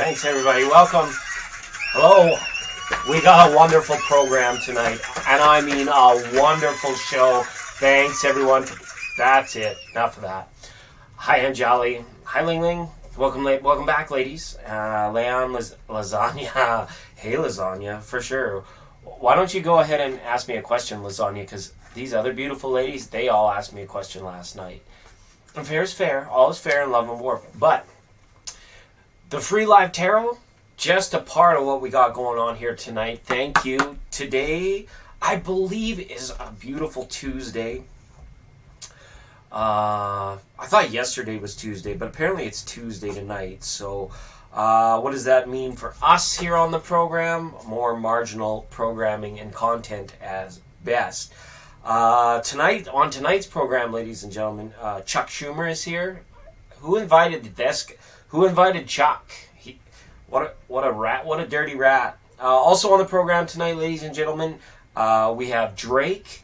Thanks, everybody. Welcome. Hello. We got a wonderful program tonight, and I mean a wonderful show. Thanks, everyone. That's it. Enough of that. Hi, Anjali. Hi, Ling Ling. Welcome back, ladies. Leon Lasagna. Hey, Lasagna, for sure. Why don't you go ahead and ask me a question, Lasagna, because these other beautiful ladies, they all asked me a question last night. And fair is fair. All is fair in love and war. But the free live tarot, just a part of what we got going on here tonight. Thank you. Today, I believe, is a beautiful Tuesday. I thought yesterday was Tuesday, but apparently it's Tuesday tonight. So what does that mean for us here on the program? More marginal programming and content as best. Tonight, on tonight's program, ladies and gentlemen, Chuck Schumer is here. Who invited the desk? Who invited Chuck? What a rat! What a dirty rat! Also on the program tonight, ladies and gentlemen, we have Drake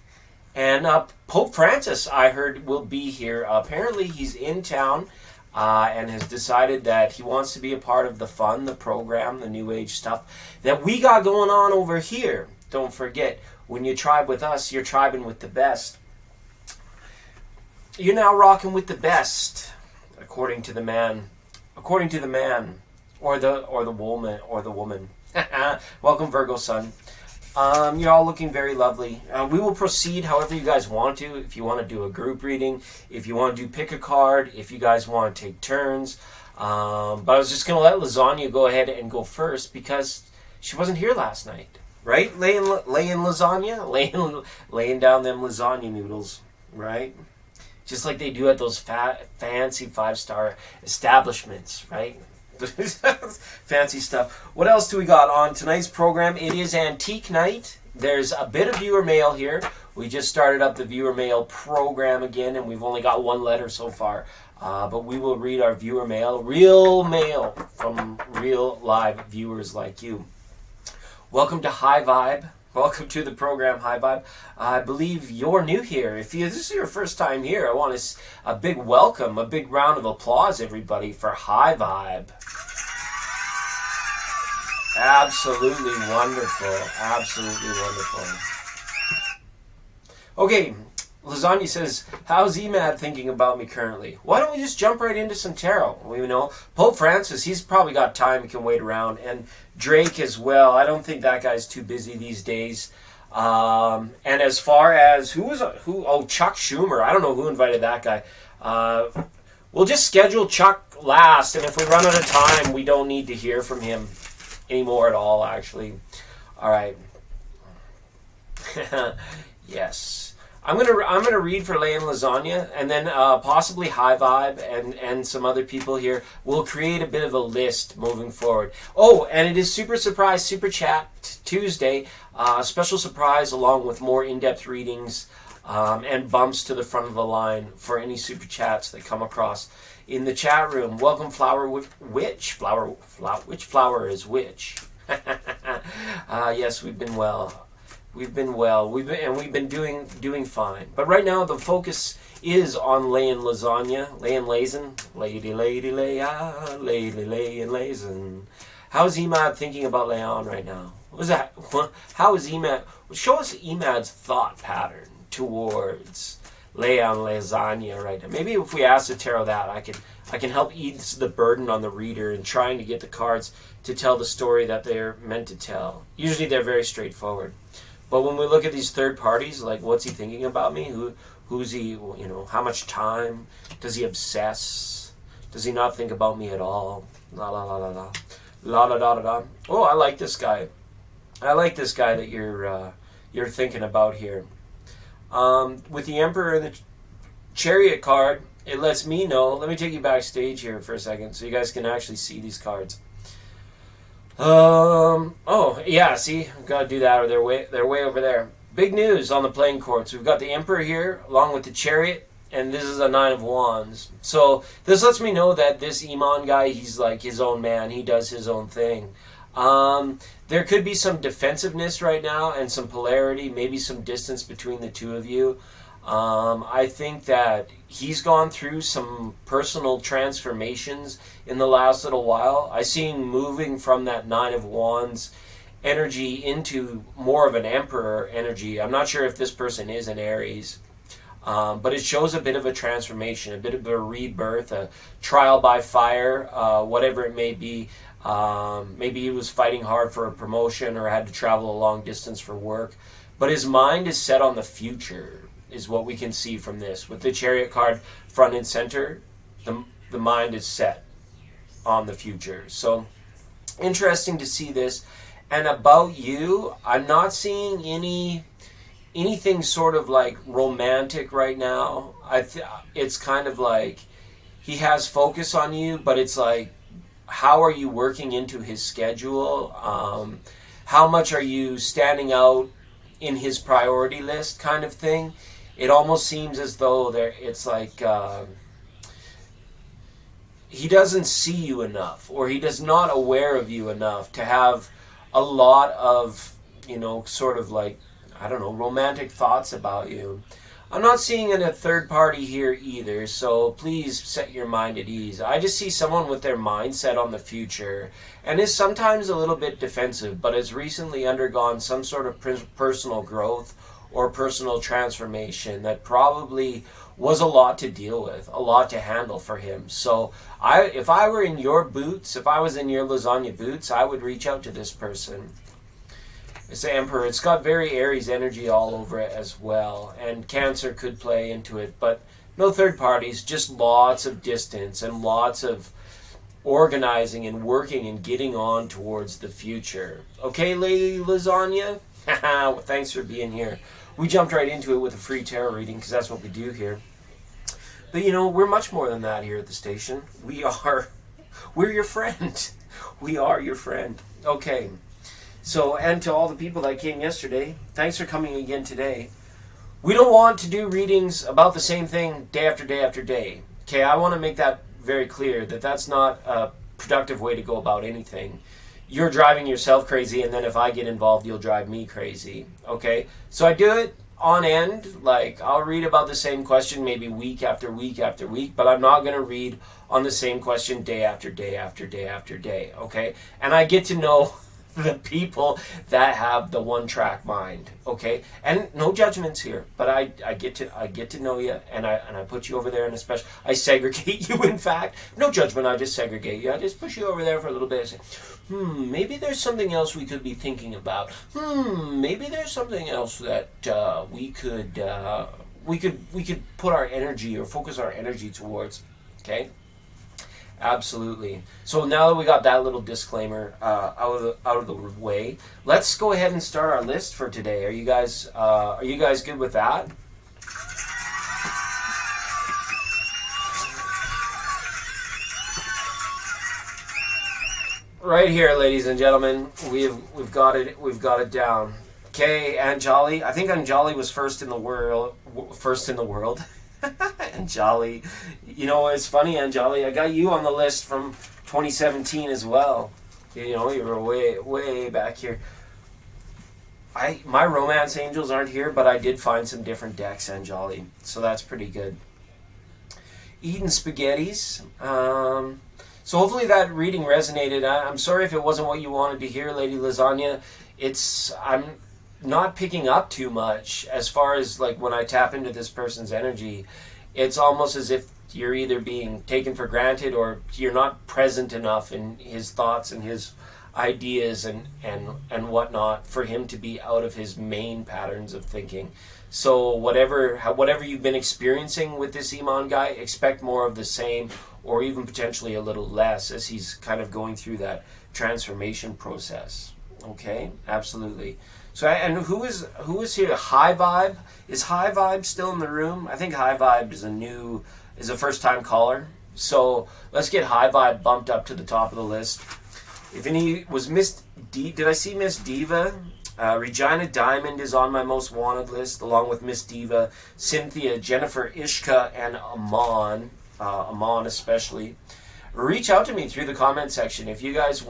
and Pope Francis. I heard will be here. Apparently, he's in town and has decided that he wants to be a part of the fun, the program, the New Age stuff that we got going on over here. Don't forget, when you tribe with us, you're tribing with the best. You're now rocking with the best, according to the man. According to the man, or the woman. Welcome, Virgo Sun. You're all looking very lovely. We will proceed however you guys want to. If you want to do a group reading, if you want to do pick a card, if you guys want to take turns. But I was just going to let Lasagna go ahead and go first because she wasn't here last night. Right? Laying lasagna? Laying down them lasagna noodles. Right? Just like they do at those fancy 5-star establishments. Right? Fancy stuff. What else do we got on tonight's program? It is Antique Night. There's a bit of viewer mail here. We just started up the viewer mail program again, and we've only got one letter so far. But we will read our viewer mail. Real mail from real live viewers like you. Welcome to High Vibe. Welcome to the program, High Vibe. I believe you're new here. If this is your first time here, I want a big welcome, a big round of applause, everybody, for High Vibe. Absolutely wonderful. Absolutely wonderful. Okay, Lasagna says, how's Emad thinking about me currently? Why don't we just jump right into some tarot? We know Pope Francis, he's probably got time, he can wait around. And Drake as well. I don't think that guy's too busy these days. And as far as Chuck Schumer. I don't know who invited that guy. We'll just schedule Chuck last, and if we run out of time, we don't need to hear from him anymore at all, actually. All right. Yes. I'm gonna read for Leon Lasagna, and then possibly High Vibe and some other people here. We'll create a bit of a list moving forward. Oh, and it is Super Surprise Super Chat Tuesday. Special surprise along with more in-depth readings and bumps to the front of the line for any super chats that come across in the chat room. Welcome, Flower Witch. Which flower is which? Yes, we've been well. We've been doing fine. But right now the focus is on Leon Lasagna, lady layin' lazin'. How's Emad thinking about Leon right now? What was that? How is Emad? Show us Emad's thought pattern towards Leon Lasagna right now. Maybe if we ask the tarot that, I can help ease the burden on the reader in trying to get the cards to tell the story that they're meant to tell. Usually they're very straightforward. But when we look at these third parties, like what's he thinking about me? Who's he, how much time? Does he obsess? Does he not think about me at all? La la la la la. La la da da da. Oh, I like this guy. I like this guy that you're thinking about here. With the Emperor and the Chariot card, it lets me know. Let me take you backstage here for a second so you guys can actually see these cards. Oh, yeah, see, I've got to do that, or they're way over there. Big news on the playing courts. We've got the Emperor here, along with the Chariot, and this is a 9 of Wands. So this lets me know that this Iman guy, he's like his own man. He does his own thing. There could be some defensiveness right now and some polarity, maybe some distance between the two of you. I think that he's gone through some personal transformations in the last little while. I see him moving from that Nine of Wands energy into more of an Emperor energy. I'm not sure if this person is an Aries, but it shows a bit of a transformation, a bit of a rebirth, a trial by fire, whatever it may be. Maybe he was fighting hard for a promotion or had to travel a long distance for work. But his mind is set on the future, is what we can see from this. With the Chariot card front and center, the mind is set on the future. So, interesting to see this. And about you, I'm not seeing anything sort of like romantic right now. It's kind of like he has focus on you, but it's like, how are you working into his schedule? How much are you standing out in his priority list, kind of thing? It almost seems as though it's like he doesn't see you enough, or he is not aware of you enough to have a lot of, sort of like, I don't know, romantic thoughts about you. I'm not seeing a third party here either, so please set your mind at ease. I just see someone with their mindset on the future and is sometimes a little bit defensive, but has recently undergone some sort of personal growth or personal transformation that probably was a lot to deal with, a lot to handle for him. So if I were in your boots, if I was in your lasagna boots, I would reach out to this person. It's the Emperor. It's got very Aries energy all over it as well. And Cancer could play into it. But no third parties, just lots of distance and lots of organizing and working and getting on towards the future. Okay, Lady Lasagna? Well, thanks for being here. We jumped right into it with a free tarot reading because that's what we do here. But we're much more than that here at the station. We're your friend. We are your friend. Okay. So, and to all the people that came yesterday, thanks for coming again today. We don't want to do readings about the same thing day after day after day. Okay, I want to make that very clear, that that's not a productive way to go about anything. You're driving yourself crazy, and then if I get involved, you'll drive me crazy. Okay, so I do it on end. Like, I'll read about the same question maybe week after week after week, but I'm not going to read on the same question day after day after day after day. Okay, and I get to know the people that have the one-track mind, okay? And no judgments here, but I get to know you, and I put you over there in a special. I segregate you. In fact, no judgment. I just segregate you. I just push you over there for a little bit. And say, maybe there's something else we could be thinking about. Maybe there's something else that we could put our energy or focus our energy towards. Okay. Absolutely. So now that we got that little disclaimer out of the way, let's go ahead and start our list for today. Are you guys good with that? Right here, ladies and gentlemen, we've got it down. Okay, Anjali. I think Anjali was first in the world. Anjali, it's funny, Anjali, I got you on the list from 2017 as well. You were way back here. My romance angels aren't here, but I did find some different decks, Anjali, so that's pretty good. Eating spaghettis. So hopefully that reading resonated. I'm sorry if it wasn't what you wanted to hear, Lady Lasagna. I'm not picking up too much as far as like when I tap into this person's energy. It's almost as if you're either being taken for granted or you're not present enough in his thoughts and his ideas and whatnot for him to be out of his main patterns of thinking. So whatever you've been experiencing with this Iman guy, expect more of the same, or even potentially a little less, as he's kind of going through that transformation process. Okay, absolutely. So, and who is here? High Vibe? Is High Vibe still in the room? I think High Vibe is a first-time caller. So let's get High Vibe bumped up to the top of the list. If any was Miss D, did I see Miss Diva? Regina Diamond is on my most wanted list, along with Miss Diva, Cynthia, Jennifer, Ishka, and Amon. Amon especially. Reach out to me through the comment section if you guys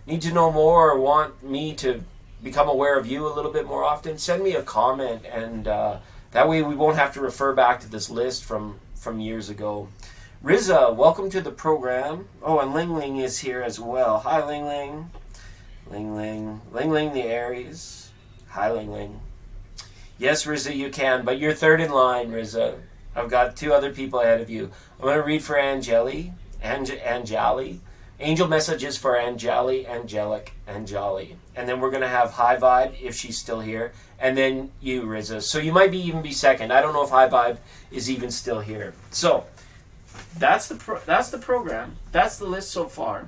need to know more or want me to become aware of you a little bit more often, send me a comment, and that way we won't have to refer back to this list from years ago. Riza, welcome to the program. Oh, and Ling Ling is here as well. Hi, Ling Ling. Ling Ling. Ling Ling the Aries. Hi, Ling Ling. Yes, Riza, you can, but you're third in line, Riza. I've got 2 other people ahead of you. I'm going to read for Angeli. Angel messages for Angeli, Angelic, Anjali. And then we're going to have High Vibe, if she's still here. And then you, Riza. So you might even be second. I don't know if High Vibe is even still here. So, that's the program. That's the list so far.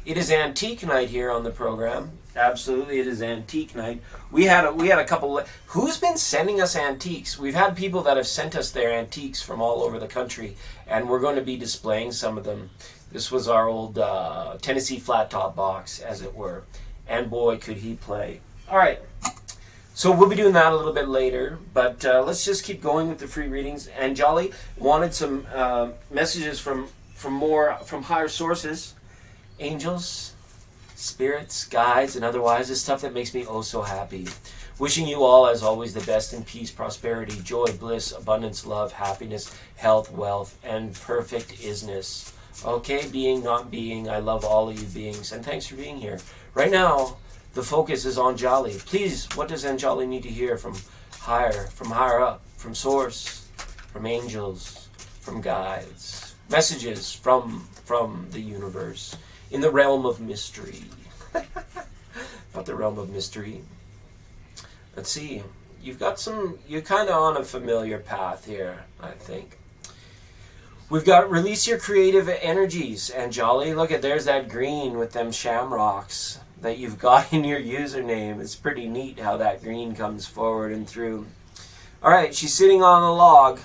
It is Antique Night here on the program. Absolutely, it is Antique Night. We had a couple. Who's been sending us antiques? We've had people that have sent us their antiques from all over the country, and we're going to be displaying some of them. This was our old Tennessee flat top box, as it were. And boy, could he play. All right. So we'll be doing that a little bit later, but let's just keep going with the free readings. And Jolly wanted some messages from higher sources, angels, spirits, guides, and otherwise. It's stuff that makes me oh so happy. Wishing you all, as always, the best in peace, prosperity, joy, bliss, abundance, love, happiness, health, wealth, and perfect isness. Okay, being, not being, I love all of you beings, and thanks for being here. Right now, the focus is on Jolly. Please, what does Anjali need to hear from higher up, from source, from angels, from guides, messages from the universe, in the realm of mystery. Not the realm of mystery. Let's see. You're kind of on a familiar path here, I think. We've got release your creative energies, Anjali. Look at, there's that green with them shamrocks that you've got in your username. It's pretty neat how that green comes forward and through. All right, she's sitting on a log.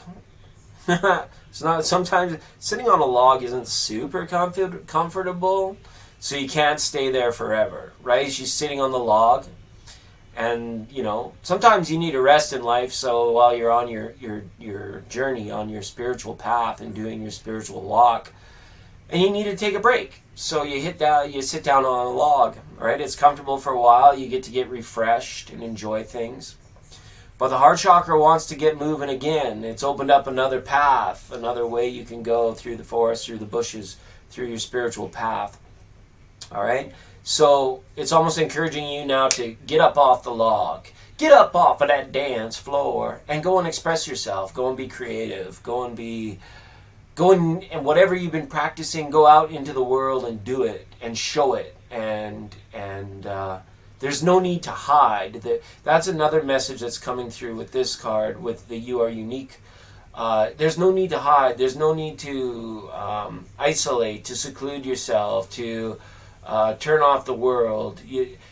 It's not, sometimes sitting on a log isn't super comfortable, so you can't stay there forever, right? She's sitting on the log, and you know, sometimes you need a rest in life. So while you're on your journey, on your spiritual path and doing your spiritual walk, and you need to take a break, so you sit down on a log, right? It's comfortable for a while. You get refreshed and enjoy things. But the heart chakra wants to get moving again. It's opened up another path, another way you can go through the forest, through the bushes, through your spiritual path. All right? So it's almost encouraging you now to get up off the log. Get up off of that dance floor and go and express yourself. Go and be creative. Go and whatever you've been practicing, go out into the world and do it and show it. And there's no need to hide. That's another message that's coming through with this card, with the You Are Unique. There's no need to hide. There's no need to isolate, to seclude yourself, to turn off the world.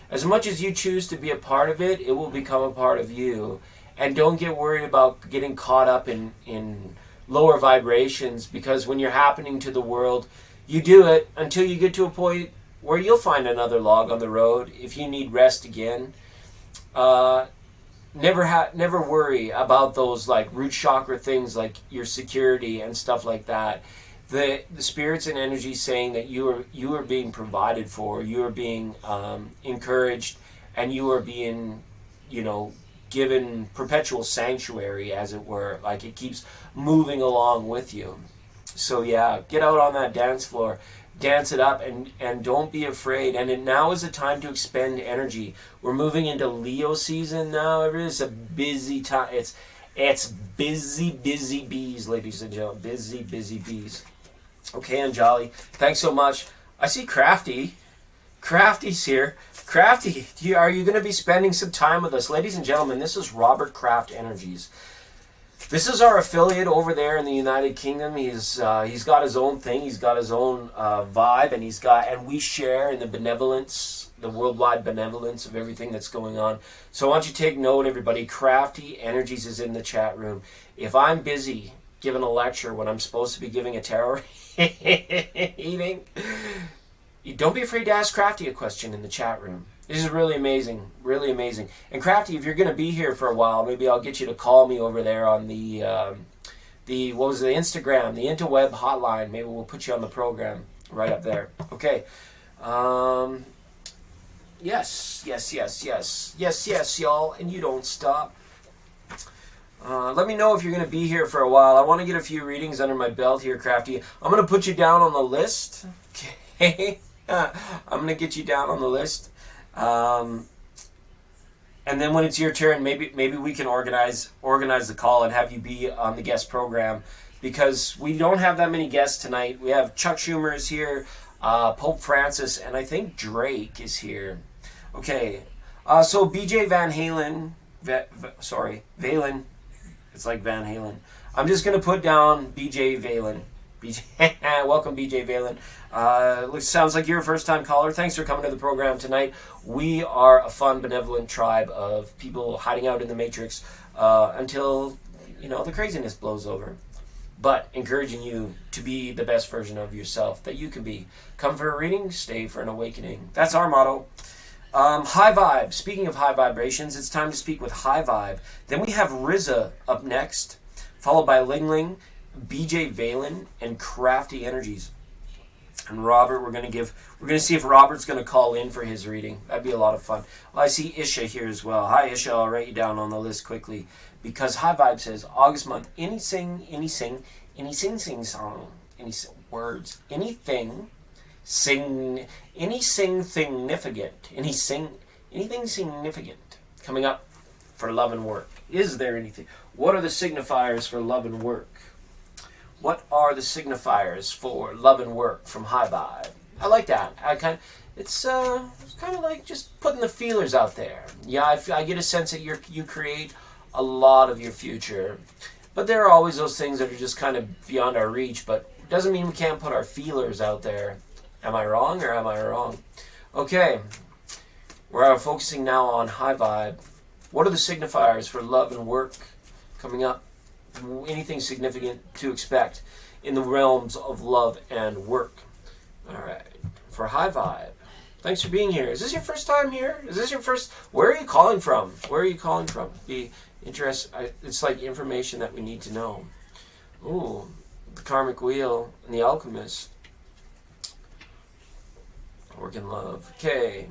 As much as you choose to be a part of it, it will become a part of you. And don't get worried about getting caught up in lower vibrations, because when you're happening to the world, you do it until you get to a point where you'll find another log on the road if you need rest again. Never worry about those like root chakra things, like your security and stuff like that. The spirits and energy saying that you are being provided for, you are being encouraged, and you are being, given perpetual sanctuary, as it were. Like, it keeps moving along with you. So yeah, get out on that dance floor. Dance it up, and don't be afraid. And now is the time to expend energy. We're moving into Leo season now. It's a busy time. It's busy bees, ladies and gentlemen. Busy bees. Okay, Anjali, thanks so much. I see Crafty. Crafty's here. Crafty, are you going to be spending some time with us? Ladies and gentlemen, this is Robert Kraft Energies. This is our affiliate over there in the United Kingdom. He's got his own thing. He's got his own vibe, and we share in the benevolence, the worldwide benevolence of everything that's going on. So I want you to take note, everybody. Crafty Energies is in the chat room. If I'm busy giving a lecture when I'm supposed to be giving a tarot reading, don't be afraid to ask Crafty a question in the chat room. This is really amazing, really amazing. And Crafty, if you're going to be here for a while, maybe I'll get you to call me over there on the Instagram, the interweb hotline. Maybe we'll put you on the program right up there. Okay. Yes, yes, yes, yes. Yes, yes, y'all. And you don't stop. Let me know if you're going to be here for a while. I want to get a few readings under my belt here, Crafty. I'm going to put you down on the list. Okay? I'm going to get you down on the list. And then when it's your turn, maybe we can organize the call and have you be on the guest program, because we don't have that many guests tonight. We have Chuck Schumer is here, Pope Francis, and I think Drake is here. Okay, so BJ Van Halen, Valen. It's like Van Halen. I'm just going to put down BJ Valen. Welcome, BJ Valen. Sounds like you're a first-time caller. Thanks for coming to the program tonight. We are a fun, benevolent tribe of people hiding out in the Matrix until, the craziness blows over. But encouraging you to be the best version of yourself that you can be. Come for a reading, stay for an awakening. That's our motto. High vibe. Speaking of high vibrations, it's time to speak with high vibe. Then we have Riza up next, followed by Ling Ling, BJ Valen, and Crafty Energies. And Robert, we're going to see if Robert's going to call in for his reading. That'd be a lot of fun. Well, I see Isha here as well. Hi, Isha. I'll write you down on the list quickly, because High Vibe says August month. Any sing song, any words, anything significant, anything significant coming up for love and work. Is there anything? What are the signifiers for love and work? What are the signifiers for love and work from High Vibe? I like that. It's kind of like just putting the feelers out there. Yeah, I get a sense that you create a lot of your future, but there are always those things that are just kind of beyond our reach. But it doesn't mean we can't put our feelers out there. Am I wrong or am I wrong? Okay, we're focusing now on High Vibe. What are the signifiers for love and work coming up? Anything significant to expect in the realms of love and work? All right, for High Vibe. Thanks for being here. Is this your first time here? Is this your first? Where are you calling from? Where are you calling from? Be interested. It's like information that we need to know. Ooh, the Karmic Wheel and the Alchemist. Work in love. Okay.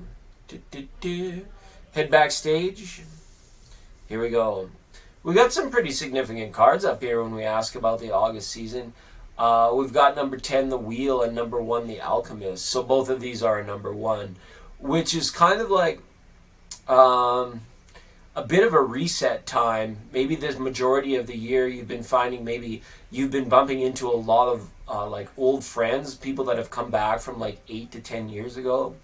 Head backstage. Here we go. We got some pretty significant cards up here when we ask about the August season. We've got number 10, the Wheel, and number 1, the Alchemist. So both of these are number 1, which is kind of like a bit of a reset time. Maybe the majority of the year you've been finding, maybe you've been bumping into a lot of like old friends, people that have come back from like 8 to 10 years ago.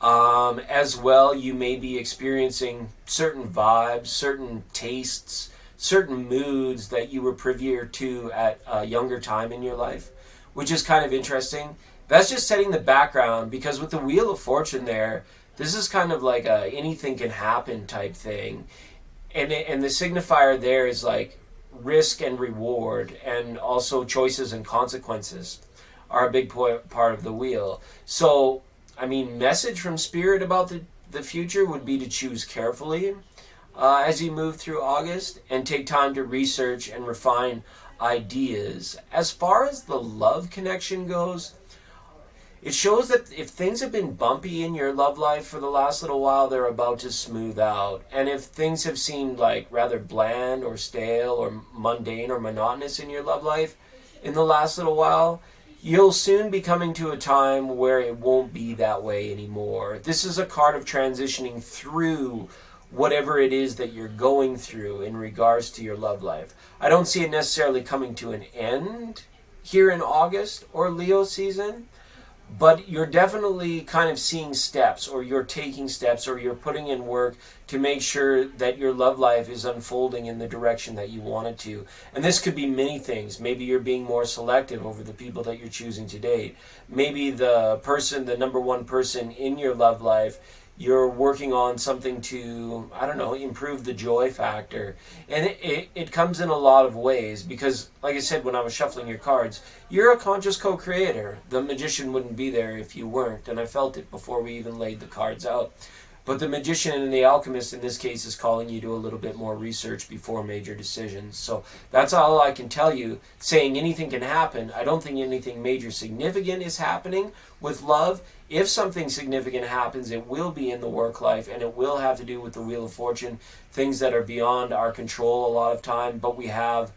As well, you may be experiencing certain vibes, certain tastes, certain moods that you were privy to at a younger time in your life, which is kind of interesting. That's just setting the background, because with the Wheel of Fortune there, this is kind of like a anything can happen type thing. And the signifier there is like risk and reward, and also choices and consequences are a big part of the Wheel. So, I mean, message from Spirit about the future would be to choose carefully as you move through August, and take time to research and refine ideas. As far as the love connection goes, it shows that if things have been bumpy in your love life for the last little while, they're about to smooth out. And if things have seemed like rather bland or stale or mundane or monotonous in your love life in the last little while, you'll soon be coming to a time where it won't be that way anymore. This is a card of transitioning through whatever it is that you're going through in regards to your love life. I don't see it necessarily coming to an end here in August or Leo season, but you're definitely kind of seeing steps, or you're taking steps, or you're putting in work to make sure that your love life is unfolding in the direction that you want it to. And this could be many things. Maybe you're being more selective over the people that you're choosing to date. Maybe the number 1 person in your love life, you're working on something to, I don't know, improve the joy factor. And it comes in a lot of ways, because, like I said, when I was shuffling your cards, you're a conscious co-creator. The magician wouldn't be there if you weren't, and I felt it before we even laid the cards out. But the magician and the alchemist in this case is calling you to a little bit more research before major decisions. So that's all I can tell you. Saying anything can happen, I don't think anything major significant is happening with love. If something significant happens, it will be in the work life, and it will have to do with the Wheel of Fortune, things that are beyond our control a lot of time, but we have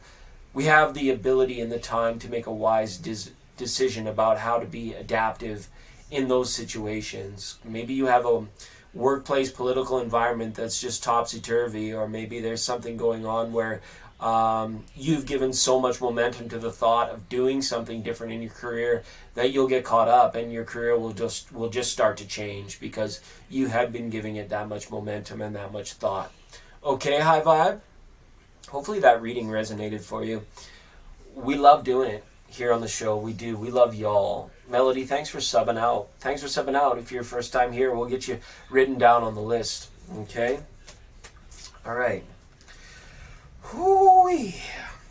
the ability and the time to make a wise decision about how to be adaptive in those situations. Maybe you have a workplace political environment that's just topsy-turvy, or maybe there's something going on where you've given so much momentum to the thought of doing something different in your career that you'll get caught up, and your career will just start to change because you had been giving it that much momentum and that much thought. Okay, high vibe? Hopefully that reading resonated for you. We love doing it here on the show. We do. We love y'all. Melody, thanks for subbing out. Thanks for subbing out. If you're first time here, we'll get you written down on the list. Okay? All right. Hoo-wee.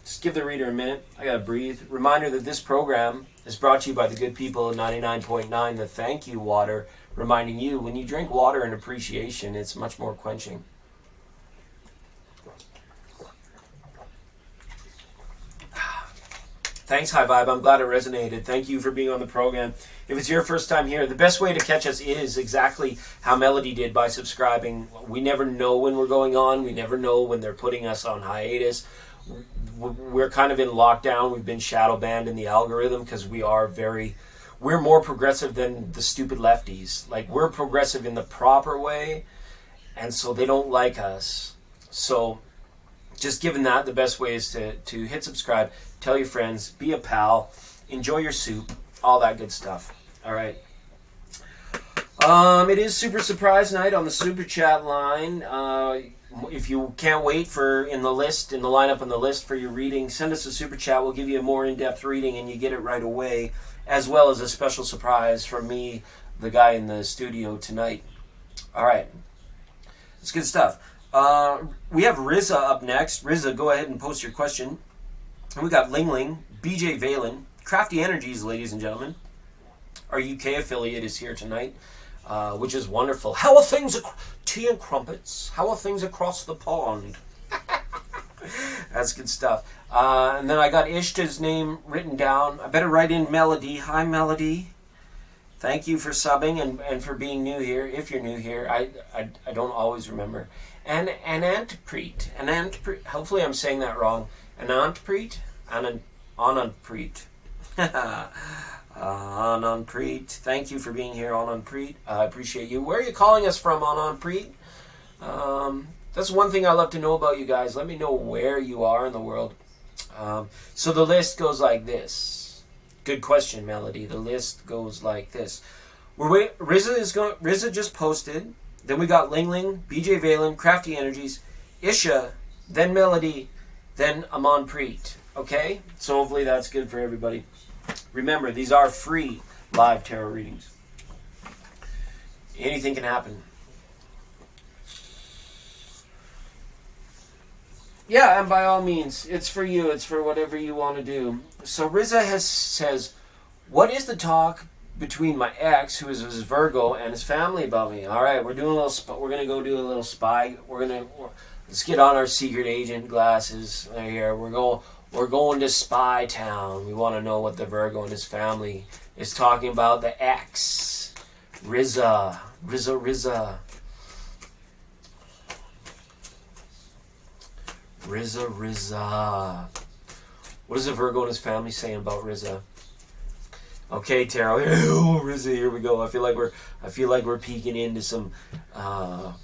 Just give the reader a minute. I gotta breathe. Reminder that this program is brought to you by the good people of 99.9, the Thank You Water, reminding you when you drink water in appreciation, it's much more quenching. Thanks, High Vibe. I'm glad it resonated. Thank you for being on the program. If it's your first time here, the best way to catch us is exactly how Melody did, by subscribing. We never know when we're going on. We never know when they're putting us on hiatus. We're kind of in lockdown. We've been shadow banned in the algorithm because we're more progressive than the stupid lefties. Like, we're progressive in the proper way, and so they don't like us. So just given that, the best way is to hit subscribe, tell your friends, be a pal, enjoy your soup, all that good stuff. All right. It is Super Surprise Night on the Super Chat line. If you can't wait in the lineup on the list for your reading, send us a Super Chat. We'll give you a more in-depth reading, and you get it right away, as well as a special surprise from me, the guy in the studio tonight. All right. It's good stuff. We have Riza up next. Riza, go ahead and post your question. And we got Ling Ling, BJ Valen, Crafty Energies, ladies and gentlemen. Our UK affiliate is here tonight, which is wonderful. How are things, tea and crumpets? How are things across the pond? That's good stuff. And then I got Ishta's name written down. I better write in Melody. Hi, Melody. Thank you for subbing and for being new here. If you're new here, I don't always remember. And Anantpreet. Hopefully I'm saying that wrong. Anantpreet? Anantpreet. Anantpreet. Thank you for being here, Anantpreet. I appreciate you. Where are you calling us from, Anantpreet? That's one thing I love to know about you guys. Let me know where you are in the world. So the list goes like this. Good question, Melody. The list goes like this. Riza just posted. Then we got Ling Ling, BJ Valen, Crafty Energies, Isha, then Melody, then Amanpreet. Okay? So hopefully that's good for everybody. Remember, these are free live tarot readings. Anything can happen. Yeah, and by all means, it's for you. It's for whatever you want to do. So Riza says, what is the talk between my ex, who is Virgo, and his family about me? All right, we're gonna go do a little spy. Let's get on our secret agent glasses right here. We're going to Spy Town. We want to know what the Virgo and his family is talking about. The ex, Riza. Riza. What is the Virgo and his family saying about Riza? Okay, Tarot. Oh, Riza, here we go. I feel like we're peeking into some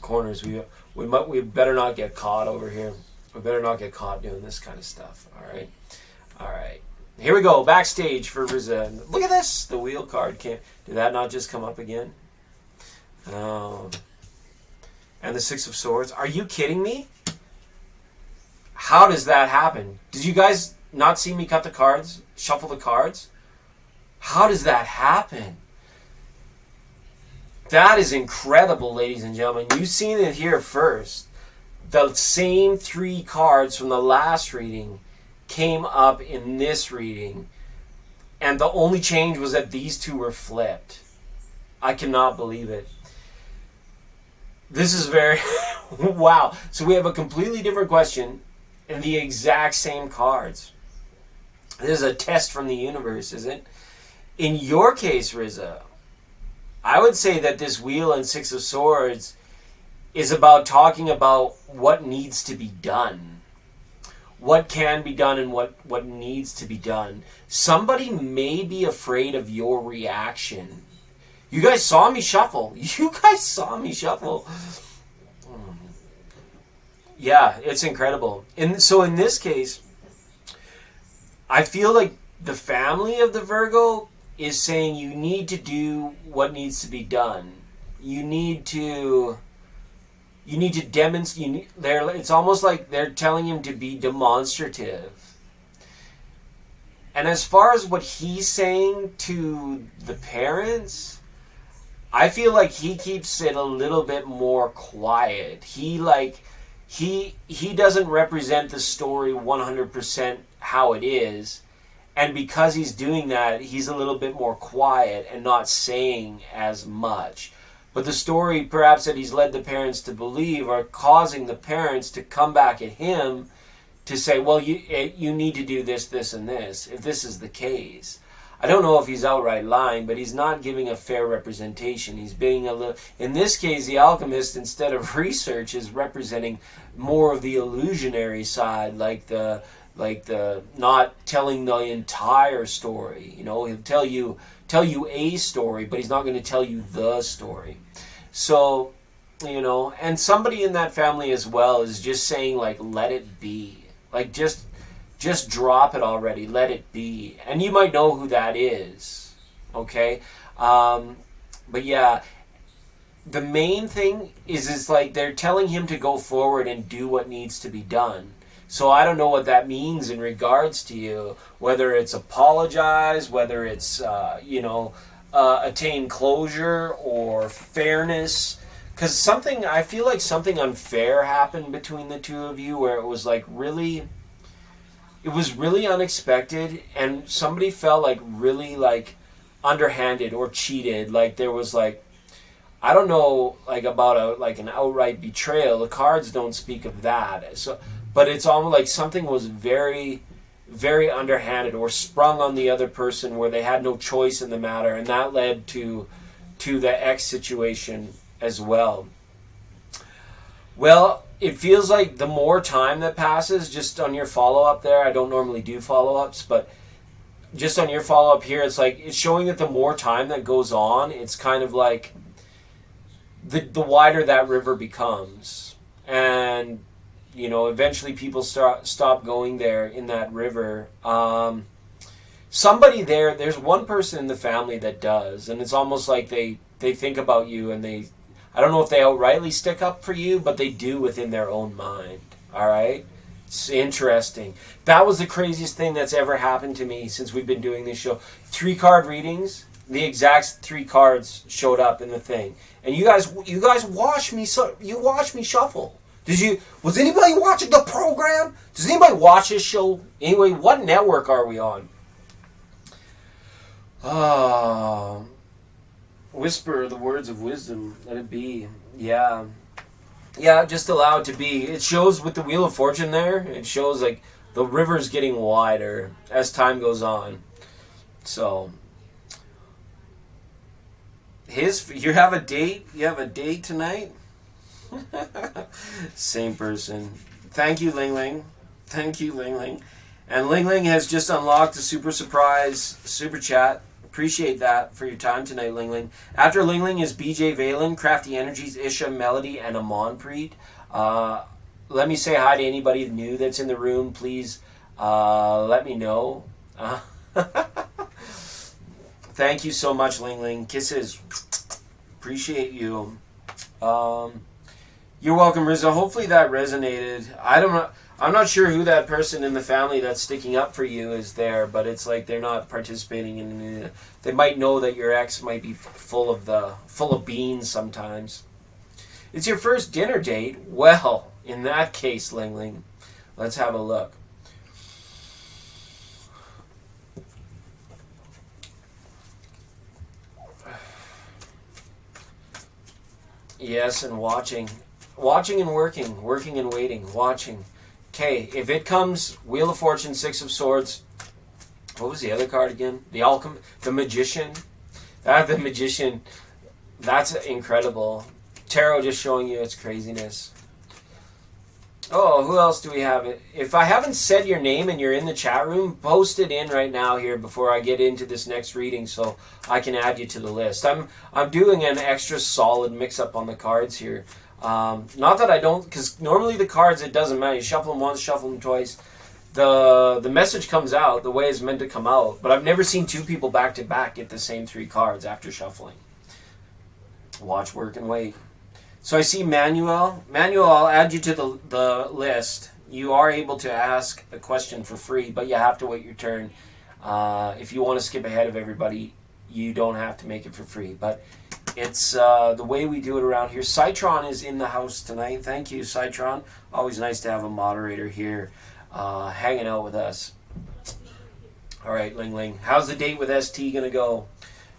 corners. We better not get caught over here. We better not get caught doing this kind of stuff. All right. Here we go. Backstage for Riza. Look at this. The wheel card came. Did that not just come up again? Oh. And the Six of Swords. Are you kidding me? How does that happen? Did you guys not see me cut the cards? Shuffle the cards? How does that happen? That is incredible, ladies and gentlemen. You've seen it here first. The same three cards from the last reading came up in this reading. And the only change was that these two were flipped. I cannot believe it. This is very... wow. So we have a completely different question and the exact same cards. This is a test from the universe, isn't it? In your case, Riza, I would say that this Wheel and Six of Swords is about talking about what needs to be done. What can be done and what needs to be done. Somebody may be afraid of your reaction. You guys saw me shuffle. You guys saw me shuffle. Yeah, it's incredible. And so in this case, I feel like the family of the Virgo is saying you need to do what needs to be done. You need to demonstrate. It's almost like they're telling him to be demonstrative. And as far as what he's saying to the parents, I feel like he keeps it a little bit more quiet. He doesn't represent the story 100% how it is. And because he's doing that, he's a little bit more quiet and not saying as much. But the story perhaps that he's led the parents to believe are causing the parents to come back at him to say, well, you need to do this, this, and this, if this is the case. I don't know if he's outright lying, but he's not giving a fair representation. He's being a little... In this case, the alchemist, instead of research, is representing more of the illusionary side, like the not telling the entire story. You know, he'll tell you a story, but he's not going to tell you the story. So, you know, and somebody in that family as well is just saying, like, let it be. Like, just drop it already. Let it be. And you might know who that is. Okay? But yeah, the main thing is like they're telling him to go forward and do what needs to be done. So I don't know what that means in regards to you. Whether it's apologize, whether it's, attain closure or fairness. Because I feel like something unfair happened between the two of you where it was like really... It was really unexpected, and somebody felt like really like underhanded or cheated. Like there was like, I don't know, like about an outright betrayal. The cards don't speak of that. So, but it's almost like something was very, very underhanded or sprung on the other person where they had no choice in the matter, and that led to the X situation as well. Well, it feels like the more time that passes, just on your follow-up there, I don't normally do follow-ups, but just on your follow-up here, it's like, it's showing that the more time that goes on, it's kind of like the wider that river becomes. And, you know, eventually people stop going there in that river. Somebody there's one person in the family that does, and it's almost like they think about you and I don't know if they outrightly stick up for you, but they do within their own mind. All right? It's interesting. That was the craziest thing that's ever happened to me since we've been doing this show. 3-card readings, the exact 3 cards showed up in the thing. And you guys watched me shuffle. Was anybody watching the program? Does anybody watch this show? Anyway, what network are we on? Whisper the words of wisdom, let it be. Yeah, just allow it to be. It shows with the Wheel of Fortune there, it shows like the river's getting wider as time goes on. So, you have a date? You have a date tonight? Same person. Thank you, Ling Ling. Thank you, Ling Ling. And Ling Ling has just unlocked a super surprise super chat. Appreciate that for your time tonight, Ling Ling. After Ling Ling is BJ Valen, Crafty Energies, Isha, Melody, and Amonpreet. Let me say hi to anybody new that's in the room. Please let me know. Thank you so much, Ling Ling. Kisses. Appreciate you. You're welcome, Rizzo. Hopefully that resonated. I'm not sure who that person in the family that's sticking up for you is there, but it's like they're not participating in. They might know that your ex might be full of beans sometimes. It's your first dinner date? Well, in that case, Ling Ling, let's have a look. Yes, and watching. Watching and working. Working and waiting. Watching. Okay, if it comes, Wheel of Fortune, Six of Swords. What was the other card again? The Alchemist. The Magician. The Magician. That's incredible. Tarot just showing you its craziness. Oh, who else do we have? If I haven't said your name and you're in the chat room, post it in right now here before I get into this next reading so I can add you to the list. I'm doing an extra solid mix-up on the cards here. Not that I don't, because normally the cards, it doesn't matter. You shuffle them once, shuffle them twice. The message comes out the way it's meant to come out. But I've never seen two people back-to-back get the same three cards after shuffling. Watch, work, and wait. So I see Manuel. Manuel, I'll add you to the list. You are able to ask a question for free, but you have to wait your turn. If you want to skip ahead of everybody, you don't have to make it for free. But it's the way we do it around here. Citron is in the house tonight. Thank you, Citron. Always nice to have a moderator here hanging out with us. All right, Ling Ling. How's the date with ST going to go?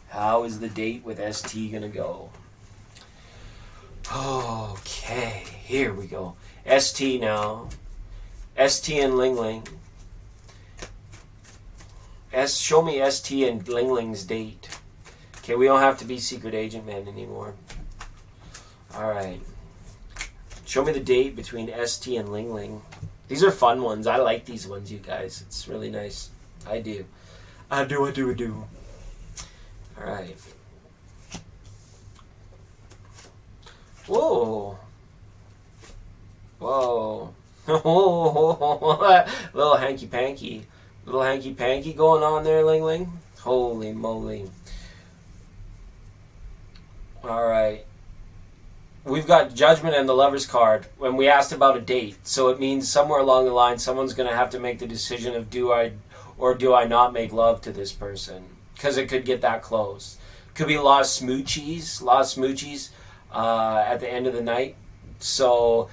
How is the date with ST going to go? Okay, here we go. ST now. ST and Ling Ling. Show me ST and Ling Ling's date. Okay, we don't have to be secret agent men anymore. Alright. Show me the date between ST and Ling Ling. These are fun ones. I like these ones, you guys. It's really nice. I do. I do. Alright. Whoa. Whoa. Little hanky-panky. Little hanky-panky going on there, Ling Ling. Holy moly. Alright. We've got Judgment and the Lover's card when we asked about a date. So it means somewhere along the line someone's going to have to make the decision of do I or do I not make love to this person. Because it could get that close. Could be a lot of smoochies. At the end of the night. So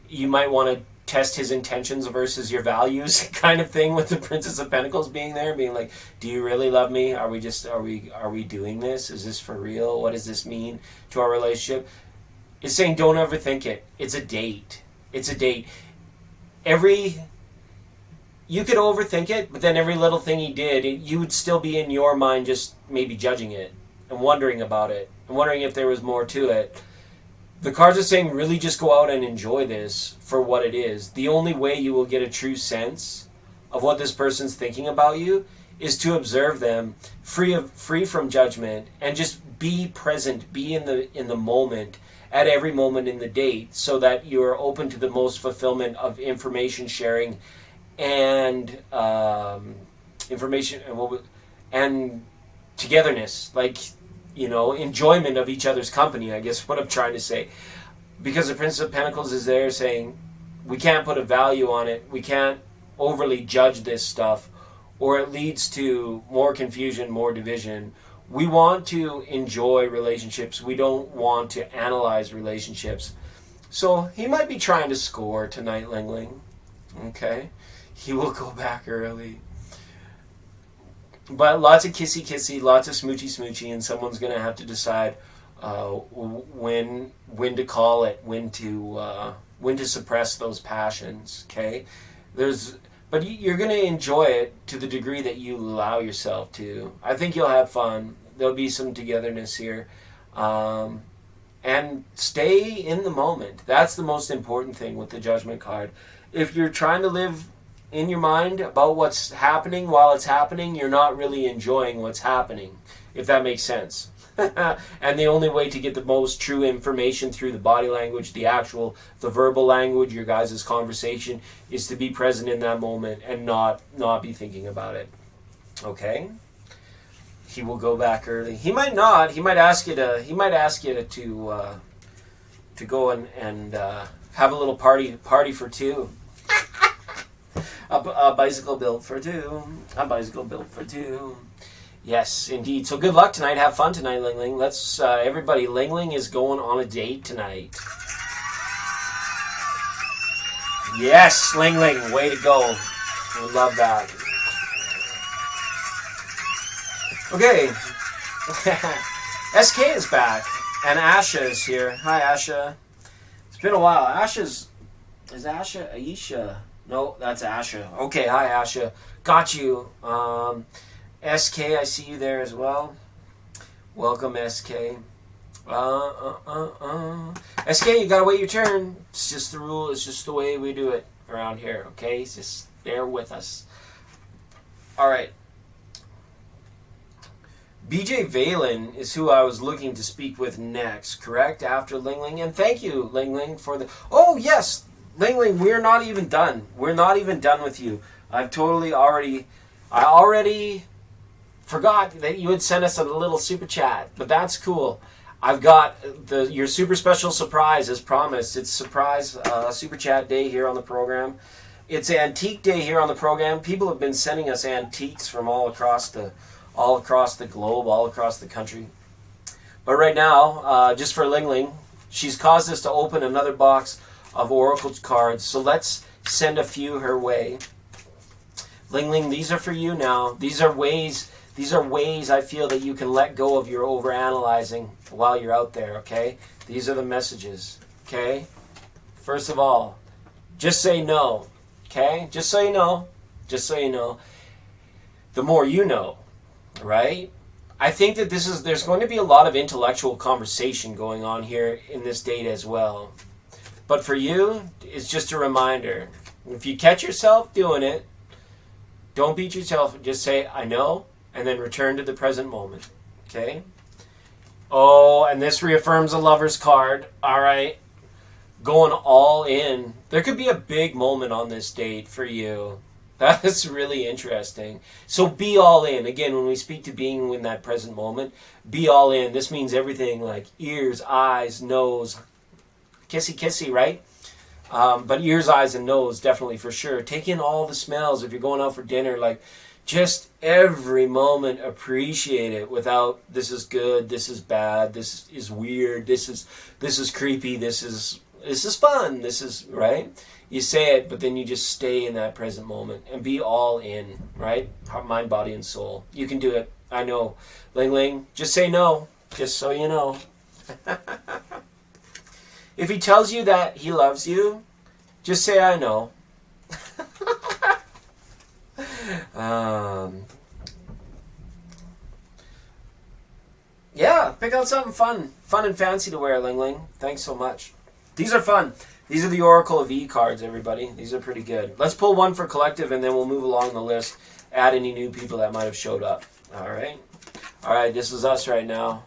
you might want to test his intentions versus your values kind of thing, with the Princess of Pentacles being there, being like, do you really love me? Are we doing this? Is this for real? What does this mean to our relationship? It's saying don't overthink it. It's a date. It's a date. You could overthink it, but then every little thing he did, you would still be in your mind just maybe judging it and wondering about it and wondering if there was more to it. The cards are saying really just go out and enjoy this for what it is. The only way you will get a true sense of what this person's thinking about you is to observe them free from judgment and just be present, be in the moment at every moment in the date, so that you're open to the most fulfillment of information sharing and information and togetherness, like, you know, enjoyment of each other's company, I guess what I'm trying to say. Because the Prince of Pentacles is there saying, we can't put a value on it, we can't overly judge this stuff, or it leads to more confusion, more division. We want to enjoy relationships, we don't want to analyze relationships. So he might be trying to score tonight, Ling Ling. Okay? He will go back early. But lots of kissy-kissy, lots of smoochy-smoochy, and someone's going to have to decide when to call it, when to suppress those passions, okay? But you're going to enjoy it to the degree that you allow yourself to. I think you'll have fun. There'll be some togetherness here. And stay in the moment. That's the most important thing with the Judgment card. If you're trying to live in your mind about what's happening while it's happening, you're not really enjoying what's happening, if that makes sense. And the only way to get the most true information through the body language, the verbal language, your guys' conversation, is to be present in that moment and not be thinking about it. Okay? He will go back early. He might not. He might ask you to go and have a little party for two. A bicycle built for two. A bicycle built for two. Yes, indeed. So good luck tonight. Have fun tonight, Ling Ling. Let's, everybody, Ling Ling is going on a date tonight. Yes, Ling Ling. Way to go. We love that. Okay. SK is back. And Asha is here. Hi, Asha. It's been a while. Is Asha Aisha? No, that's Asha. Okay, hi, Asha. Got you. SK, I see you there as well. Welcome, SK. SK, you gotta wait your turn. It's just the rule. It's just the way we do it around here, okay? Just bear with us. All right. BJ Valen is who I was looking to speak with next, correct? After Ling Ling. And thank you, Ling Ling, for the... Oh, yes, Ling Ling, we're not even done. We're not even done with you. I already forgot that you had sent us a little super chat, but that's cool. I've got your super special surprise as promised. It's surprise super chat day here on the program. It's antique day here on the program. People have been sending us antiques from all across the globe, all across the country. But right now, just for Ling Ling, she's caused us to open another box of Oracle cards. So let's send a few her way. Ling Ling, these are for you now. These are ways I feel that you can let go of your overanalyzing while you're out there, okay? These are the messages, okay? First of all, just say no, okay? Just so you know. Just so you know. The more you know. Right? I think that there's going to be a lot of intellectual conversation going on here in this date as well. But for you, it's just a reminder. If you catch yourself doing it, don't beat yourself. Just say, I know, and then return to the present moment. Okay? Oh, and this reaffirms a lover's card. All right. Going all in. There could be a big moment on this date for you. That's really interesting. So be all in. Again, when we speak to being in that present moment, be all in. This means everything like ears, eyes, nose, kissy kissy, right? But ears, eyes, and nose, definitely for sure. Take in all the smells. If you're going out for dinner, like just every moment, appreciate it without this is good, this is bad, this is weird, this is creepy, this is fun, this is, right? You say it, but then you just stay in that present moment and be all in, right? Heart, mind, body, and soul. You can do it. I know. Ling Ling, just say no, just so you know. If he tells you that he loves you, just say I know. Yeah, pick out something fun and fancy to wear, Ling Ling. Thanks so much. These are fun. These are the Oracle of E cards, everybody. These are pretty good. Let's pull one for collective, and then we'll move along the list. Add any new people that might have showed up. All right? All right, this is us right now.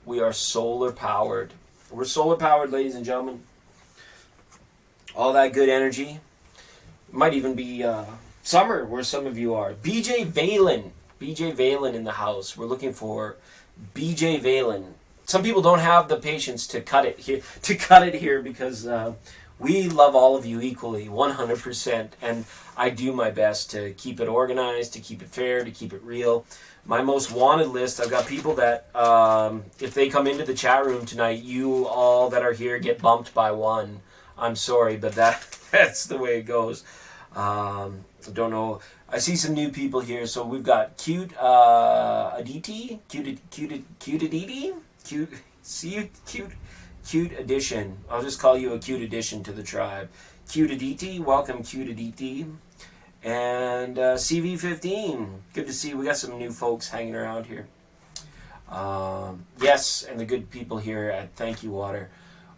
We are solar powered. We're solar powered, ladies and gentlemen. All that good energy. It might even be summer where some of you are. BJ Valen. BJ Valen in the house. We're looking for BJ Valen. Some people don't have the patience to cut it here because we love all of you equally, 100%, and I do my best to keep it organized, to keep it fair, to keep it real. My most wanted list, I've got people that, if they come into the chat room tonight, you all that are here get bumped by one. I'm sorry, but that's the way it goes. I don't know. I see some new people here, so we've got Cute Aditi, Cute Aditi. Cute addition. I'll just call you a cute addition to the tribe. Cute Aditi, welcome Cute Aditi. And CV15, good to see. We got some new folks hanging around here. Yes, and the good people here at Thank You Water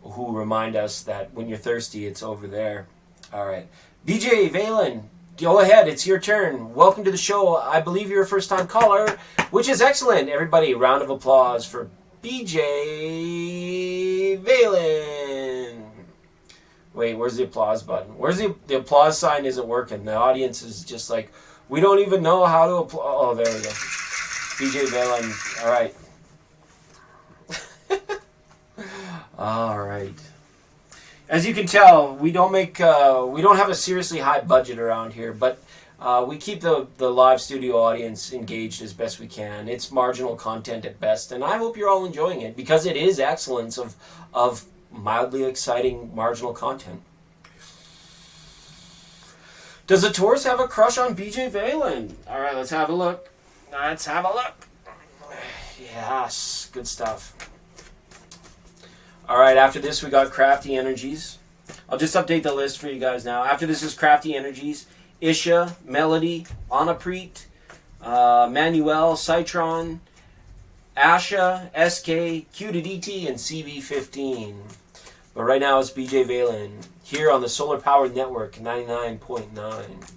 who remind us that when you're thirsty, it's over there. All right. BJ Valen, go ahead. It's your turn. Welcome to the show. I believe you're a first-time caller, which is excellent. Everybody, round of applause for BJ Valen. Wait, where's the applause button? Where's the applause sign isn't working. The audience is just like, we don't even know how to applaud. Oh, there we go. BJ Valen. All right. All right. As you can tell, we don't have a seriously high budget around here, but we keep the live studio audience engaged as best we can. It's marginal content at best, and I hope you're all enjoying it because it is excellence of mildly exciting marginal content. Does a Taurus have a crush on BJ Valen? All right, let's have a look. Let's have a look. Yes, good stuff. All right, after this we got Crafty Energies. I'll just update the list for you guys now. After this is Crafty Energies, Isha, Melody, Anapreet, Manuel, Citron, Asha, SK, Q2DT, and CV15. But right now it's BJ Valen here on the Solar Powered Network 99.9.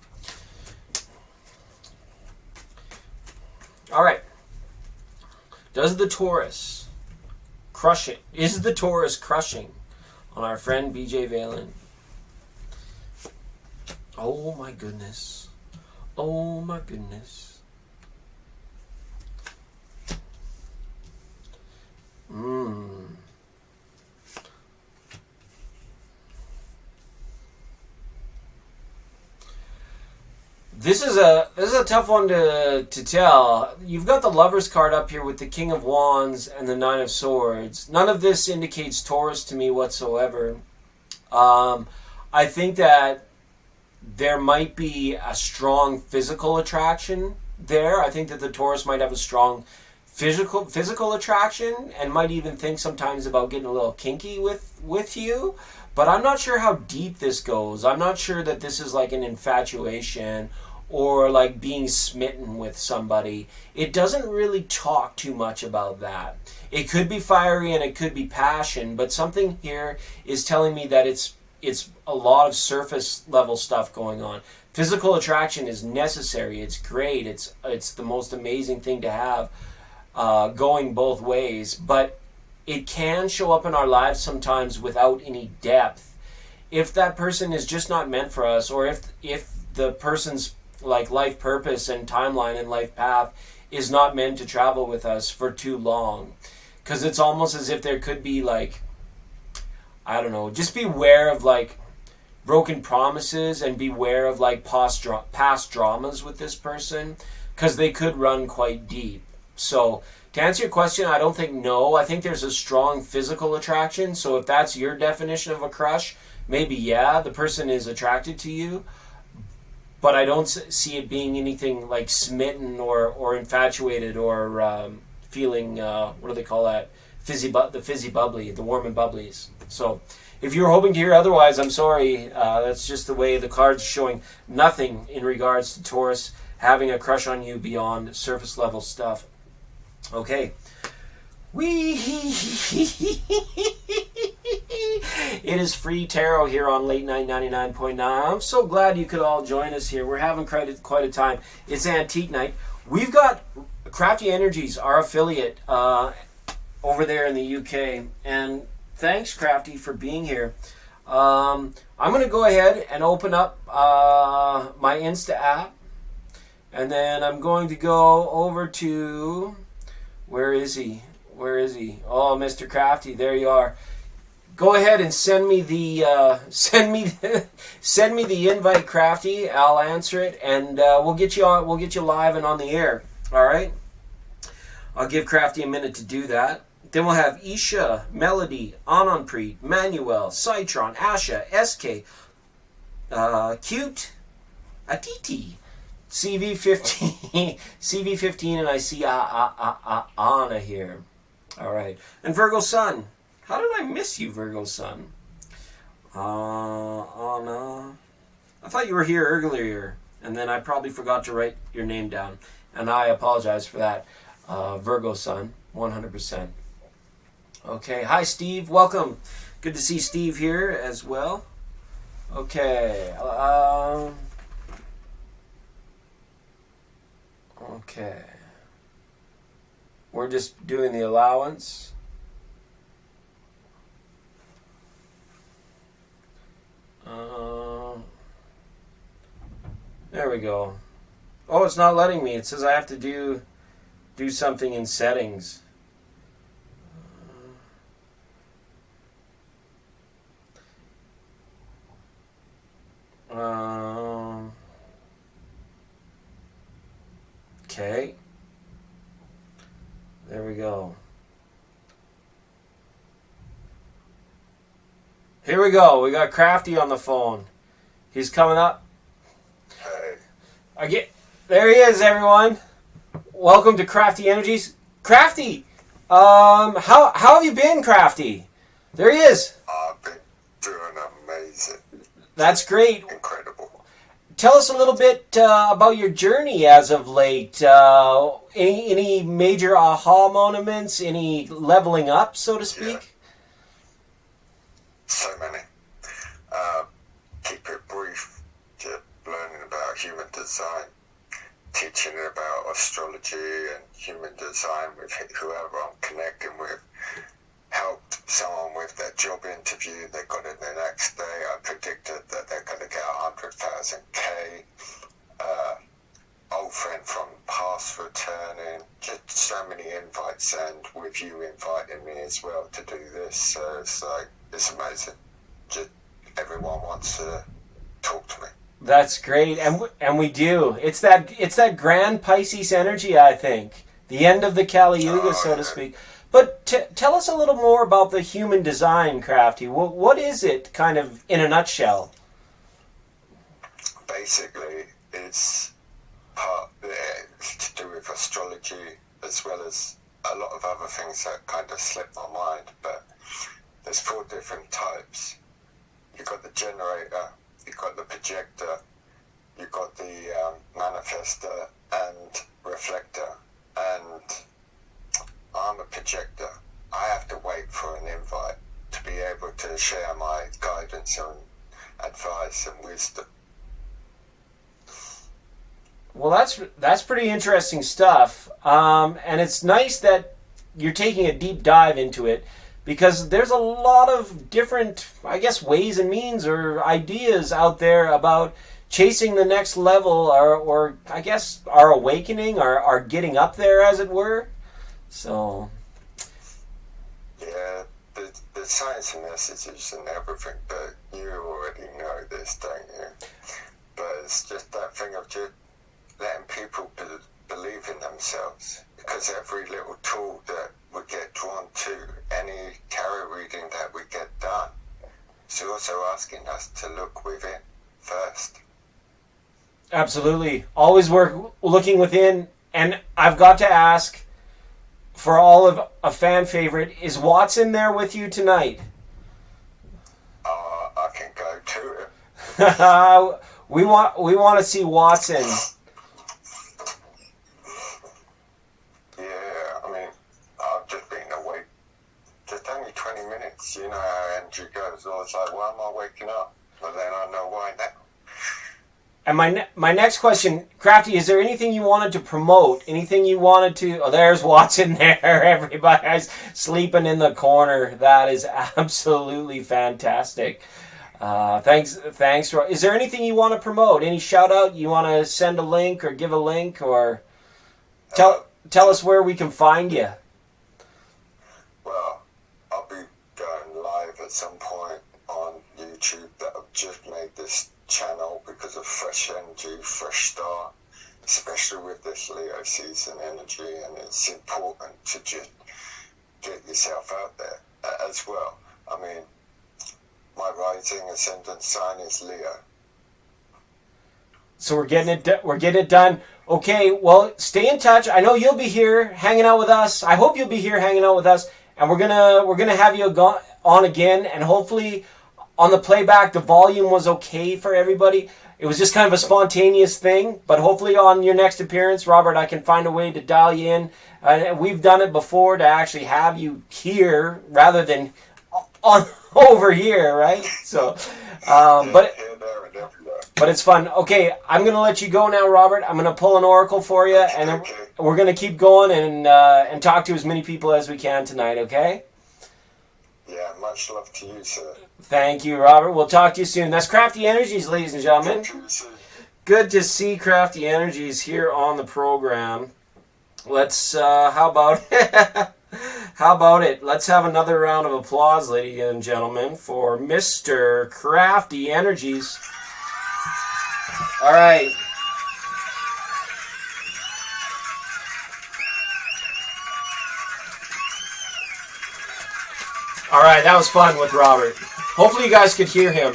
All right. Does the Taurus crush it? Is the Taurus crushing on our friend BJ Valen? Oh my goodness. Oh my goodness. This is a tough one to tell. You've got the Lover's card up here with the King of Wands and the Nine of Swords. None of this indicates Taurus to me whatsoever. I think that there might be a strong physical attraction there. I think that the Taurus might have a strong physical attraction and might even think sometimes about getting a little kinky with you. But I'm not sure how deep this goes. I'm not sure that this is like an infatuation or like being smitten with somebody. It doesn't really talk too much about that. It could be fiery and it could be passion, but something here is telling me that it's a lot of surface level stuff going on. Physical attraction is necessary. It's great. It's the most amazing thing to have going both ways, but it can show up in our lives sometimes without any depth. If that person is just not meant for us, or if the person's like life purpose and timeline and life path is not meant to travel with us for too long, because it's almost as if there could be like, I don't know, just beware of like broken promises and beware of like past dramas with this person, because they could run quite deep. So to answer your question, I don't think no. I think there's a strong physical attraction. So if that's your definition of a crush, maybe yeah, the person is attracted to you. But I don't see it being anything like smitten or infatuated or feeling, what do they call that? The fizzy bubbly, the warm and bubblies. So if you're hoping to hear otherwise, I'm sorry. That's just the way the card's showing. Nothing in regards to Taurus having a crush on you beyond surface level stuff. Okay. It is free tarot here on Late Night 99.9. I'm so glad you could all join us here. We're having quite a time. It's Antique Night. We've got Crafty Energies, our affiliate, over there in the UK. And thanks, Crafty, for being here. I'm going to go ahead and open up my Insta app. And then I'm going to go over to... Where is he? Where is he? Oh, Mr. Crafty, there you are. Go ahead and send me the send me the invite, Crafty. I'll answer it, and we'll get you on. We'll get you live and on the air. All right. I'll give Crafty a minute to do that. Then we'll have Isha, Melody, Ananpreet, Manuel, Citron, Asha, SK, Cute, Atiti, CV15, CV15, and I see Anna here. All right, and Virgo Sun. How did I miss you, Virgo Sun? Anna. I thought you were here earlier, and then I probably forgot to write your name down, and I apologize for that. Virgo Sun, 100%. Okay, hi Steve, welcome. Good to see Steve here as well. Okay. Okay. We're just doing the allowance. There we go. Oh, it's not letting me. It says I have to do something in settings. Okay. There we go. Here we go. We got Crafty on the phone. He's coming up. There he is, everyone. Welcome to Crafty Energies. Crafty, how have you been, Crafty? There he is. I've been doing amazing. That's great. Incredible. Tell us a little bit about your journey as of late. Any major aha moments? Any leveling up, so to speak? Yeah. So many. Keep it brief. Just learning about human design. Teaching about astrology and human design with whoever I'm connecting with. Helped someone with their job interview. They got it the next day. I predicted that they're going to get 100,000 K. Old friend from the past returning. Just so many invites, and with you inviting me as well to do this. So it's like, it's amazing. Just everyone wants to talk to me. That's great, and we do. It's that grand Pisces energy, I think. The end of the Kali Yuga, so to speak. But tell us a little more about the human design, Crafty. What is it, kind of, in a nutshell? Basically, it's part to do with astrology, as well as a lot of other things that kind of slip my mind. But there's 4 different types. You've got the generator, you've got the projector, you've got the manifester and reflector. And I'm a projector. I have to wait for an invite to be able to share my guidance and advice and wisdom. Well, that's pretty interesting stuff, and it's nice that you're taking a deep dive into it, because there's a lot of different, I guess, ways and means or ideas out there about chasing the next level, or I guess our awakening, our getting up there, as it were. So yeah, the science and messages and everything, but you already know this, don't you? But it's just that thing of just letting people believe in themselves, because every little tool that we get drawn to, any tarot reading that we get done, it's also asking us to look within first. absolutely, always work looking within. And I've got to ask, for all of a fan favorite, is Watson there with you tonight? I can go to it. we want to see Watson. Only 20 minutes, you know how energy goes. I was like, why am I waking up? But then I know why now. And my next question, Crafty, is there anything you wanted to promote? Anything you wanted to... Oh, there's Watson there. Everybody's sleeping in the corner. That is absolutely fantastic. Thanks. Is there anything you want to promote? Any shout out? You want to send a link or give a link, or tell us where we can find you? Well, I'll be going live at some point on YouTube. That I've just made this channel because of fresh energy, fresh start, especially with this Leo season energy, and it's important to just get yourself out there as well. I mean, my rising ascendant sign is Leo. So we're getting it done. Okay, well, stay in touch. I know you'll be here hanging out with us. I hope you'll be here hanging out with us, and we're gonna have you on again, and hopefully on the playback the volume was okay for everybody. It was just kind of a spontaneous thing, but hopefully on your next appearance, Robert, I can find a way to dial you in. We've done it before to actually have you here rather than on over here, right? So, but it's fun. Okay, I'm going to let you go now, Robert. I'm going to pull an oracle for you, and then we're going to keep going and talk to as many people as we can tonight, okay? Yeah, much love to you, sir. Thank you, Robert. We'll talk to you soon. That's Crafty Energies, ladies and gentlemen. Good to see Crafty Energies here on the program. Let's, how about it? Let's have another round of applause, ladies and gentlemen, for Mr. Crafty Energies. All right. All right, that was fun with Robert. Hopefully you guys could hear him.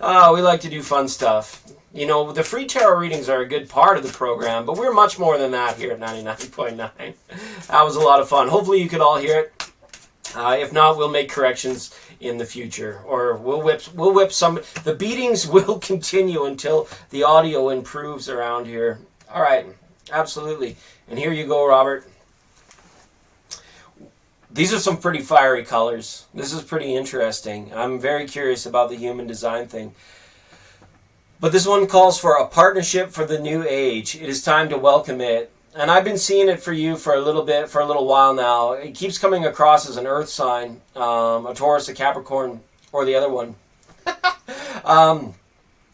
We like to do fun stuff. You know, the free tarot readings are a good part of the program, but we're much more than that here at 99.9. That was a lot of fun. Hopefully you could all hear it. If not, we'll make corrections in the future, or we'll whip some. The beatings will continue until the audio improves around here. All right, absolutely. And here you go, Robert. These are some pretty fiery colors. This is pretty interesting. I'm very curious about the human design thing. But this one calls for a partnership for the new age. It is time to welcome it. And I've been seeing it for you for a little while now. It keeps coming across as an earth sign, a Taurus, a Capricorn, or the other one.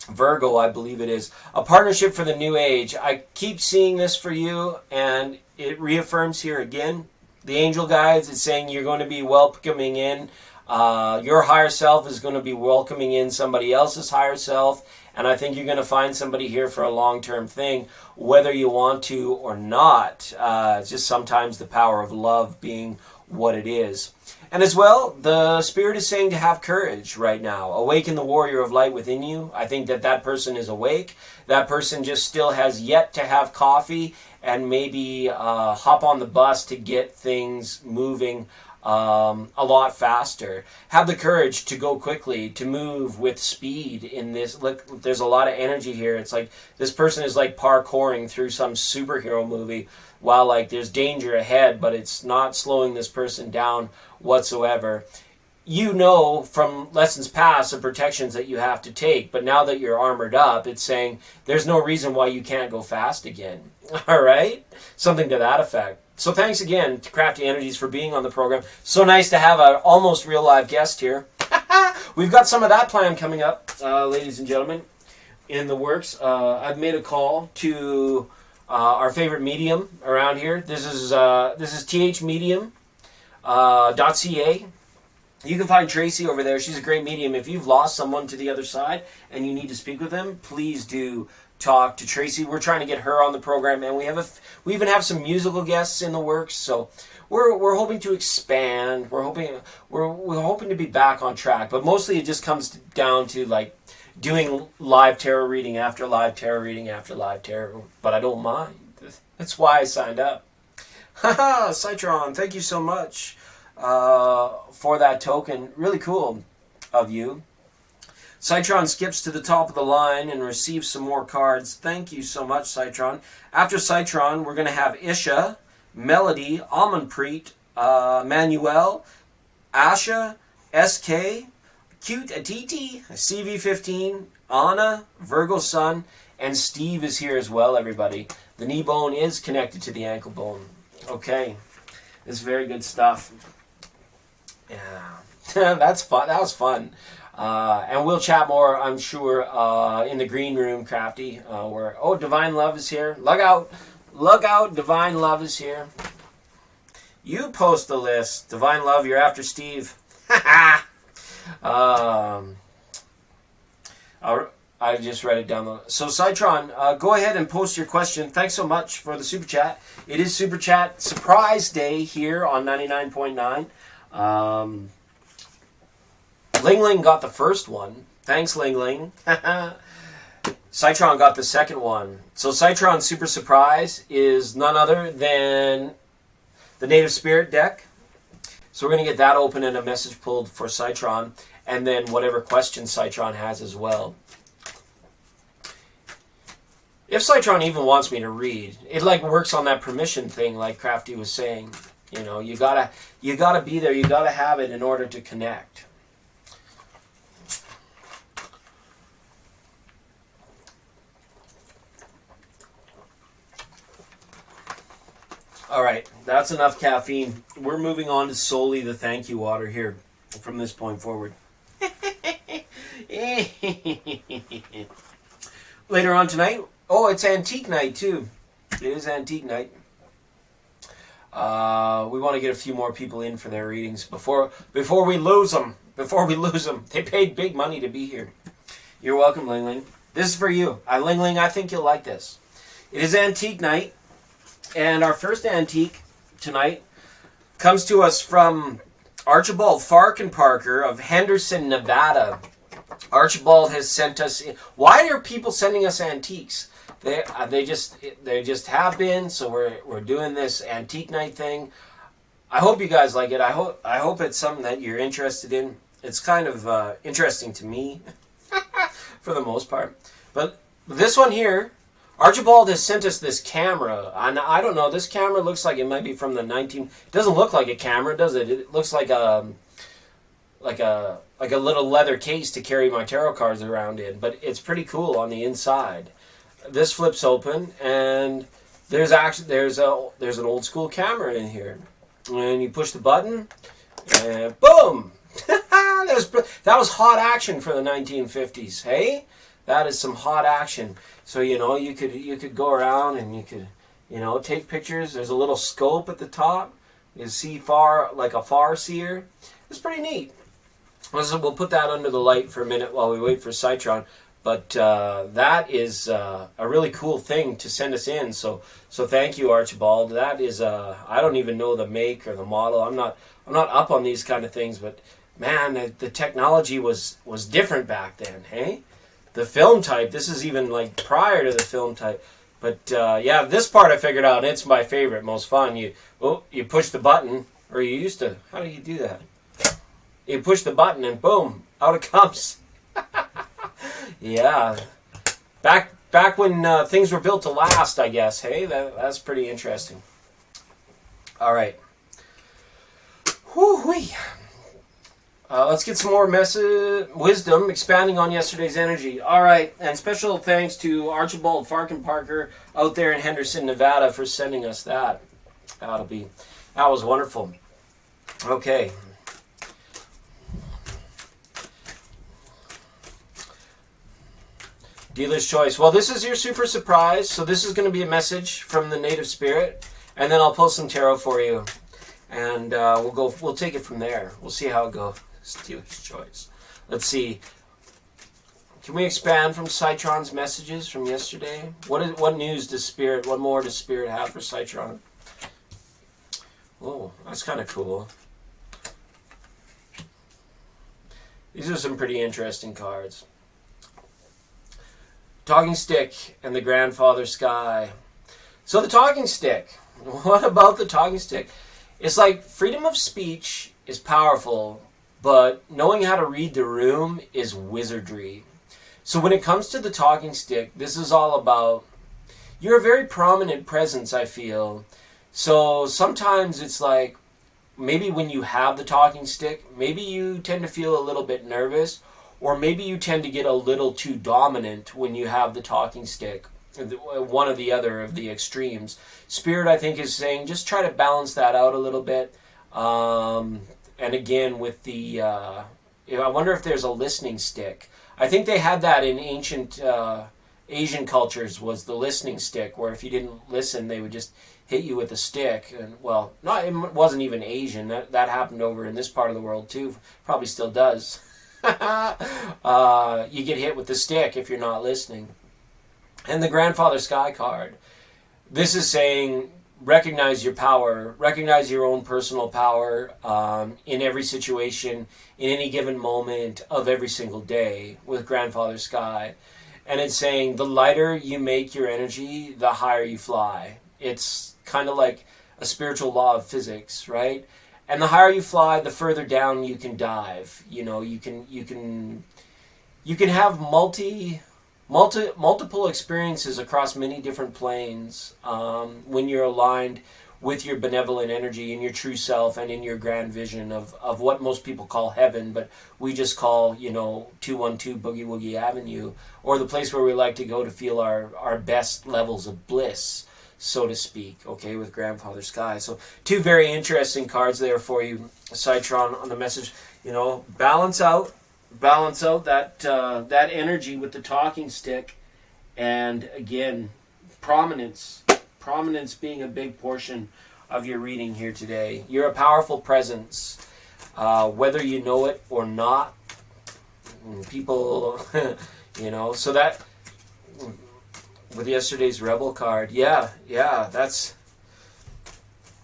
Virgo, I believe it is. A partnership for the new age. I keep seeing this for you, and it reaffirms here again. The angel guides, it's saying you're going to be welcoming in. Your higher self is going to be welcoming in somebody else's higher self. And I think you're going to find somebody here for a long-term thing, whether you want to or not. It's just sometimes the power of love being what it is. And as well, the Spirit is saying to have courage right now. Awaken the warrior of light within you. I think that person is awake. That person just still has yet to have coffee and maybe hop on the bus to get things moving a lot faster. Have the courage to go quickly, to move with speed in this. Look, there's a lot of energy here. It's like this person is like parkouring through some superhero movie while like there's danger ahead, but it's not slowing this person down whatsoever. You know from lessons past the protections that you have to take, but now that you're armored up, it's saying there's no reason why you can't go fast again. All right? Something to that effect. So thanks again to Crafty Energies for being on the program. So nice to have an almost real live guest here. We've got some of that plan coming up, ladies and gentlemen, in the works. I've made a call to our favorite medium around here. This is thmedium.ca. You can find Tracy over there. She's a great medium. If you've lost someone to the other side and you need to speak with them, please do talk to Tracy. We're trying to get her on the program, and we even have some musical guests in the works. So we're hoping to expand. We're hoping to be back on track. But mostly it just comes down to like doing live tarot reading after live tarot reading after live tarot. But I don't mind. That's why I signed up. Haha, Citron, thank you so much for that token. Really cool of you. Citron skips to the top of the line and receives some more cards. Thank you so much, Citron. After Citron, we're going to have Isha, Melody, Amanpreet, Manuel, Asha, SK, Cute Atiti, CV15, Anna, Virgo Sun, and Steve is here as well, everybody. The knee bone is connected to the ankle bone. Okay. This is very good stuff. Yeah. That's fun. That was fun. And we'll chat more, I'm sure, in the green room, Crafty. Where Divine Love is here. Look out, Divine Love is here. You post the list, Divine Love. You're after Steve. I just read it down. So Citron, go ahead and post your question. Thanks so much for the super chat. It is super chat surprise day here on 99.9. Ling Ling got the first one. Thanks, Ling Ling. Citron got the second one. So Citron's super surprise is none other than the Native Spirit deck. So we're going to get that open and a message pulled for Citron, and then whatever questions Citron has as well. If Citron even wants me to read, it like works on that permission thing, like Crafty was saying. You know, you gotta be there. You gotta have it in order to connect. All right, that's enough caffeine. We're moving on to solely the thank you water here from this point forward. Later on tonight, it's antique night too. It is antique night. We want to get a few more people in for their readings before we lose them. Before we lose them, they paid big money to be here. You're welcome, Ling Ling. This is for you, Ling Ling. I think you'll like this. It is antique night. And our first antique tonight comes to us from Archibald Farkenparker of Henderson, Nevada. Archibald has sent us. Why are people sending us antiques? They just have been. So we're doing this antique night thing. I hope you guys like it. I hope it's something that you're interested in. It's kind of interesting to me, for the most part. But this one here, Archibald has sent us this camera, and I don't know. This camera looks like it might be from the 19. It doesn't look like a camera, does it? It looks like a little leather case to carry my tarot cards around in. But it's pretty cool on the inside. This flips open, and there's an old school camera in here, and you push the button, and boom! That was hot action for the 1950s. Hey, that is some hot action. So you could go around and you could take pictures. There's a little scope at the top. You see far, like a far seer. It's pretty neat. We'll put that under the light for a minute while we wait for Citron. But that is a really cool thing to send us in. So thank you, Archibald. That is I don't even know the make or the model. I'm not up on these kind of things, but man, the technology was different back then. Hey, the film type. This is even like prior to the film type. But yeah, this part I figured out. It's my favorite, most fun. You push the button, or you used to. How do you do that? You push the button and boom, out it comes. Yeah, back when things were built to last, I guess. Hey, that's pretty interesting. All right. Whoo-wee. Let's get some more wisdom, expanding on yesterday's energy. All right, and special thanks to Archibald Farkin Parker out there in Henderson, Nevada, for sending us that. That was wonderful. Okay. Dealer's choice. Well, this is your super surprise, so this is going to be a message from the native spirit, and then I'll pull some tarot for you, and we'll take it from there. We'll see how it goes. Dealer's choice. Let's see. Can we expand from Citron's messages from yesterday? What news does Spirit? What more does Spirit have for Citron? Oh, that's kind of cool. These are some pretty interesting cards. Talking Stick and the Grandfather Sky. So the Talking Stick. What about the Talking Stick? It's like freedom of speech is powerful, but knowing how to read the room is wizardry. So when it comes to the Talking Stick, this is all about, you're a very prominent presence, I feel. So sometimes it's like, maybe when you have the Talking Stick, maybe you tend to feel a little bit nervous, or maybe you tend to get a little too dominant when you have the Talking Stick, one or the other of the extremes. Spirit, I think, is saying just try to balance that out a little bit. And again, with the, I wonder if there's a listening stick. I think they had that in ancient Asian cultures, was the listening stick, where if you didn't listen, they would just hit you with a stick. And well, it wasn't even Asian. That happened over in this part of the world too. Probably still does. You get hit with the stick if you're not listening. And the Grandfather Sky card. This is saying recognize your power, recognize your own personal power in every situation, in any given moment of every single day with Grandfather Sky. And it's saying the lighter you make your energy, the higher you fly. It's kind of like a spiritual law of physics, right? And the higher you fly, the further down you can dive. You can have multiple experiences across many different planes when you're aligned with your benevolent energy and your true self and in your grand vision of what most people call heaven, but we just call 212 Boogie Woogie Avenue, or the place where we like to go to feel our best levels of bliss, so to speak, okay, with Grandfather Sky. So two very interesting cards there for you, Citron, on the message. Balance out that energy with the Talking Stick, and again, prominence being a big portion of your reading here today. You're a powerful presence, whether you know it or not. People, so that, with yesterday's Rebel card, yeah, that's,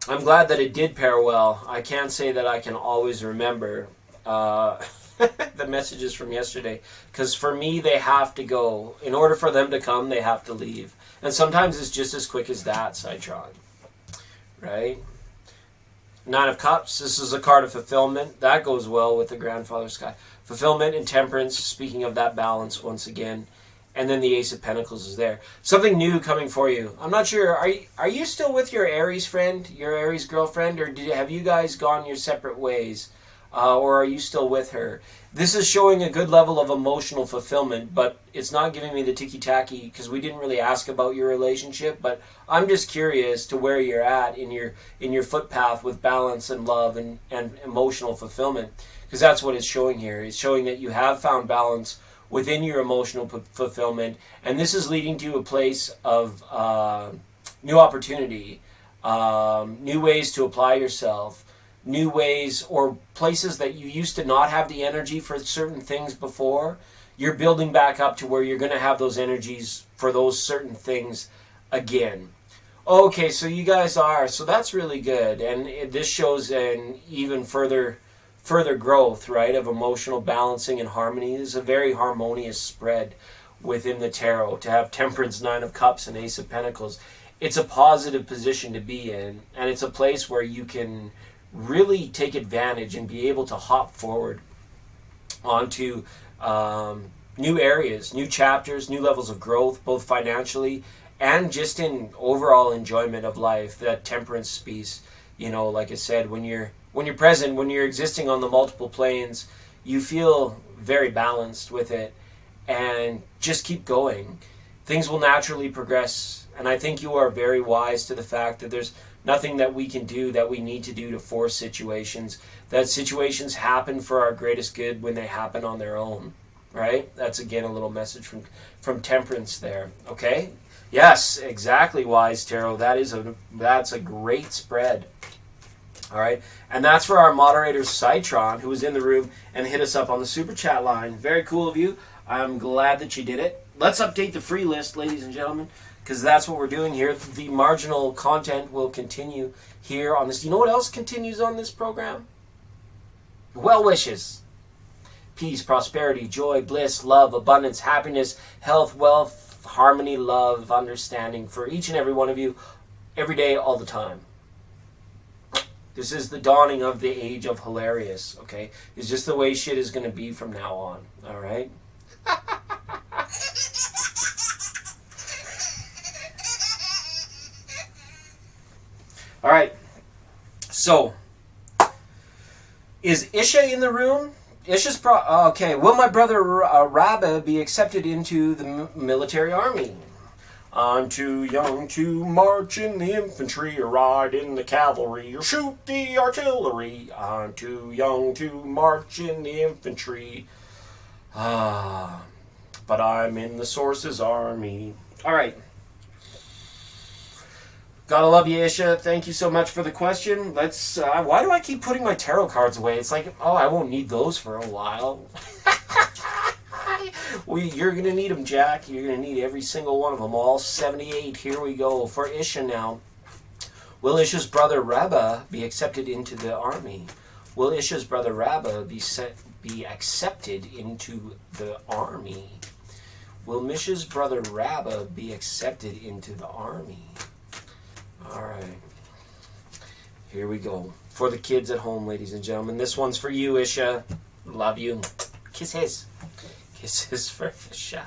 I'm glad that it did pair well. I can't say that I can always remember the messages from yesterday, because for me, they have to go. In order for them to come, they have to leave. And sometimes it's just as quick as that, Citron. Right? Nine of Cups. This is a card of fulfillment. That goes well with the Grandfather Sky. Fulfillment and temperance, speaking of that balance once again. And then the Ace of Pentacles is there. Something new coming for you. I'm not sure. Are you still with your Aries friend, your Aries girlfriend, or have you guys gone your separate ways? Or are you still with her? This is showing a good level of emotional fulfillment, but it's not giving me the ticky-tacky because we didn't really ask about your relationship. But I'm just curious to where you're at in your footpath with balance and love and emotional fulfillment, because that's what it's showing here. It's showing that you have found balance within your emotional fulfillment, and this is leading to a place of new opportunity, new ways to apply yourself, new ways or places that you used to not have the energy for certain things before. You're building back up to where you're going to have those energies for those certain things again. Okay, so you guys are, so that's really good, and this shows an even further growth, right, of emotional balancing and harmony. This is a very harmonious spread within the tarot. To have Temperance, Nine of Cups, and Ace of Pentacles, it's a positive position to be in, and it's a place where you can really take advantage and be able to hop forward onto new areas, new chapters, new levels of growth, both financially and just in overall enjoyment of life. That temperance piece, you know, like I said, when you're present, when you're existing on the multiple planes, you feel very balanced with it, and just keep going. Things will naturally progress, and I think you are very wise to the fact that there's nothing that we can do, that we need to do to force situations. That situations happen for our greatest good when they happen on their own, right? That's again a little message from Temperance there. Okay? Yes, exactly, Wise Tarot. That's a great spread. All right, and that's for our moderator Citron, who was in the room and hit us up on the super chat line. Very cool of you. I'm glad that you did it. Let's update the free list, ladies and gentlemen, because that's what we're doing here. The marginal content will continue here on this. You know what else continues on this program? Well wishes. Peace, prosperity, joy, bliss, love, abundance, happiness, health, wealth, harmony, love, understanding for each and every one of you, every day, all the time. This is the dawning of the age of hilarious, okay? It's just the way shit is going to be from now on, all right? All right, so, is Isha in the room? Isha's okay, will my brother Rabba be accepted into the military army? I'm too young to march in the infantry or ride in the cavalry or shoot the artillery. I'm too young to march in the infantry. But I'm in the Source's army. All right. Gotta love you, Isha. Thank you so much for the question. Let's. Why do I keep putting my tarot cards away? It's like, oh, I won't need those for a while. You're going to need them, Jack. You're going to need every single one of them. All 78. Here we go. For Isha now. Will Isha's brother Rabba be accepted into the army? Will Isha's brother Rabba be accepted into the army? Will Misha's brother Rabba be accepted into the army? All right. Here we go. For the kids at home, ladies and gentlemen. This one's for you, Isha. Love you. Kisses. Kisses for Isha.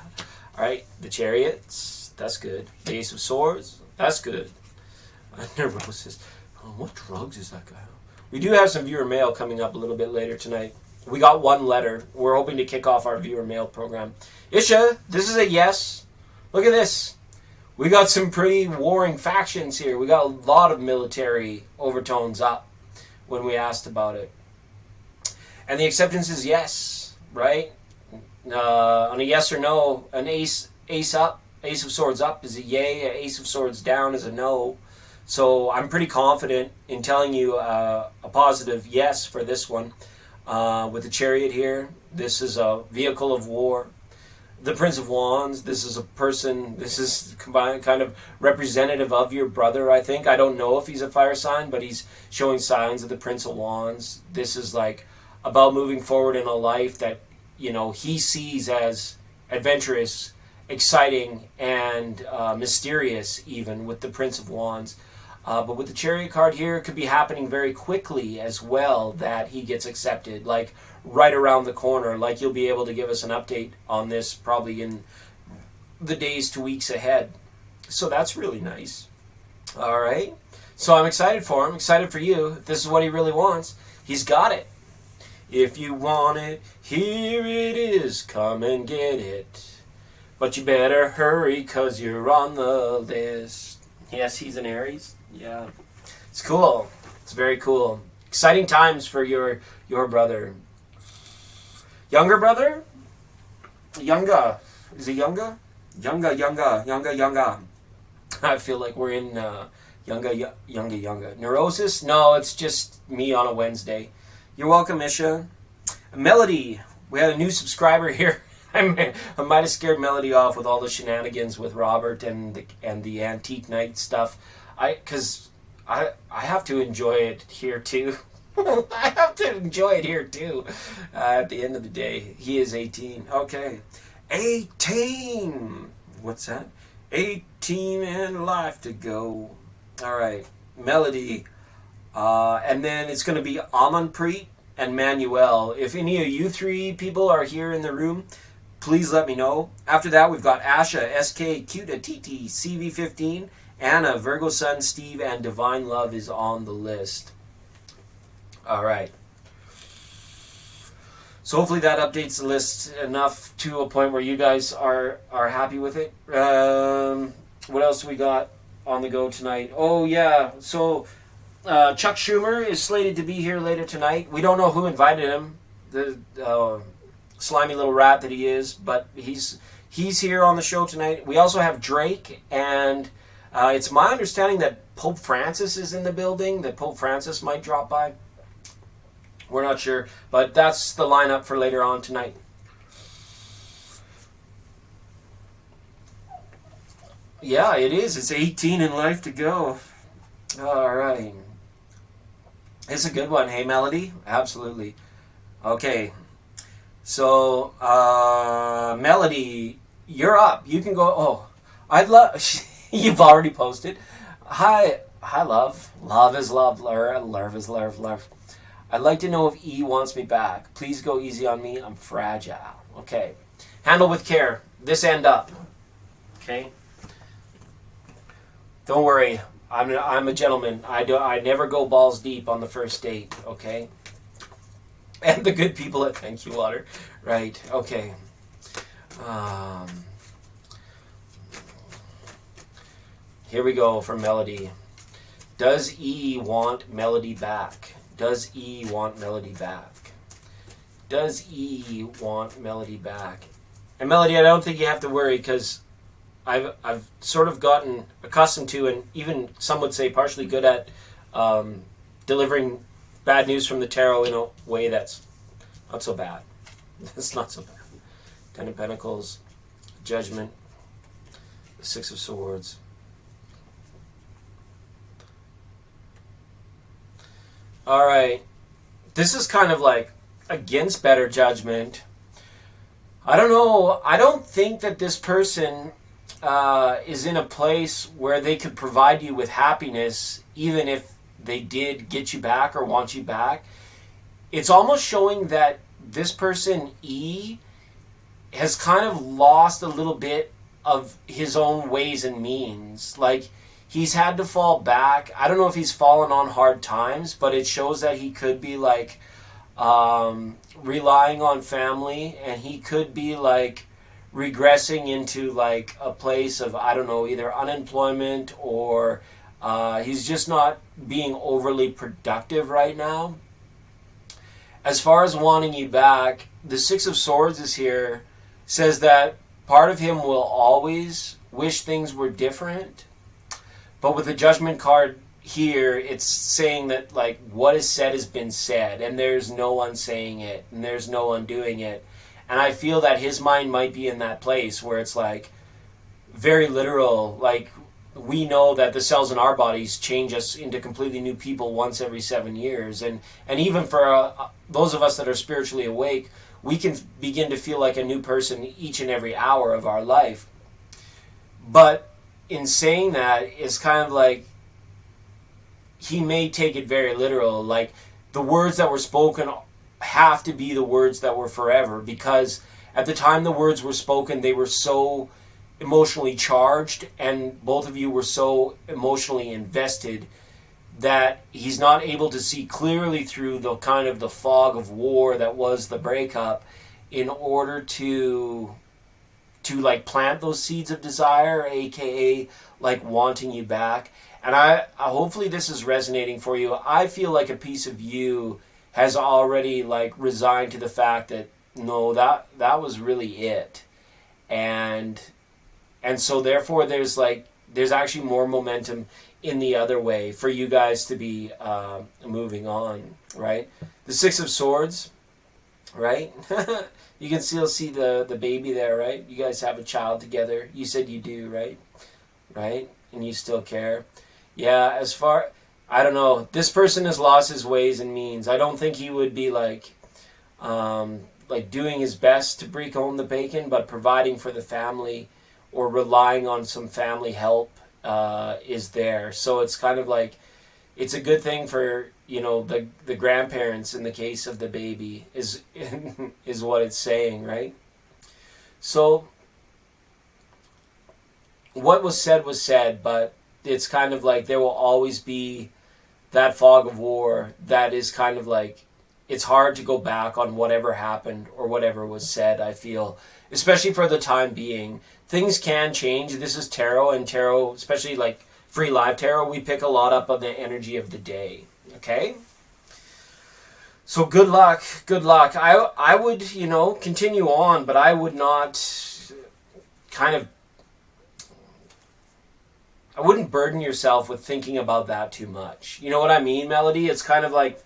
All right. The Chariots. That's good. The Ace of Swords. That's good. Neurosis. Oh, what drugs is that guy on? We do have some viewer mail coming up a little bit later tonight. We got one letter. We're hoping to kick off our viewer mail program. Isha, this is a yes. Look at this. We got some pretty warring factions here. We got a lot of military overtones up when we asked about it. And the acceptance is yes, right? On a yes or no, an ace up, Ace of Swords up is a yay, an Ace of Swords down is a no. So I'm pretty confident in telling you a positive yes for this one. With the Chariot here, this is a vehicle of war. The Prince of Wands, this is a person, this is kind of representative of your brother, I think. I don't know if he's a fire sign, but he's showing signs of the Prince of Wands. This is like about moving forward in a life that, you know, he sees as adventurous, exciting, and mysterious even with the Prince of Wands. But with the Chariot card here, it could be happening very quickly as well, that he gets accepted, like right around the corner. Like you'll be able to give us an update on this probably in the days to weeks ahead. So that's really nice. All right. So I'm excited for him, excited for you. If this is what he really wants, he's got it. If you want it, here it is. Come and get it. But you better hurry, 'cause you're on the list. Yes, he's an Aries. Yeah. It's cool. It's very cool. Exciting times for your brother. Younger brother? Younger. Is it younger? Younger. I feel like we're in younger. Neurosis? No, it's just me on a Wednesday. You're welcome, Isha. Melody. We had a new subscriber here. I might have scared Melody off with all the shenanigans with Robert and the antique night stuff. Because I have to enjoy it here too. I have to enjoy it here too. At the end of the day, he is 18. Okay, 18. What's that? 18 and life to go. All right, Melody, and then it's going to be Amanpreet and Manuel. If any of you three people are here in the room, please let me know. After that, we've got Asha, SK, Cuta, TT, CV15, Anna, Virgo Sun, Steve, and Divine Love is on the list. All right. So hopefully that updates the list enough to a point where you guys are happy with it. What else we got on the go tonight? Oh, yeah. So Chuck Schumer is slated to be here later tonight. We don't know who invited him. The slimy little rat that he is, but he's here on the show tonight. We also have Drake, and it's my understanding that Pope Francis is in the building, that Pope Francis might drop by. We're not sure, but that's the lineup for later on tonight. Yeah, it is. It's 18 and life to go. All right. It's a good one. Hey, Melody? Absolutely. Okay. So, Melody, you're up. You can go. Oh, I'd love. You've already posted. Hi, love. Love is love. Love is love. I'd like to know if E wants me back. Please go easy on me. I'm fragile. Okay. Handle with care. This end up. Okay. Don't worry. I'm a gentleman. I never go balls deep on the first date. Okay. And the good people at Thank You Water. Right. Okay. Here we go for Melody. Does E want Melody back? Does E want Melody back? Does E want Melody back? And Melody, I don't think you have to worry, because I've sort of gotten accustomed to, and even some would say partially good at, delivering bad news from the tarot in a way that's not so bad. It's not so bad. Ten of Pentacles, Judgment, the Six of Swords. All right. This is kind of like against better judgment. I don't know. I don't think that this person is in a place where they could provide you with happiness, even if they did get you back or want you back. It's almost showing that this person, E, has kind of lost a little bit of his own ways and means. Like, he's had to fall back. I don't know if he's fallen on hard times, but it shows that he could be like relying on family, and he could be like regressing into like a place of, I don't know, either unemployment or he's just not being overly productive right now. As far as wanting you back, the Six of Swords is here, says that part of him will always wish things were different. But with the Judgment card here, it's saying that like what is said has been said, and there's no unsaying it, and there's no undoing it. And I feel that his mind might be in that place where it's like very literal. Like, we know that the cells in our bodies change us into completely new people once every 7 years. And even for those of us that are spiritually awake, we can begin to feel like a new person each and every hour of our life. But in saying that, it's kind of like he may take it very literal. Like, the words that were spoken have to be the words that were forever, because at the time the words were spoken, they were so emotionally charged, and both of you were so emotionally invested that he's not able to see clearly through the kind of the fog of war that was the breakup, in order to like plant those seeds of desire, aka like wanting you back. And I hopefully this is resonating for you. I feel like a piece of you has already like resigned to the fact that no, that was really it. And so therefore there's actually more momentum in the other way for you guys to be moving on, right? The Six of Swords, right? You can still see the baby there, right? You guys have a child together. You said you do, right? Right? And you still care. Yeah, I don't know. This person has lost his ways and means. I don't think he would be like doing his best to bring home the bacon, but providing for the family or relying on some family help is there. So it's kind of like, it's a good thing for, the grandparents in the case of the baby is what it's saying, right? So what was said, but it's kind of like there will always be that fog of war that is kind of like, it's hard to go back on whatever happened or whatever was said, I feel, especially for the time being. Things can change. This is tarot, and tarot, especially like free live tarot, we pick a lot up on the energy of the day. Okay? So good luck. Good luck. I would, continue on, but I would not I wouldn't burden yourself with thinking about that too much. You know what I mean, Melody? It's kind of like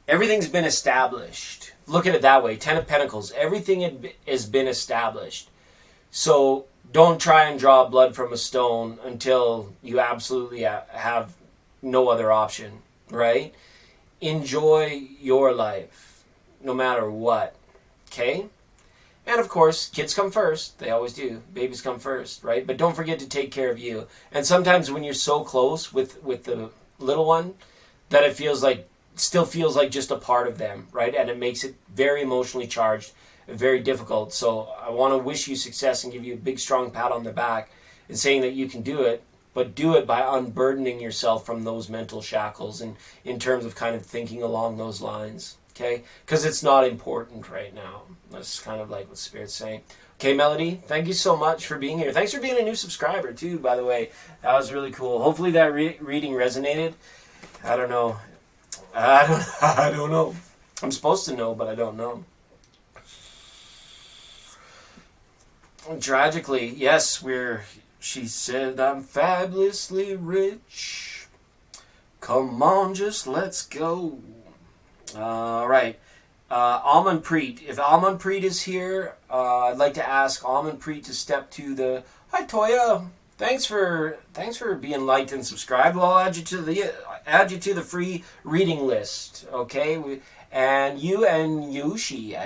everything's been established. Look at it that way. Ten of Pentacles. Everything has been established. So don't try and draw blood from a stone until you absolutely have no other option, right? Enjoy your life, no matter what, okay? And of course, kids come first. They always do. Babies come first, right? But don't forget to take care of you. And sometimes when you're so close with the little one, that it still feels like just a part of them, right? And it makes it very emotionally charged, very difficult. So I want to wish you success and give you a big strong pat on the back and saying that you can do it, but do it by unburdening yourself from those mental shackles, and in terms of kind of thinking along those lines, okay? Because it's not important right now. That's kind of like what Spirit's saying. Okay, Melody, thank you so much for being here. Thanks for being a new subscriber too, by the way. That was really cool. Hopefully that reading resonated. I don't know. I don't know. I'm supposed to know, but I don't know. Tragically, yes, she said, I'm fabulously rich. Come on, just let's go. All right. Almond Preet. If Almond Preet is here, I'd like to ask Almond Preet to step to the... Hi, Toya. Thanks for being liked and subscribed. Well, I'll add you to the free reading list. Okay? And you and Yushi.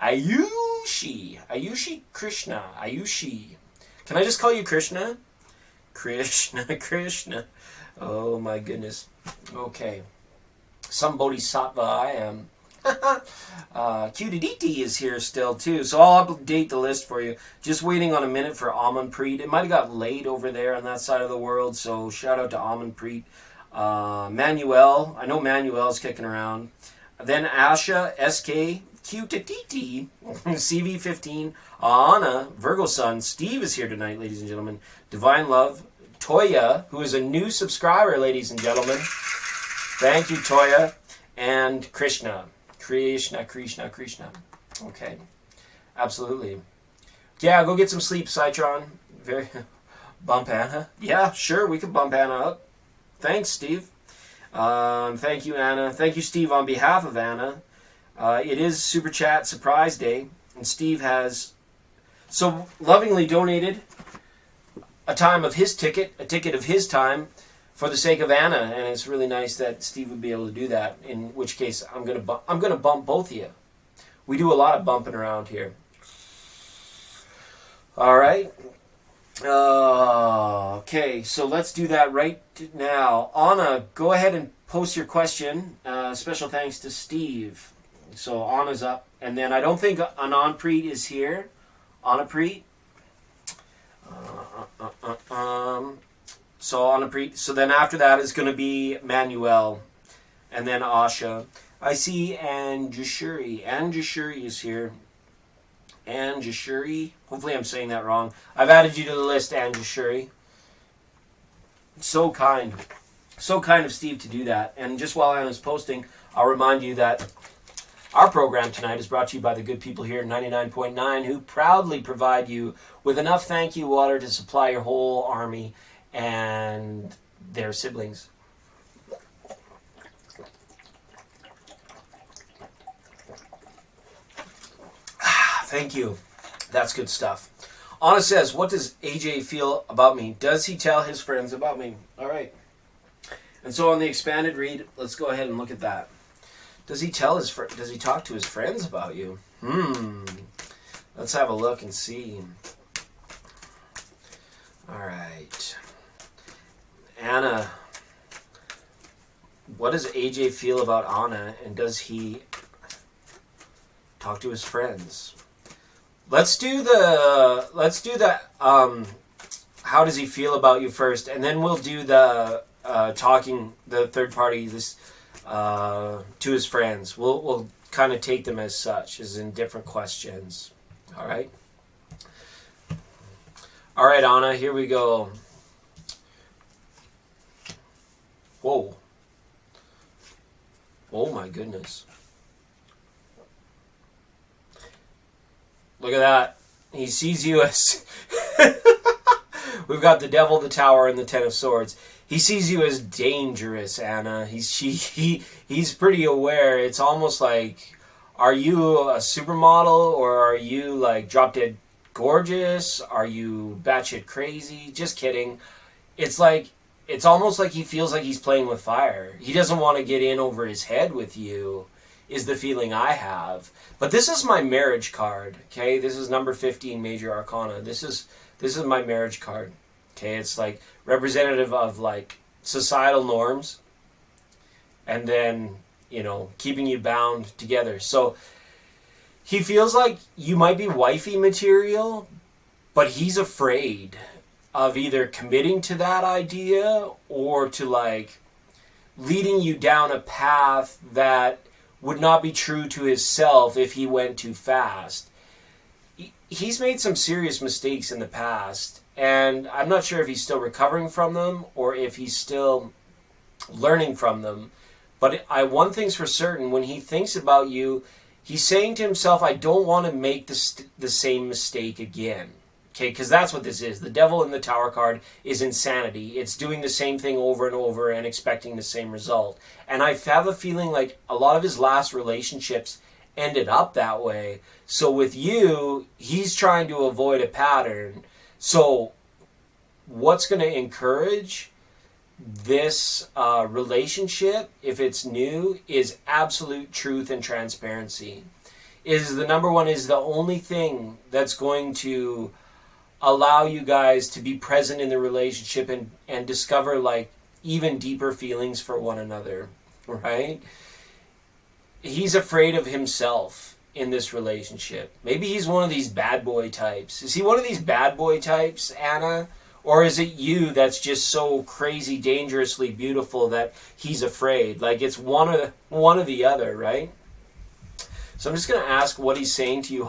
Ayushi Krishna. Ayushi. Can I just call you Krishna? Krishna. Oh my goodness. Okay. Some bodhisattva I am. Cutiditi is here still too. So I'll update the list for you. Just waiting on a minute for Almond Preet. It might have got late over there on that side of the world. So shout out to Almond Preet. Manuel. I know Manuel's kicking around. Then Asha, SK, Cutiditi, CV15, Anna, Virgo Sun. Steve is here tonight, ladies and gentlemen. Divine Love. Toya, who is a new subscriber, ladies and gentlemen. Thank you, Toya. And Krishna. Krishna. Okay. Absolutely. Yeah, go get some sleep, Citron. Bump Anna. Yeah, sure, we could bump Anna up. Thanks, Steve. Thank you, Anna. Thank you, Steve, on behalf of Anna. It is Super Chat Surprise Day, and Steve has so lovingly donated a ticket of his time for the sake of Anna, and it's really nice that Steve would be able to do that. In which case, I'm gonna bump both of you. We do a lot of bumping around here. All right. Okay. Okay, so let's do that right now. Anna, go ahead and post your question. Special thanks to Steve. So Anna's up. And then I don't think Ananpreet is here. Anapreet. So Anapreet. So then after that is going to be Manuel. And then Asha. I see Anjushuri. Anjushuri is here. Anjushuri. Hopefully I'm saying that wrong. I've added you to the list, Anjushuri. So kind. So kind of Steve to do that. And just while Anna's posting, I'll remind you that our program tonight is brought to you by the good people here at 99.9 who proudly provide you with enough thank you water to supply your whole army and their siblings. Thank you. That's good stuff. Anna says, what does AJ feel about me? Does he tell his friends about me? All right. And so on the expanded read, let's go ahead and look at that. Does he tell his does he talk to his friends about you? Let's have a look and see. All right. Anna, what does AJ feel about Anna, and does he talk to his friends? Let's do the how does he feel about you first, and then we'll do the talking, the third party, this to his friends. We'll kind of take them as such, as in different questions. All right, Anna, here we go. Whoa! Oh my goodness! Look at that. He sees you as... We've got the Devil, the Tower, and the Ten of Swords. He sees you as dangerous, Anna. He's pretty aware. It's almost like, are you a supermodel, or are you like drop dead gorgeous? Are you batshit crazy? Just kidding. It's almost like he feels like he's playing with fire. He doesn't want to get in over his head with you, is the feeling I have. But this is my marriage card, okay? This is number 15, Major Arcana. This is my marriage card, okay? It's like representative of like societal norms, and then, you know, keeping you bound together. So he feels like you might be wifey material, but he's afraid of either committing to that idea or to like leading you down a path that would not be true to himself if he went too fast. He's made some serious mistakes in the past, and I'm not sure if he's still recovering from them or if he's still learning from them. But one thing's for certain, when he thinks about you, he's saying to himself, I don't want to make the same mistake again. Okay, because that's what this is. The Devil in the Tower card is insanity. It's doing the same thing over and over and expecting the same result. And I have a feeling like a lot of his last relationships ended up that way. So with you, he's trying to avoid a pattern. So what's going to encourage this relationship, if it's new, is absolute truth and transparency. Is the number one, is the only thing that's going to allow you guys to be present in the relationship and discover like even deeper feelings for one another, right? He's afraid of himself in this relationship. Maybe he's one of these bad boy types. Is he one of these bad boy types, Anna? Or is it you that's just so crazy, dangerously beautiful that he's afraid? Like it's one or the other, right? So I'm just going to ask what he's saying to you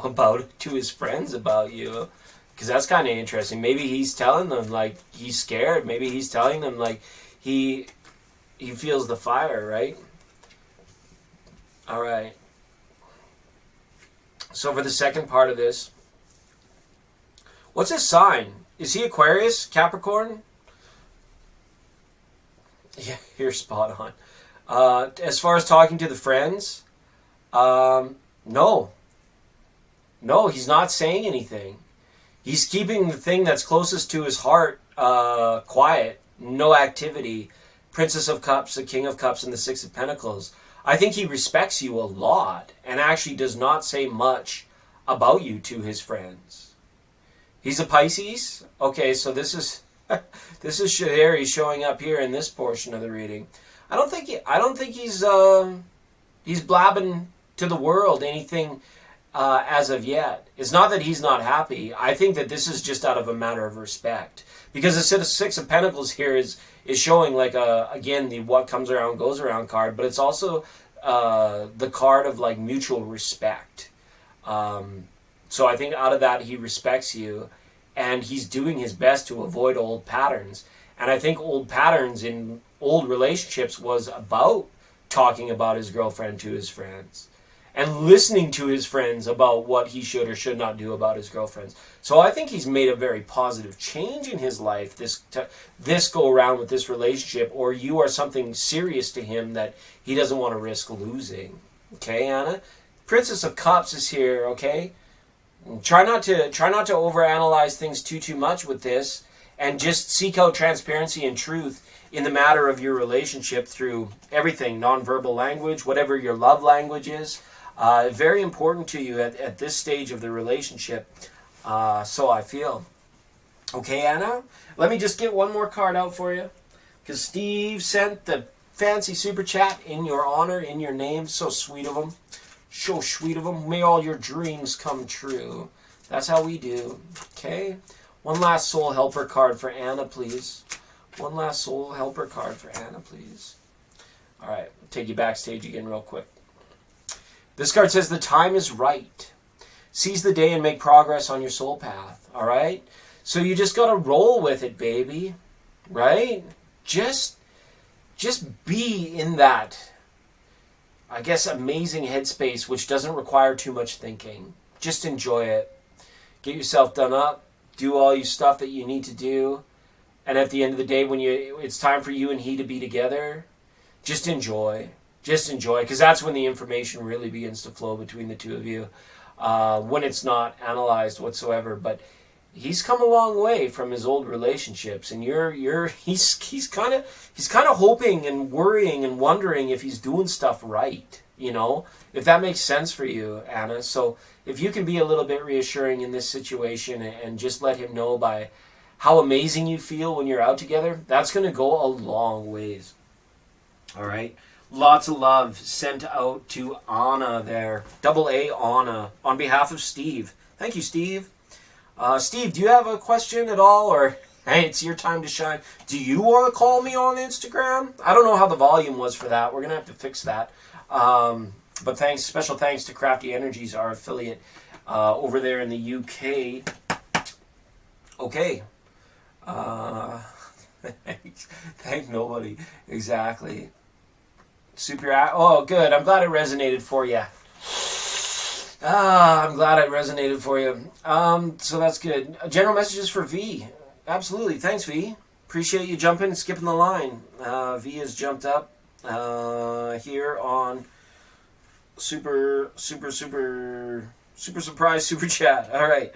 to his friends about you. Because that's kind of interesting. Maybe he's telling them, like, he's scared. Maybe he's telling them, like, he feels the fire, right? All right. So for the second part of this, what's his sign? Is he Aquarius, Capricorn? Yeah, you're spot on. As far as talking to the friends, no. No, he's not saying anything. He's keeping the thing that's closest to his heart quiet, no activity. Princess of Cups, the King of Cups, and the Six of Pentacles. I think he respects you a lot and actually does not say much about you to his friends. He's a Pisces. Okay, so this is This is Harry showing up here in this portion of the reading. I don't think he's blabbing to the world anything as of yet. It's not that he's not happy. I think that this is just out of a matter of respect, because the Six of Pentacles here is showing like again the what comes around goes around card, but it's also the card of like mutual respect. So I think out of that he respects you, and he's doing his best to avoid old patterns. And I think old patterns in old relationships was about talking about his girlfriend to his friends and listening to his friends about what he should or should not do about his girlfriends. So I think he's made a very positive change in his life this go around with this relationship, or you are something serious to him that he doesn't want to risk losing. Okay, Anna? Princess of Cups is here, okay? Try not to overanalyze things too much with this, and just seek out transparency and truth in the matter of your relationship through everything, nonverbal language, whatever your love language is. Very important to you at this stage of the relationship. So I feel. Okay, Anna? Let me just get one more card out for you, because Steve sent the fancy super chat in your honor, in your name. So sweet of him. So sweet of him. May all your dreams come true. That's how we do. Okay? One last soul helper card for Anna, please. One last soul helper card for Anna, please. All right. I'll take you backstage again real quick. This card says the time is right. Seize the day and make progress on your soul path. All right? So you just got to roll with it, baby. Right? Just be in that, I guess, amazing headspace, which doesn't require too much thinking. Just enjoy it. Get yourself done up. Do all your stuff that you need to do. And at the end of the day, when it's time for you and he to be together, just enjoy. Just enjoy, because that's when the information really begins to flow between the two of you. When it's not analyzed whatsoever. But he's come a long way from his old relationships, and he's kind of hoping and worrying and wondering if he's doing stuff right, you know, if that makes sense for you, Anna. So if you can be a little bit reassuring in this situation and just let him know by how amazing you feel when you're out together, that's going to go a long ways. All right. Lots of love sent out to Anna there. Double A Anna on behalf of Steve. Thank you, Steve. Steve, do you have a question at all? Or, hey, it's your time to shine. Do you want to call me on Instagram? I don't know how the volume was for that. We're going to have to fix that. But thanks, special thanks to Crafty Energies, our affiliate over there in the UK. Okay. Thank nobody. Exactly. Oh, good. I'm glad it resonated for you. I'm glad it resonated for you. So that's good. General messages for V. Absolutely. Thanks, V. Appreciate you jumping and skipping the line. V has jumped up here on super surprise super chat. All right.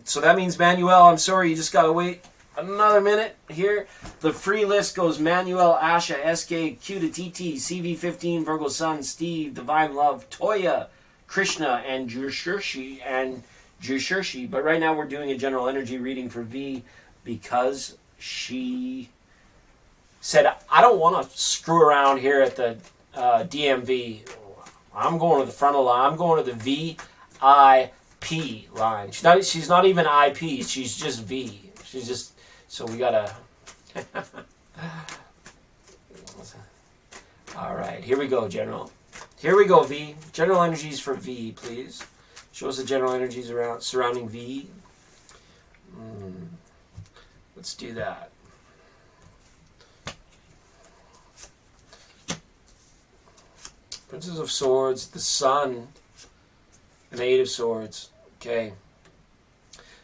So that means Manuel, I'm sorry, you just got to wait another minute here. The free list goes Manuel, Asha, SK, Q to TT, CV15, Virgo Sun, Steve, Divine Love, Toya, Krishna, and Jushurshi. But right now we're doing a general energy reading for V because she said, I don't want to screw around here at the DMV. I'm going to the front of the line. I'm going to the VIP line. She's not even IP. She's just V. She's just... So we gotta... All right, here we go, General. Here we go, V. General energies for V, please. Show us the general energies surrounding V. Let's do that. Princess of Swords, the Sun, and the Eight of Swords. Okay.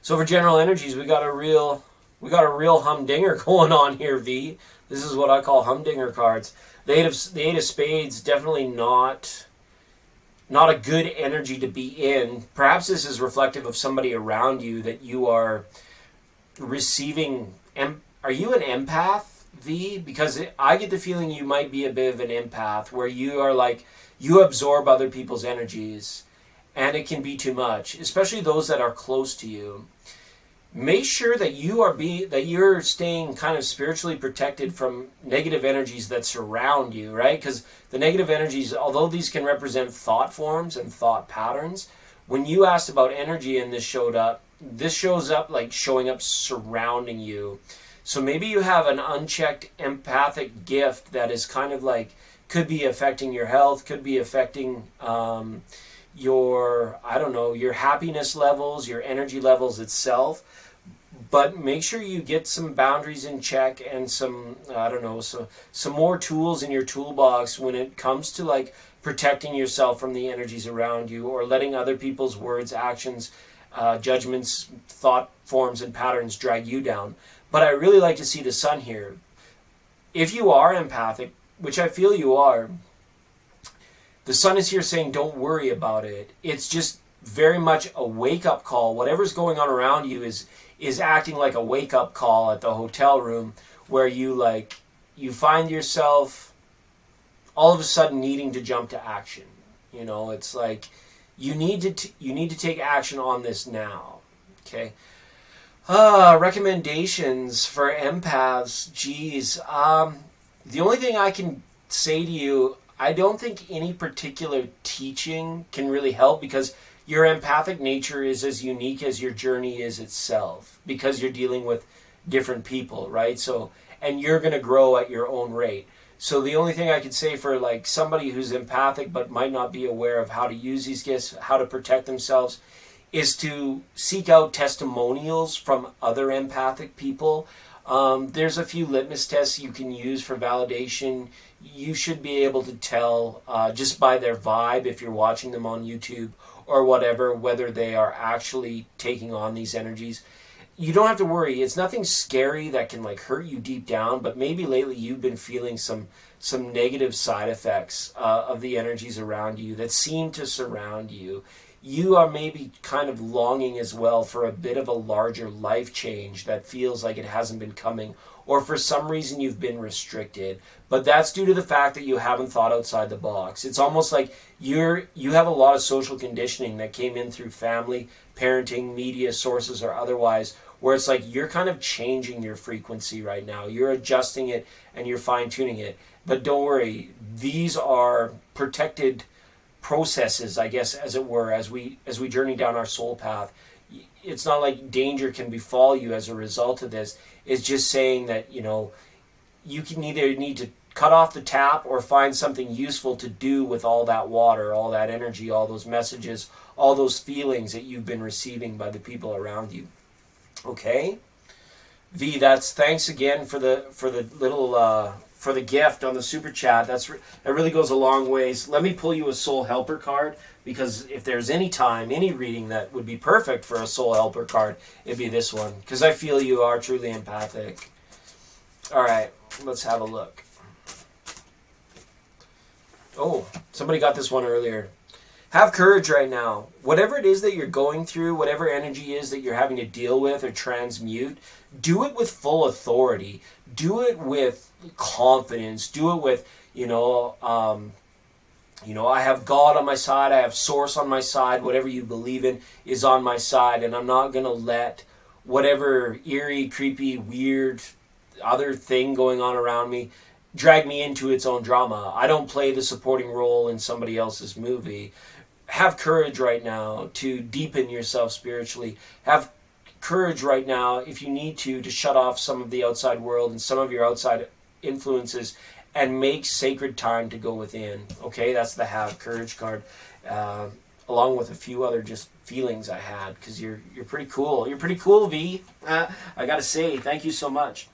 So for general energies, we got a real humdinger going on here, V. This is what I call humdinger cards. The Eight of Spades, definitely not a good energy to be in. Perhaps this is reflective of somebody around you that you are receiving. Are you an empath, V? Because I get the feeling you might be a bit of an empath, where you are like, you absorb other people's energies, and it can be too much, especially those that are close to you. make sure that you're staying kind of spiritually protected from negative energies that surround you, right? Because the negative energies, although these can represent thought forms and thought patterns, when you asked about energy and this shows up like showing up surrounding you. So maybe you have an unchecked empathic gift that is kind of like, could be affecting your health, could be affecting your, I don't know, your happiness levels, your energy levels itself. But make sure you get some boundaries in check and some, I don't know, some more tools in your toolbox when it comes to like protecting yourself from the energies around you, or letting other people's words, actions, judgments, thought forms, and patterns drag you down. But I really like to see the sun here. If you are empathic, which I feel you are, the sun is here saying don't worry about it. It's just very much a wake-up call. Whatever's going on around you is acting like a wake-up call at the hotel room, where you find yourself all of a sudden needing to jump to action. You know, it's like you need to take action on this now. Okay. Recommendations for empaths. Geez. The only thing I can say to you, I don't think any particular teaching can really help, because your empathic nature is as unique as your journey is itself, because you're dealing with different people, right? So, and you're going to grow at your own rate. So the only thing I could say for like somebody who's empathic but might not be aware of how to use these gifts, how to protect themselves, is to seek out testimonials from other empathic people. There's a few litmus tests you can use for validation. You should be able to tell just by their vibe, if you're watching them on YouTube or whatever, whether they are actually taking on these energies. You don't have to worry. It's nothing scary that can like hurt you deep down, but maybe lately you've been feeling some negative side effects of the energies around you that seem to surround you. You are maybe kind of longing as well for a bit of a larger life change that feels like it hasn't been coming, or for some reason you've been restricted. But that's due to the fact that you haven't thought outside the box. It's almost like you have a lot of social conditioning that came in through family, parenting, media sources, or otherwise, where it's like you're kind of changing your frequency right now. You're adjusting it and you're fine-tuning it. But don't worry, these are protected processes, I guess, as it were, as we journey down our soul path. It's not like danger can befall you as a result of this. It's just saying that, you know, you can either need to cut off the tap or find something useful to do with all that water, all that energy, all those messages, all those feelings that you've been receiving by the people around you. Okay? V, that's thanks again for the little for the gift on the super chat. That really goes a long ways. Let me pull you a soul helper card, because if there's any time, any reading that would be perfect for a soul helper card, it'd be this one, because I feel you are truly empathic. All right, let's have a look. Oh, somebody got this one earlier. Have courage right now. Whatever it is that you're going through, whatever energy is that you're having to deal with or transmute, do it with full authority. Do it with confidence. Do it with, I have God on my side. I have Source on my side. Whatever you believe in is on my side, and I'm not going to let whatever eerie, creepy, weird other thing going on around me drag me into its own drama. I don't play the supporting role in somebody else's movie. Have courage right now to deepen yourself spiritually. Have courage right now, if you need to shut off some of the outside world and some of your outside influences and make sacred time to go within. Okay, that's the have courage card, along with a few other just feelings I had, because you're pretty cool. You're pretty cool, V. I gotta say, thank you so much.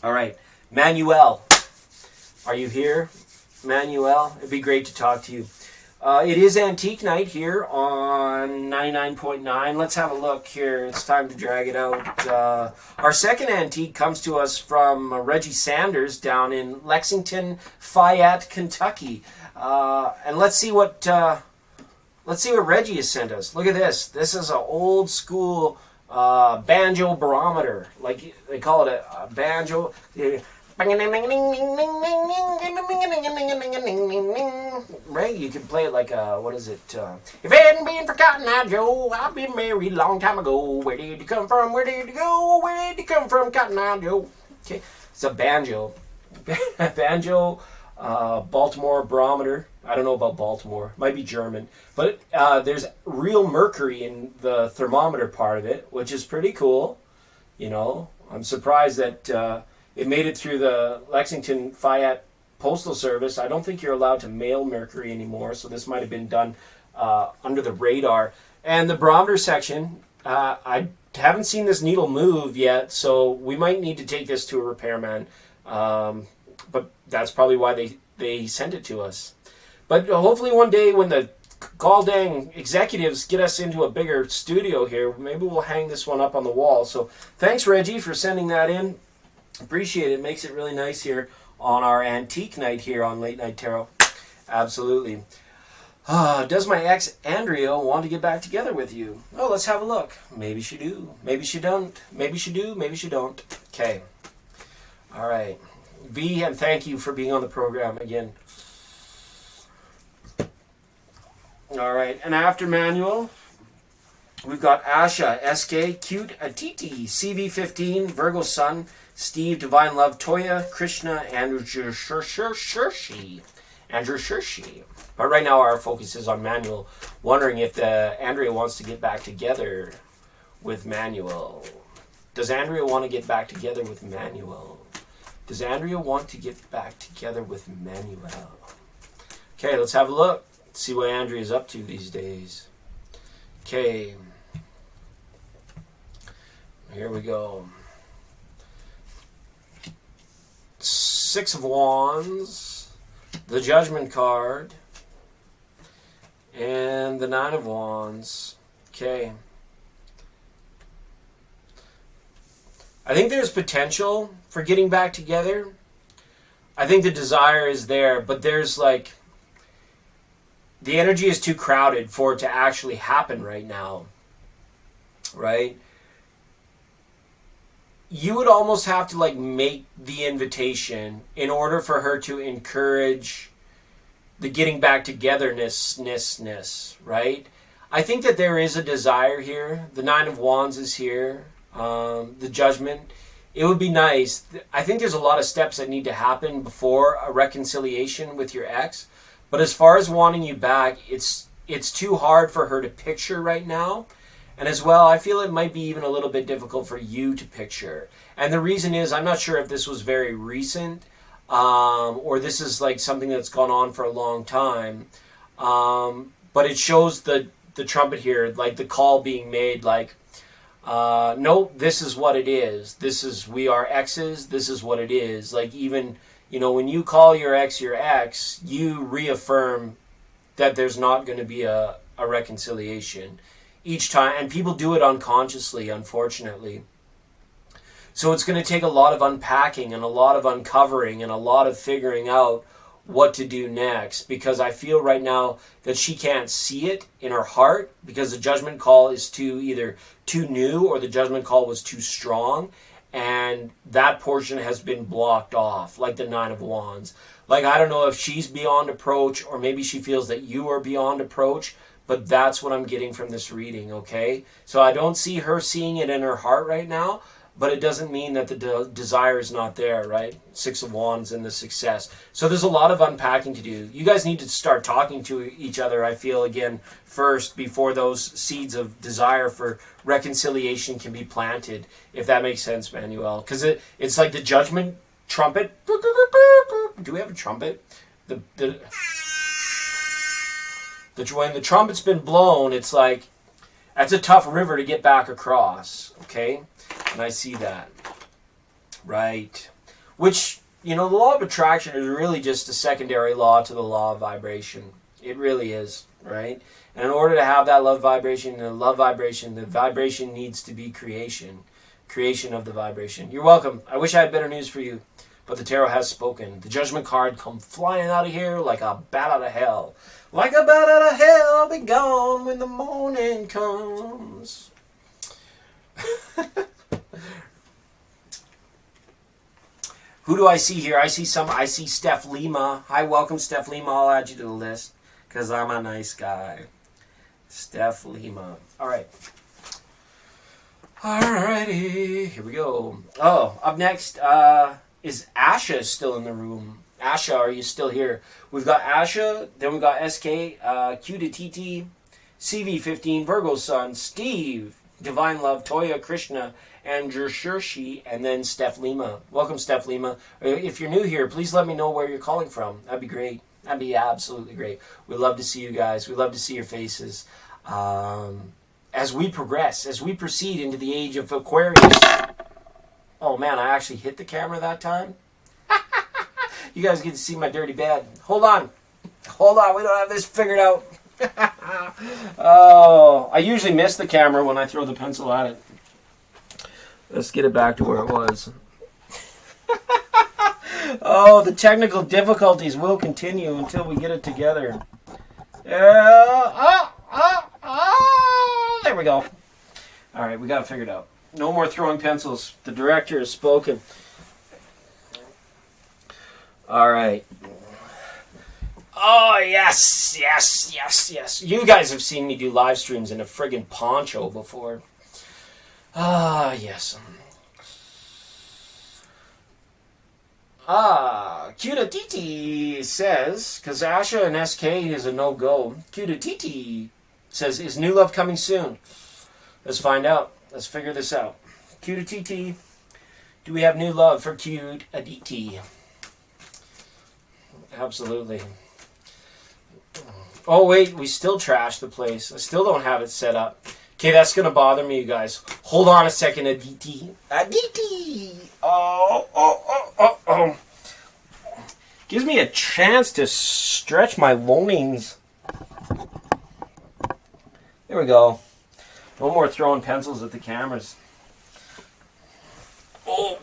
All right, Manuel, are you here? Manuel, it'd be great to talk to you. It is Antique Night here on 99.9. Let's have a look here. It's time to drag it out. Our second antique comes to us from Reggie Sanders down in Lexington, Fayette, Kentucky. And let's see what Reggie has sent us. Look at this. This is an old school banjo barometer. Like they call it a banjo. Right? You can play it like what is it? If it hadn't been for Cotton Eye Joe, I'd been married a long time ago. Where did you come from? Where did you go? Where did you come from, Cotton Eye Joe? Okay, it's a banjo. Banjo, Baltimore barometer. I don't know about Baltimore. Might be German. But there's real mercury in the thermometer part of it, which is pretty cool. You know, I'm surprised that it made it through the Lexington Fayette Postal Service. I don't think you're allowed to mail mercury anymore, so this might have been done under the radar. And the barometer section, I haven't seen this needle move yet, so we might need to take this to a repairman. But that's probably why they sent it to us. But hopefully one day when the gall dang executives get us into a bigger studio here, maybe we'll hang this one up on the wall. So thanks, Reggie, for sending that in. Appreciate it. Makes it really nice here on our antique night here on Late Night Tarot. Absolutely. Does my ex Andrea want to get back together with you? Oh, let's have a look. Maybe she do. Maybe she don't. Maybe she do. Maybe she don't. Okay. All right. V, and thank you for being on the program again. All right. And after Manuel, we've got Asha, SK, Cute, Atiti, CV15, Virgo Sun, Steve, Divine Love, Toya, Krishna, Andrew Shirshi. But right now our focus is on Manuel, wondering if Andrea wants to get back together with Manuel. Does Andrea want to get back together with Manuel? Does Andrea want to get back together with Manuel? Okay, let's have a look. See what Andrea's up to these days. Okay. Here we go. Six of Wands, the Judgment card, and the Nine of Wands. Okay. I think there's potential for getting back together. I think the desire is there, but there's like, the energy is too crowded for it to actually happen right now. Right? You would almost have to like make the invitation in order for her to encourage the getting back togetherness, right? I think that there is a desire here. The Nine of Wands is here. The Judgment. It would be nice. I think there's a lot of steps that need to happen before a reconciliation with your ex. But as far as wanting you back, it's too hard for her to picture right now. And as well, I feel it might be even a little bit difficult for you to picture. And the reason is, I'm not sure if this was very recent, or this is like something that's gone on for a long time. But it shows the trumpet here, like the call being made, like, no, this is what it is. We are exes. This is what it is. Like, even, you know, when you call your ex, you reaffirm that there's not going to be a reconciliation each time. And people do it unconsciously, unfortunately. So it's going to take a lot of unpacking and a lot of uncovering and a lot of figuring out what to do next, because I feel right now that she can't see it in her heart because the judgment call is either too new or the judgment call was too strong, and that portion has been blocked off, like the Nine of Wands. Like, I don't know if she's beyond approach or maybe she feels that you are beyond approach, but that's what I'm getting from this reading, okay? So I don't see her seeing it in her heart right now, but it doesn't mean that the desire is not there, right? Six of Wands and the success. So there's a lot of unpacking to do. You guys need to start talking to each other, I feel, again, first, before those seeds of desire for reconciliation can be planted, if that makes sense, Manuel. Because it's like the judgment trumpet. Do we have a trumpet? When the trumpet's been blown, it's like, that's a tough river to get back across, okay? And I see that, right? Which, you know, the law of attraction is really just a secondary law to the law of vibration. It really is, right? And in order to have that love vibration, the vibration needs to be creation of the vibration. You're welcome. I wish I had better news for you, but the tarot has spoken. The judgment card come flying out of here like a bat out of hell. Like a bat out of hell, I'll be gone when the morning comes. Who do I see here? I see Steph Lima. Hi, welcome, Steph Lima. I'll add you to the list because I'm a nice guy. Steph Lima. All right. Alrighty, here we go. Oh, up next is Asha still in the room. Asha, are you still here? We've got Asha, then we've got SK, Q to TT, CV15, Virgo Sun, Steve, Divine Love, Toya, Krishna, Andrew Shirshi, and then Steph Lima. Welcome, Steph Lima. If you're new here, please let me know where you're calling from. That'd be great. That'd be absolutely great. We'd love to see you guys. We'd love to see your faces. As we progress, as we proceed into the age of Aquarius. Oh man, I actually hit the camera that time. You guys get to see my dirty bed. Hold on, we don't have this figured out. Oh, I usually miss the camera when I throw the pencil at it. Let's get it back to where it was. Oh, the technical difficulties will continue until we get it together. There we go. All right, we got it figured out. No more throwing pencils. The director has spoken. All right. Oh, yes. You guys have seen me do live streams in a friggin' poncho before. Ah, yes. Cuta Titi says, because Asha and SK is a no-go. Cuta Titi says, is new love coming soon? Let's find out. Let's figure this out. Cuta Titi, do we have new love for Cute Aditi? Absolutely. Oh, wait, we still trashed the place. I still don't have it set up. Okay, that's going to bother me, you guys. Hold on a second, Aditi. Aditi! Oh. Gives me a chance to stretch my loins. There we go. No more throwing pencils at the cameras. Oh,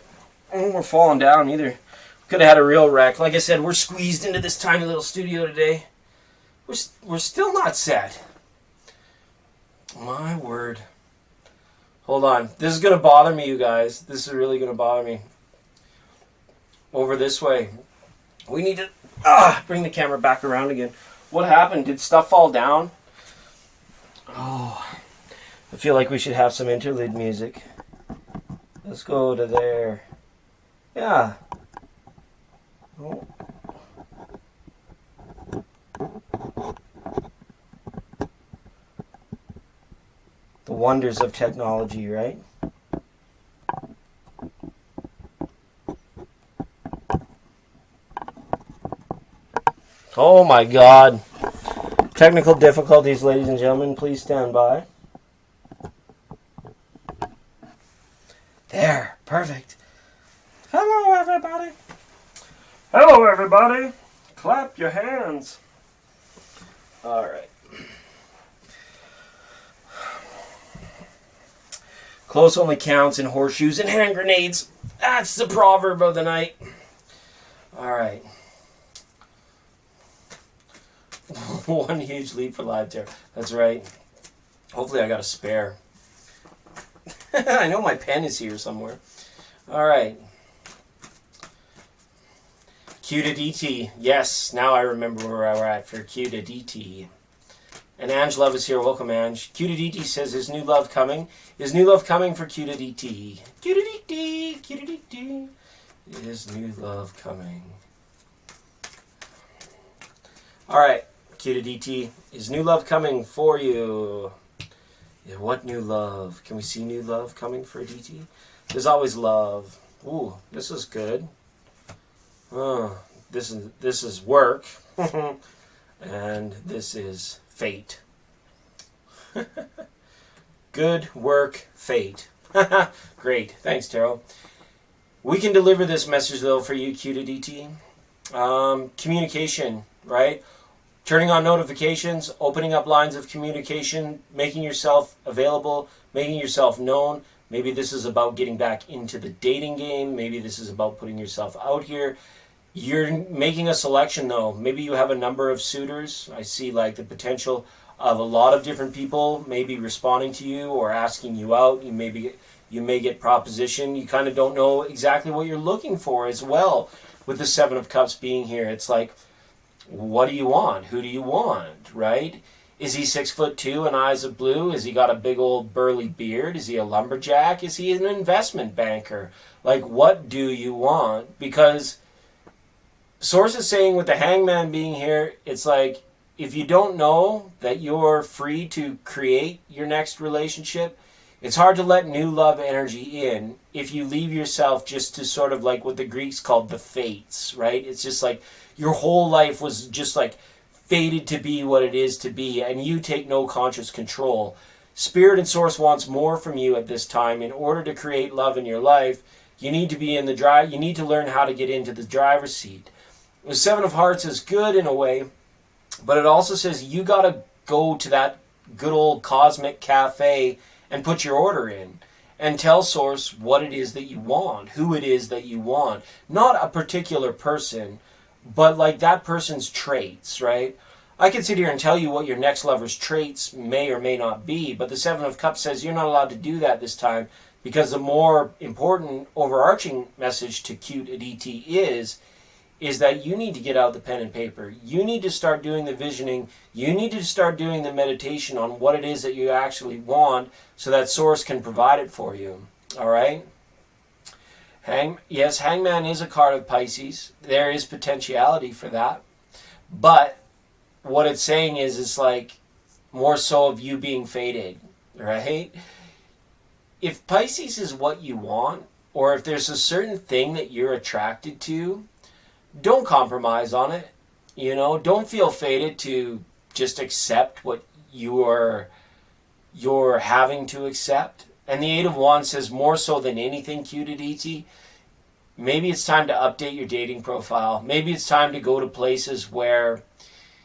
we're falling down either. Could have had a real wreck. Like I said, we're squeezed into this tiny little studio today. We're still not set. My word. Hold on. This is going to bother me, you guys. This is really going to bother me. Over this way. We need to bring the camera back around again. What happened? Did stuff fall down? Oh, I feel like we should have some interlude music. Let's go to there. Yeah. Oh. The wonders of technology, right? Oh my God. Technical difficulties, ladies and gentlemen. Please stand by. There. Perfect. Hello, everybody. Hello, everybody. Clap your hands. All right. Close only counts in horseshoes and hand grenades. That's the proverb of the night. All right. One huge leap for live terror. That's right. Hopefully I got a spare. I know my pen is here somewhere. All right. Q to DT. Yes, now I remember where we're at for Q to DT. And Ange Love is here. Welcome, Ange. Q to DT says, is new love coming? Is new love coming for Q to DT? Q to DT. Q to DT. Is new love coming? All right. Q to DT. Is new love coming for you? Yeah, what new love? Can we see new love coming for DT? There's always love. Ooh, this is good. Oh, this is work. And this is fate. Good work, fate. Great. Thanks, Tarot. We can deliver this message, though, for you, Q to DT. Communication, right? Turning on notifications, opening up lines of communication, making yourself available, making yourself known. Maybe this is about getting back into the dating game. Maybe this is about putting yourself out here. You're making a selection, though. Maybe you have a number of suitors. I see like the potential of a lot of different people maybe responding to you or asking you out. You You may get proposition. You kind of don't know exactly what you're looking for as well. With the Seven of Cups being here, it's like, what do you want? Who do you want, right? Is he 6'2" and eyes of blue? Has he got a big old burly beard? Is he a lumberjack? Is he an investment banker? Like, what do you want? Because Source is saying with the Hangman being here, it's like, if you don't know that you're free to create your next relationship, it's hard to let new love energy in if you leave yourself just to sort of like what the Greeks called the fates, right? It's just like your whole life was just like fated to be what it is to be, and you take no conscious control. Spirit and Source wants more from you at this time. In order to create love in your life, you need to be in the drive. You need to learn how to get into the driver's seat. The Seven of Hearts is good in a way, but it also says you got to go to that good old cosmic cafe and put your order in and tell Source what it is that you want, who it is that you want. Not a particular person, but like that person's traits, right? I can sit here and tell you what your next lover's traits may or may not be, but the Seven of Cups says you're not allowed to do that this time, because the more important overarching message to cute Aditi is that you need to get out the pen and paper. You need to start doing the visioning. You need to start doing the meditation on what it is that you actually want so that Source can provide it for you. All right? Yes, Hangman is a card of Pisces. There is potentiality for that. But what it's saying is it's like more so of you being fated, right? If Pisces is what you want, or if there's a certain thing that you're attracted to, don't compromise on it. You know, don't feel fated to just accept what you're having to accept. And the Eight of Wands says more so than anything, cute Aditi, maybe it's time to update your dating profile. Maybe it's time to go to places where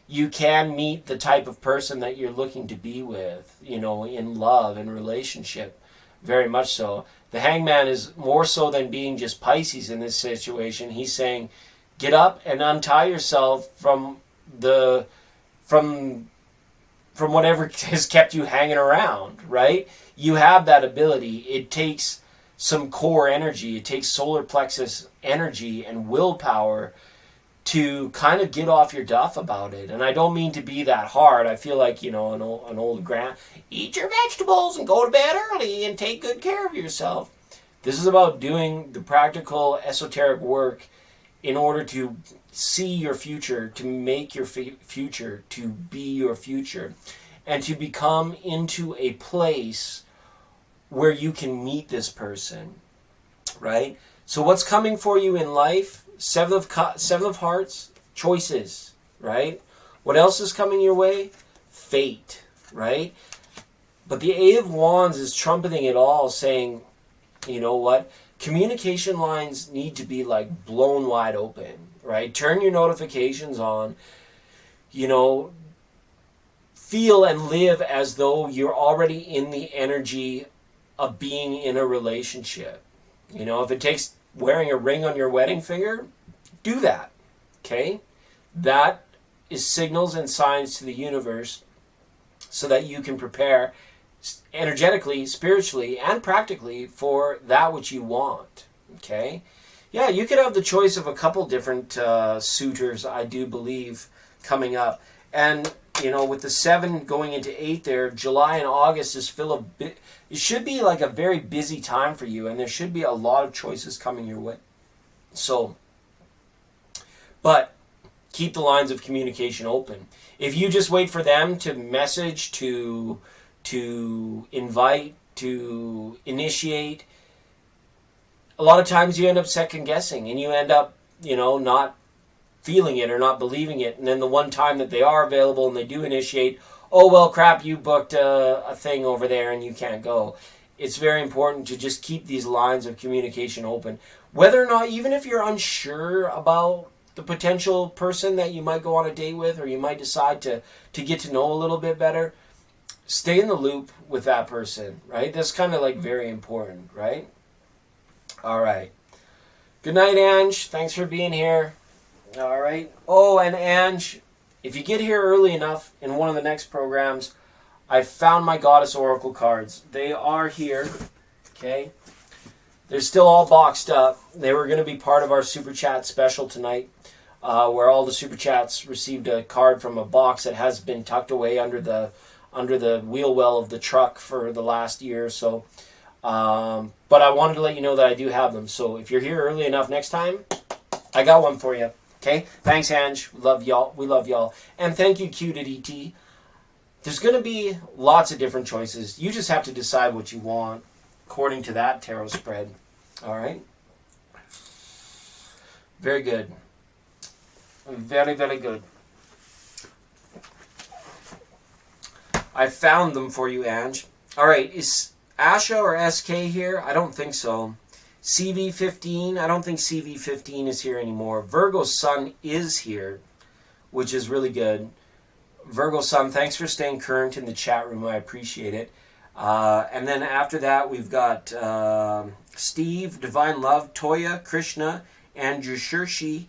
you can meet the type of person that you're looking to be with, you know, in love and relationship. Very much so. The Hangman is more so than being just Pisces in this situation. He's saying, get up and untie yourself from whatever has kept you hanging around, right? You have that ability. It takes some core energy. It takes solar plexus energy and willpower to kind of get off your duff about it. And I don't mean to be that hard. I feel like, you know, an old grand, eat your vegetables and go to bed early and take good care of yourself. This is about doing the practical, esoteric work in order to see your future, to make your future, to be your future, and to become into a place where you can meet this person, right? So what's coming for you in life? Seven of Hearts, choices, right? What else is coming your way? Fate, right? But the Eight of Wands is trumpeting it all, saying, you know what? Communication lines need to be like blown wide open, right? Turn your notifications on, you know, feel and live as though you're already in the energy of being in a relationship. You know, if it takes wearing a ring on your wedding finger, do that, okay? That is signals and signs to the universe so that you can prepare energetically, spiritually, and practically for that which you want, okay? Yeah, you could have the choice of a couple different suitors, I do believe, coming up. And, you know, with the 7 going into 8 there, July and August is full of... It should be like a very busy time for you, and there should be a lot of choices coming your way. So, but keep the lines of communication open. If you just wait for them to message, to invite, to initiate, a lot of times you end up second guessing, and you end up, you know, not feeling it or not believing it. And then the one time that they are available and they do initiate, oh, well, crap, you booked a thing over there and you can't go. It's very important to just keep these lines of communication open. Whether or not, even if you're unsure about the potential person that you might go on a date with, or you might decide to get to know a little bit better, stay in the loop with that person, right? That's kind of like very important, right? All right. Good night, Ange. Thanks for being here. All right. Oh, and Ange, if you get here early enough in one of the next programs, I found my Goddess Oracle cards. They are here. Okay? They're still all boxed up. They were going to be part of our Super Chat special tonight, where all the Super Chats received a card from a box that has been tucked away under the wheel well of the truck for the last year or so. But I wanted to let you know that I do have them. So if you're here early enough next time, I got one for you. Okay? Thanks, Ange. We love y'all. We love y'all. And thank you, Q.ET. There's going to be lots of different choices. You just have to decide what you want according to that tarot spread. All right? Very good. Very, very good. I found them for you, Ange. All right, is Asha or SK here? I don't think so. CV15, I don't think CV15 is here anymore. Virgo Sun is here, which is really good. Virgo Sun, thanks for staying current in the chat room. I appreciate it. And then after that, we've got Steve, Divine Love, Toya, Krishna, Andrew Shirshi,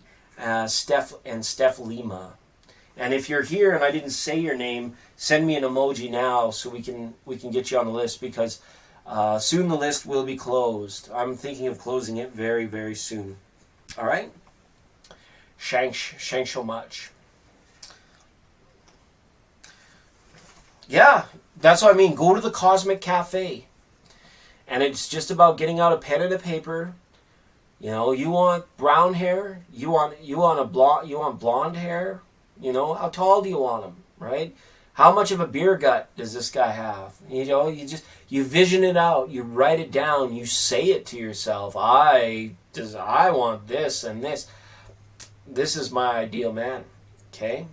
Steph Lima. And if you're here and I didn't say your name, send me an emoji now so we can get you on the list, because soon the list will be closed. I'm thinking of closing it very, very soon. All right? Shanks so much. Yeah, that's what I mean. Go to the Cosmic Cafe. And it's just about getting out a pen and a paper. You know, you want brown hair, you want blonde hair. You know, how tall do you want them, right? How much of a beer gut does this guy have? You know, you vision it out, you write it down, you say it to yourself. I want this and this. This is my ideal man. Okay?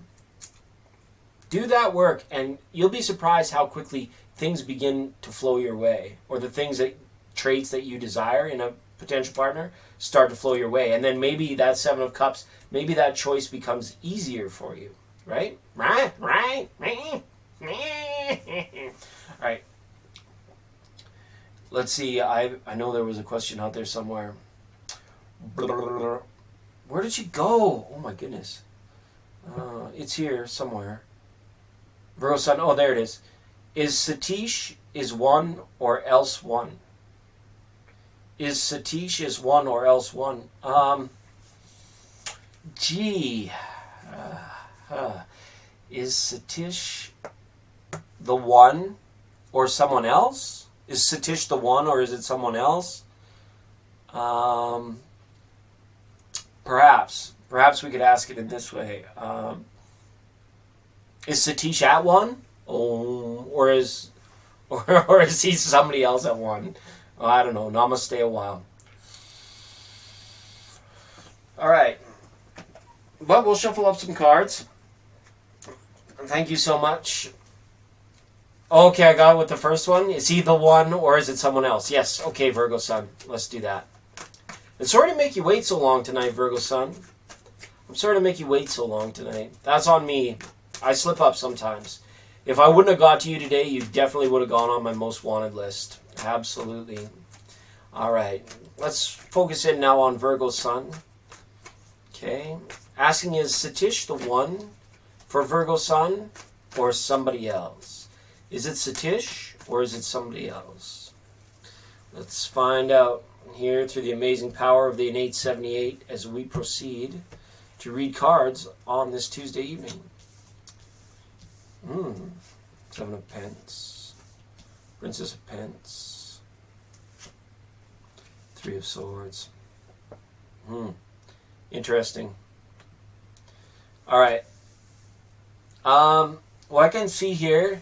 Do that work, and you'll be surprised how quickly things begin to flow your way, or the traits that you desire in a potential partner start to flow your way. And then maybe that Seven of Cups, maybe that choice becomes easier for you. Right? Right? All right. Let's see. I know there was a question out there somewhere. Where did she go? Oh my goodness. It's here somewhere. Virgo Sun. Oh, there it is. Is Satish is one or else one? Is Satish is one or else one? Is Satish the one or someone else? Is Satish the one or is it someone else? Perhaps we could ask it in this way. Is Satish at one? Or is he somebody else at one? I don't know. Namaste a while. All right. But we'll shuffle up some cards. Thank you so much. Okay, I got it with the first one. Is he the one or is it someone else? Yes. Okay, Virgo Sun. Let's do that. And sorry to make you wait so long tonight, Virgo Sun. I'm sorry to make you wait so long tonight. That's on me. I slip up sometimes. If I wouldn't have got to you today, you definitely would have gone on my most wanted list. Absolutely. All right. Let's focus in now on Virgo Sun. Okay. Asking, is Satish the one for Virgo Sun or somebody else? Is it Satish or is it somebody else? Let's find out here through the amazing power of the innate 78 as we proceed to read cards on this Tuesday evening. Seven of Pence, Princess of Pence, Three of Swords. Interesting. All right. What I can see here,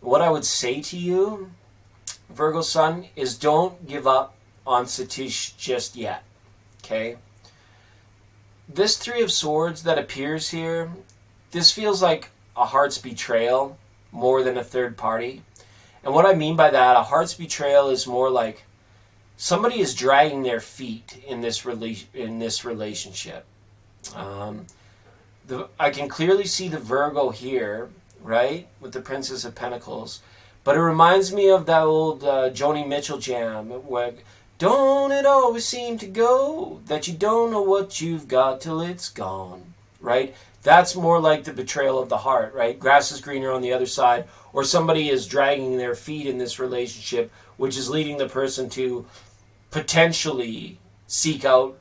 what I would say to you, Virgo Sun, is don't give up on Satish just yet. Okay? This Three of Swords that appears here, this feels like a heart's betrayal more than a third party. And what I mean by that, a heart's betrayal is more like somebody is dragging their feet in this relationship. I can clearly see the Virgo here, right, with the Princess of Pentacles. But it reminds me of that old Joni Mitchell jam, where don't it always seem to go that you don't know what you've got till it's gone, right? That's more like the betrayal of the heart, right? Grass is greener on the other side, or somebody is dragging their feet in this relationship, which is leading the person to potentially seek out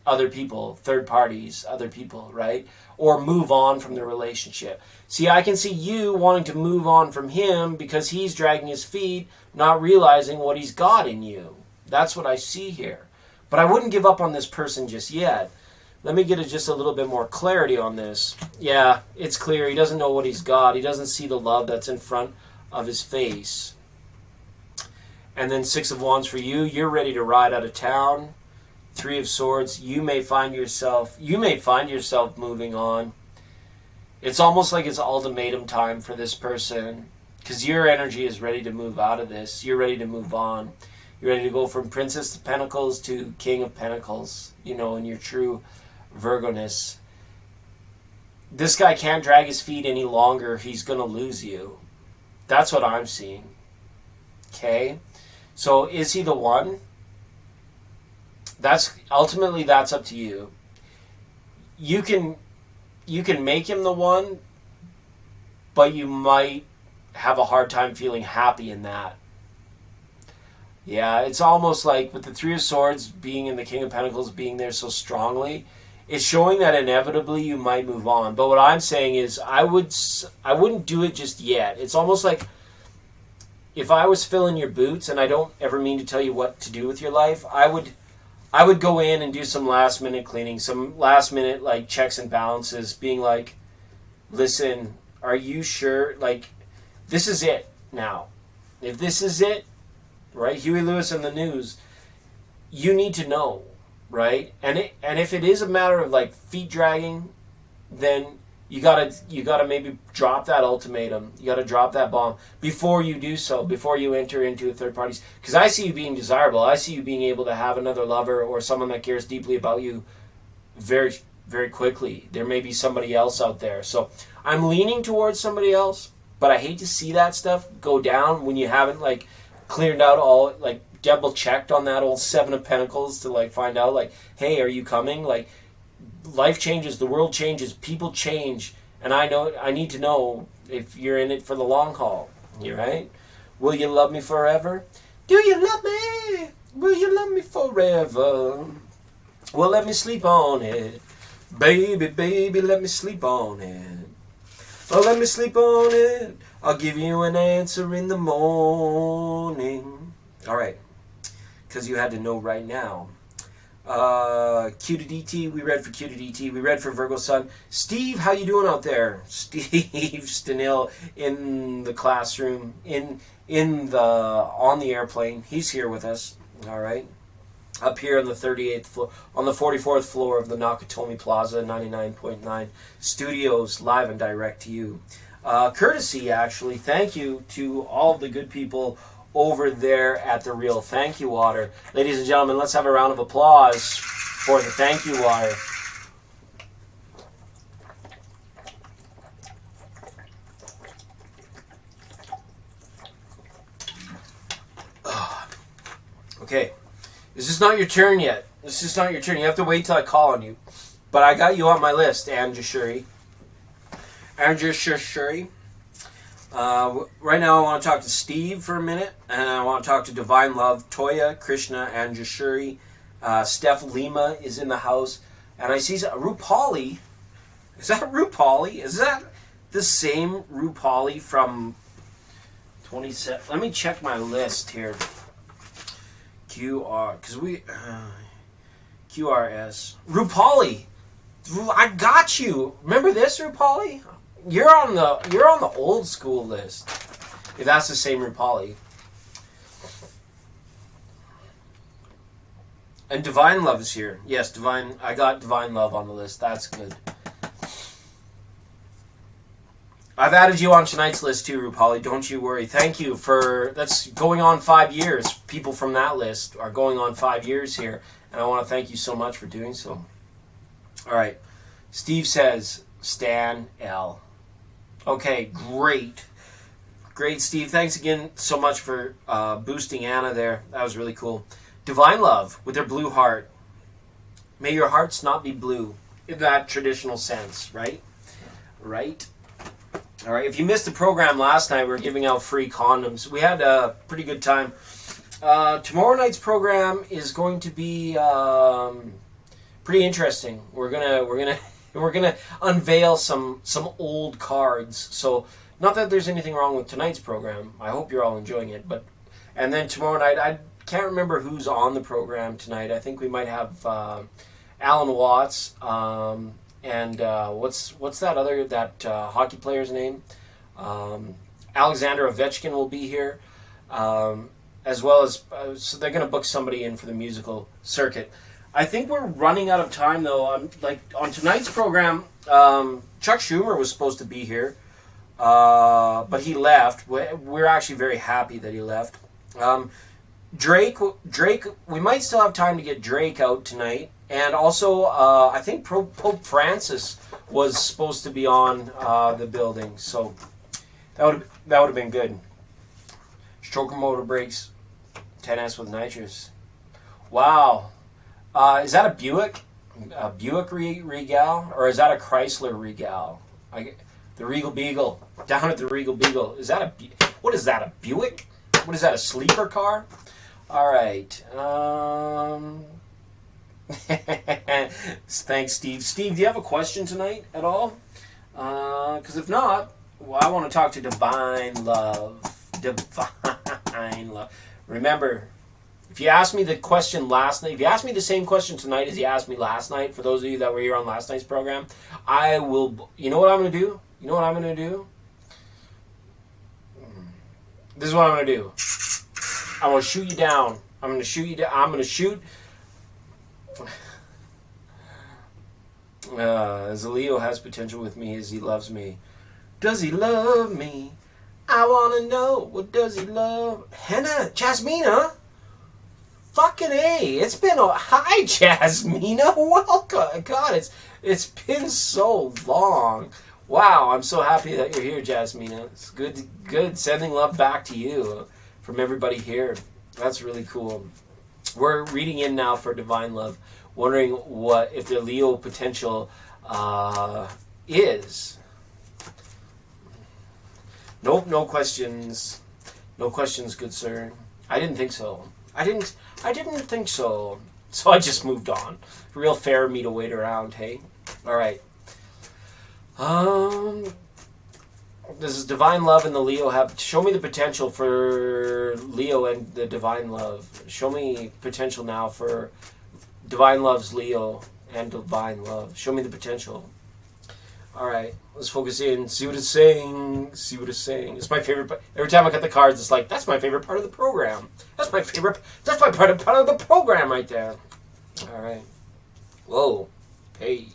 other people, third parties, other people, right? Or move on from the relationship. See, I can see you wanting to move on from him because he's dragging his feet, not realizing what he's got in you. That's what I see here. But I wouldn't give up on this person just yet. Let me get just a little bit more clarity on this. Yeah, it's clear. He doesn't know what he's got. He doesn't see the love that's in front of his face. And then Six of Wands for you. You're ready to ride out of town. Three of Swords. You may find yourself moving on. It's almost like it's ultimatum time for this person, because your energy is ready to move out of this. You're ready to move on. You're ready to go from Princess of Pentacles to King of Pentacles, you know, in your true Virgo-ness. This guy can't drag his feet any longer. He's going to lose you. That's what I'm seeing. Okay? So is he the one? Ultimately that's up to you. You can make him the one, but you might have a hard time feeling happy in that. Yeah, it's almost like with the Three of Swords being in the King of Pentacles being there so strongly, it's showing that inevitably you might move on. But what I'm saying is I wouldn't do it just yet. It's almost like if I was filling your boots, and I don't ever mean to tell you what to do with your life, I would go in and do some last minute cleaning, some last minute like checks and balances, being like, listen, are you sure? Like, this is it now. If this is it, right? Huey Lewis and the News, you need to know, right? And if it is a matter of like feet dragging, then you gotta maybe drop that ultimatum. You gotta drop that bomb before you do so, before you enter into a third party. Because I see you being desirable. I see you being able to have another lover or someone that cares deeply about you very, very quickly. There may be somebody else out there. So I'm leaning towards somebody else, but I hate to see that stuff go down when you haven't like cleared out all, like double checked on that old Seven of Pentacles to like find out like, hey, are you coming? Like, life changes, the world changes, people change, and I need to know if you're in it for the long haul. You right? Will you love me forever? Do you love me? Will you love me forever? Well, let me sleep on it. Baby, baby, let me sleep on it. Oh, let me sleep on it. I'll give you an answer in the morning. All right. Because you had to know right now. Q to DT, we read for Q to DT, we read for Virgo Sun. Steve, how you doing out there? Steve Stenil in the classroom, on the airplane. He's here with us. All right. Up here on the 38th floor, on the 44th floor of the Nakatomi Plaza, 99.9 Studios, live and direct to you. Courtesy, actually, thank you to all of the good people over there at the Real Thank You Water. Ladies and gentlemen, let's have a round of applause for the Thank You Water. Okay, this is not your turn yet. This is not your turn. You have to wait till I call on you. But I got you on my list, Andrew Shuri. Right now I want to talk to Steve for a minute, and I want to talk to Divine Love, Toya, Krishna, and Jashuri. Steph Lima is in the house, and I see Rupali. Is that Rupali? Is that the same Rupali from 27? Let me check my list here. QRS. Rupali! I got you! Remember this, Rupali? You're on the old school list. If that's the same Rupali. And Divine Love is here. Yes, I got Divine Love on the list. That's good. I've added you on tonight's list too, Rupali. Don't you worry. Thank you for... That's going on 5 years. People from that list are going on 5 years here. And I want to thank you so much for doing so. All right. Steve says, Stan L. Okay, great. Great, Steve. Thanks again so much for boosting Anna there. That was really cool. Divine Love with their blue heart. May your hearts not be blue in that traditional sense, right? right? All right, if you missed the program last night, we were giving out free condoms. We had a pretty good time. Tomorrow night's program is going to be pretty interesting. We're gonna unveil some old cards. So, not that there's anything wrong with tonight's program. I hope you're all enjoying it. And then tomorrow night, I can't remember who's on the program tonight. I think we might have Alan Watts. And what's that hockey player's name? Alexander Ovechkin will be here, as well as so they're going to book somebody in for the musical circuit. I think we're running out of time though. On tonight's program, Chuck Schumer was supposed to be here, but he left. We're actually very happy that he left. Drake, we might still have time to get Drake out tonight. And also, I think Pope Francis was supposed to be on the building, so that would have been good. Stroker motor brakes, 10S with nitrous. Wow, is that a Buick? A Buick Regal, or is that a Chrysler Regal? The Regal Beagle down at the Regal Beagle. What is that? A Buick? What is that? A sleeper car? All right. Thanks, Steve. Steve, do you have a question tonight at all? Because if not, well, I want to talk to Divine Love. Divine Love. Remember, if you asked me the question last night, if you asked me the same question tonight as you asked me last night, for those of you that were here on last night's program, I will, you know what I'm going to do? You know what I'm going to do? This is what I'm going to do. I'm going to shoot you down. I'm going to shoot you down. I'm going to shoot. As Leo has potential with me as he loves me. Does he love me? I want to know. What does he love? Henna, Jasmina. Fucking A. It's been a... Hi, Jasmina. Welcome. God, it's been so long. Wow, I'm so happy that you're here, Jasmina. It's good sending love back to you from everybody here. That's really cool. We're reading in now for Divine Love, wondering what if the Leo potential is. Nope, no questions. No questions, good sir. I didn't think so. I didn't think so. So I just moved on. Real fair of me to wait around, hey? Alright. This is Divine Love and the Leo have... Show me the potential for Leo and the Divine Love. Show me potential now for Divine Love's Leo and Divine Love. Show me the potential. Alright, let's focus in. See what it's saying. See what it's saying. It's my favorite... Every time I cut the cards, it's like, that's my favorite part of the program. That's my favorite... That's my part of the program right there. Alright. Whoa. Hey.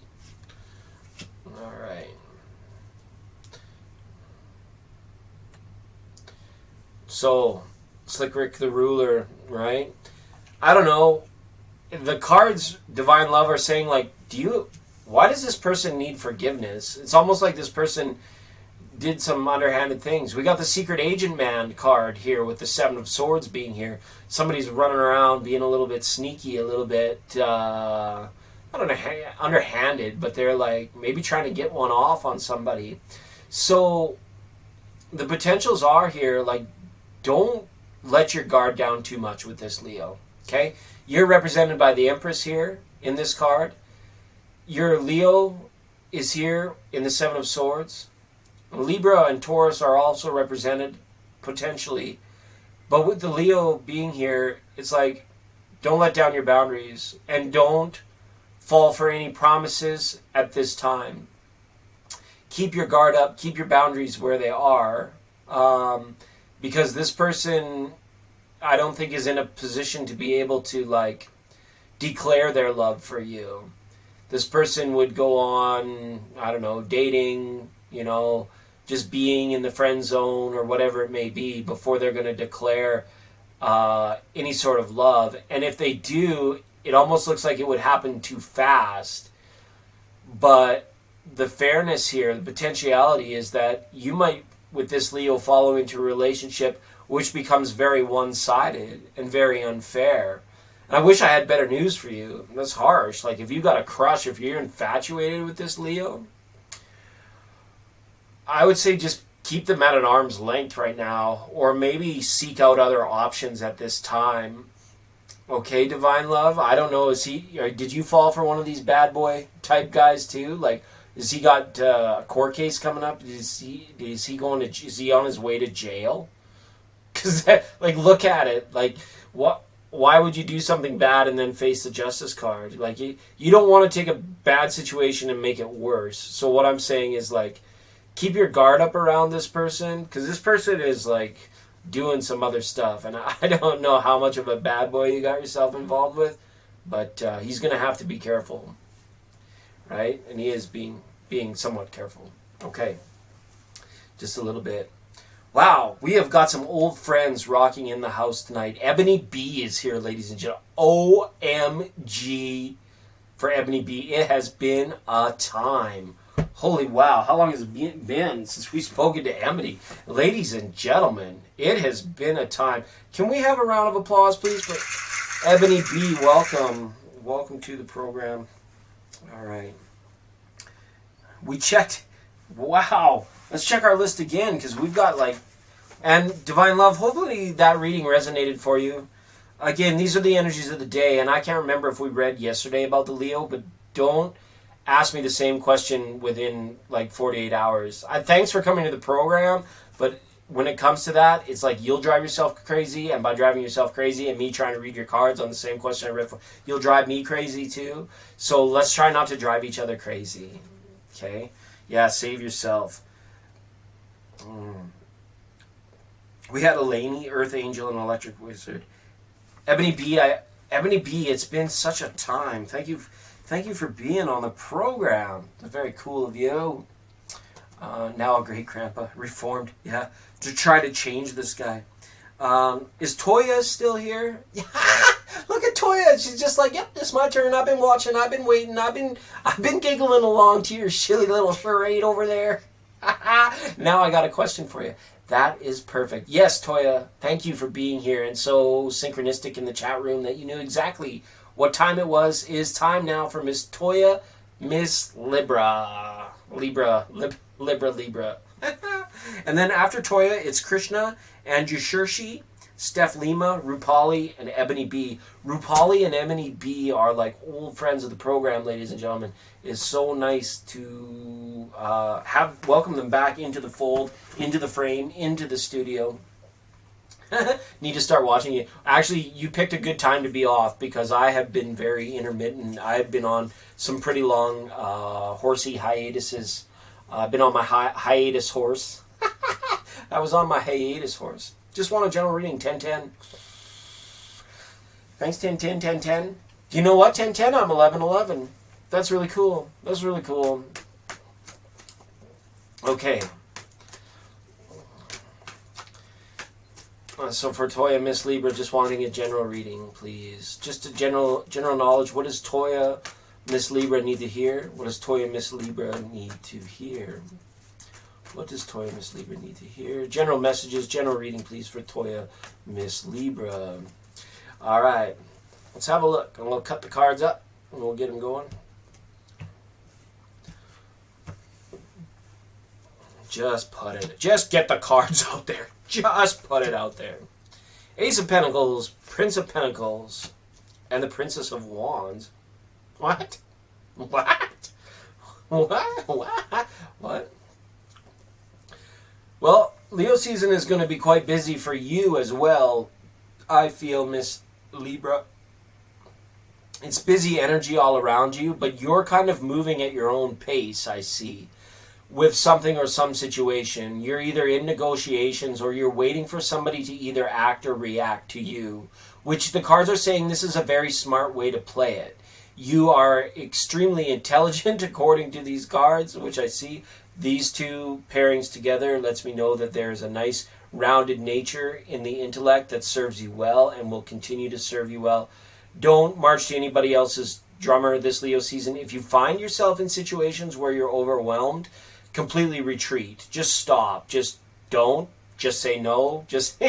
Alright. So, Slick Rick the Ruler, right? I don't know. The cards, Divine Love, are saying, like, why does this person need forgiveness? It's almost like this person did some underhanded things. We got the Secret Agent Man card here with the Seven of Swords being here. Somebody's running around being a little bit sneaky, a little bit, I don't know, underhanded, but they're like maybe trying to get one off on somebody. So, the potentials are here, like, don't let your guard down too much with this, Leo. Okay? You're represented by the Empress here in this card. Your Leo is here in the Seven of Swords. Libra and Taurus are also represented, potentially. But with the Leo being here, it's like, don't let down your boundaries. And don't fall for any promises at this time. Keep your guard up. Keep your boundaries where they are. Because this person, I don't think, is in a position to be able to, like, declare their love for you. This person would go on, I don't know, dating, you know, just being in the friend zone or whatever it may be before they're going to declare any sort of love. And if they do, it almost looks like it would happen too fast. But the fairness here, the potentiality is that you might, with this Leo, follow into a relationship which becomes very one-sided and very unfair. And I wish I had better news for you. That's harsh. Like, if you got a crush, if you're infatuated with this Leo, I would say just keep them at an arm's length right now, or maybe seek out other options at this time. Okay, Divine Love. I don't know. Did you fall for one of these bad boy type guys too? Like, has he got a court case coming up? Is he on his way to jail? Because like, look at it. Like, what? Why would you do something bad and then face the justice card? Like, you don't want to take a bad situation and make it worse. So what I'm saying is, like, keep your guard up around this person, because this person is like doing some other stuff, and I don't know how much of a bad boy you got yourself involved with, but he's going to have to be careful, right? And he is being somewhat careful. Okay, just a little bit. Wow, we have got some old friends rocking in the house tonight. Ebony B is here, ladies and gentlemen. OMG for Ebony B. It has been a time. Holy wow, how long has it been since we've spoken to Ebony? Ladies and gentlemen, it has been a time. Can we have a round of applause, please, for Ebony B? Welcome. Welcome to the program. All right. We checked. Wow. Let's check our list again, because we've got like... And Divine Love, hopefully that reading resonated for you. Again, these are the energies of the day, and I can't remember if we read yesterday about the Leo, but don't ask me the same question within like 48 hours. Thanks for coming to the program, but when it comes to that, it's like you'll drive yourself crazy, and by driving yourself crazy and me trying to read your cards on the same question I read for, you'll drive me crazy too. So let's try not to drive each other crazy. Okay? Yeah, save yourself. We had Elaney, Earth Angel, and Electric Wizard. Ebony B, it's been such a time. Thank you for being on the program. It's very cool of you. Now a great grandpa, reformed, yeah, to try to change this guy. Is Toya still here? Look at Toya. She's just like, yep, it's my turn. I've been watching. I've been waiting. I've been giggling along to your silly little charade over there. Now I got a question for you. That is perfect. Yes, Toya, thank you for being here, and so synchronistic in the chat room that you knew exactly what time it was. It is time now for Miss Toya, Miss Libra. Libra. And then after Toya, it's Krishna, Andrew Shirshi, Steph Lima, Rupali, and Ebony B. Rupali and Ebony B are like old friends of the program, ladies and gentlemen. It's so nice to welcome them back into the fold, into the frame, into the studio. Need to start watching it. Actually, you picked a good time to be off, because I have been very intermittent. I've been on some pretty long horsey hiatuses. I've been on my hiatus horse. I was on my hiatus horse. Just want a general reading, 10-10. Thanks, 10-10, 10-10. Do you know what, 10-10? I'm 11-11. That's really cool. That's really cool. Okay. So for Toya, Miss Libra, just wanting a general reading, please. Just a general knowledge. What does Toya, Miss Libra need to hear? What does Toya, Miss Libra need to hear? What does Toya, Miss Libra need to hear? General messages, general reading, please, for Toya, Miss Libra. All right. Let's have a look. I'm going to cut the cards up, and we'll get them going. Just put it. Just get the cards out there. Just put it out there. Ace of Pentacles, Prince of Pentacles, and the Princess of Wands. What? What? What? What? What? Well, Leo season is going to be quite busy for you as well, I feel, Miss Libra. It's busy energy all around you, but you're kind of moving at your own pace, I see, with something or some situation. You're either in negotiations or you're waiting for somebody to either act or react to you, which the cards are saying this is a very smart way to play it. You are extremely intelligent according to these cards, which I see. These two pairings together lets me know that there is a nice rounded nature in the intellect that serves you well and will continue to serve you well. Don't march to anybody else's drummer this Leo season. If you find yourself in situations where you're overwhelmed, completely retreat. Just stop. Just don't. Just say no. Just,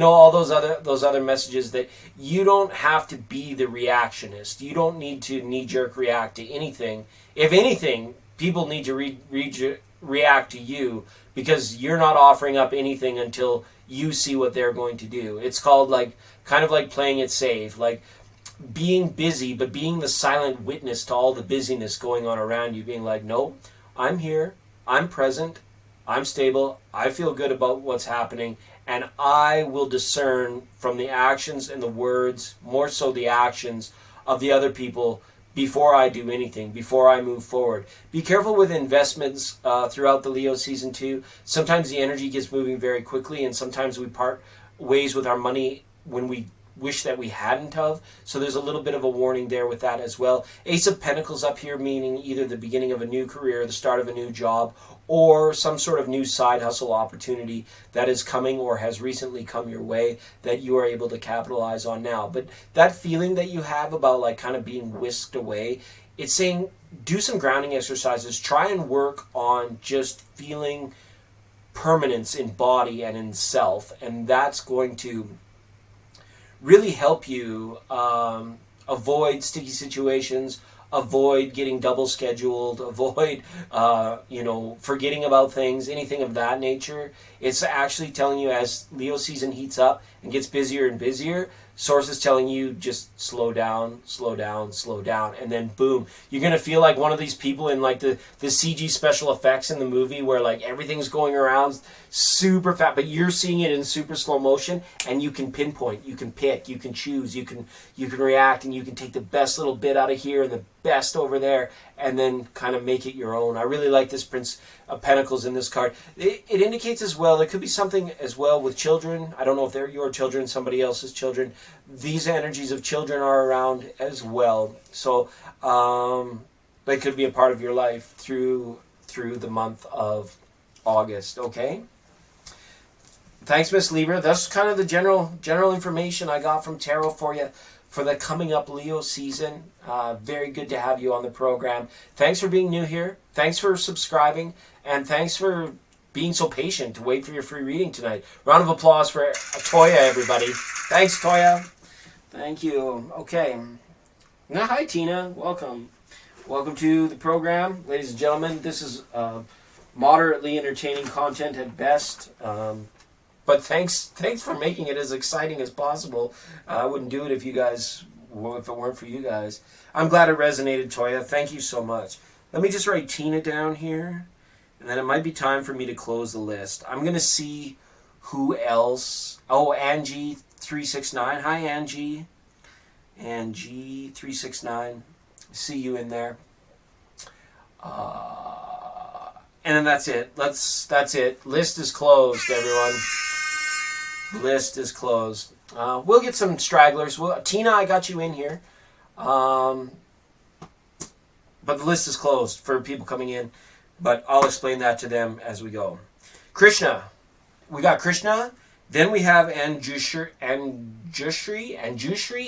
all those other messages that you don't have to be the reactionist. You don't need to knee-jerk react to anything. If anything, people need to react to you, because you're not offering up anything until you see what they're going to do. It's called like kind of like playing it safe, like being busy, but being the silent witness to all the busyness going on around you, being like, no, I'm here, I'm present, I'm stable, I feel good about what's happening, and I will discern from the actions and the words, more so the actions of the other people, before I do anything, before I move forward. Be careful with investments throughout the Leo season too. Sometimes the energy gets moving very quickly, and sometimes we part ways with our money when we wish that we hadn't of. So there's a little bit of a warning there with that as well. Ace of Pentacles up here, meaning either the beginning of a new career, the start of a new job, or some sort of new side hustle opportunity that is coming or has recently come your way that you are able to capitalize on now. But that feeling that you have about like kind of being whisked away, it's saying do some grounding exercises. Try and work on just feeling permanence in body and in self, and that's going to really help you avoid sticky situations, avoid getting double scheduled, avoid forgetting about things, anything of that nature. It's actually telling you, as Leo season heats up and gets busier and busier, Source is telling you just slow down, slow down, slow down, and then boom, you're gonna feel like one of these people in like the CG special effects in the movie where like everything's going around super fast, but you're seeing it in super slow motion, and you can pinpoint, you can pick, you can choose, you can react, and you can take the best little bit out of here and the best over there, and then kind of make it your own. I really like this Prince of Pentacles in this card. It indicates as well, there could be something as well with children. I don't know if they're your children, somebody else's children. These energies of children are around as well. So they could be a part of your life through the month of August, okay? Thanks, Miss Libra. That's kind of the general information I got from Tarot for you for the coming up Leo season. Very good to have you on the program. Thanks for being new here. Thanks for subscribing. And thanks for being so patient to wait for your free reading tonight. Round of applause for Toya, everybody. Thanks, Toya. Thank you. Okay. Now, hi, Tina. Welcome. Welcome to the program. Ladies and gentlemen, this is moderately entertaining content at best. But thanks for making it as exciting as possible. I wouldn't do it if it weren't for you guys. I'm glad it resonated, Toya. Thank you so much. Let me just write Tina down here, and then it might be time for me to close the list. I'm going to see who else. Oh, Angie369. Hi, Angie. Angie369. See you in there. And then that's it. That's it. List is closed, everyone. List is closed. We'll get some stragglers. Tina, I got you in here. But the list is closed for people coming in. But I'll explain that to them as we go. Krishna. We got Krishna. Then we have Anjushri.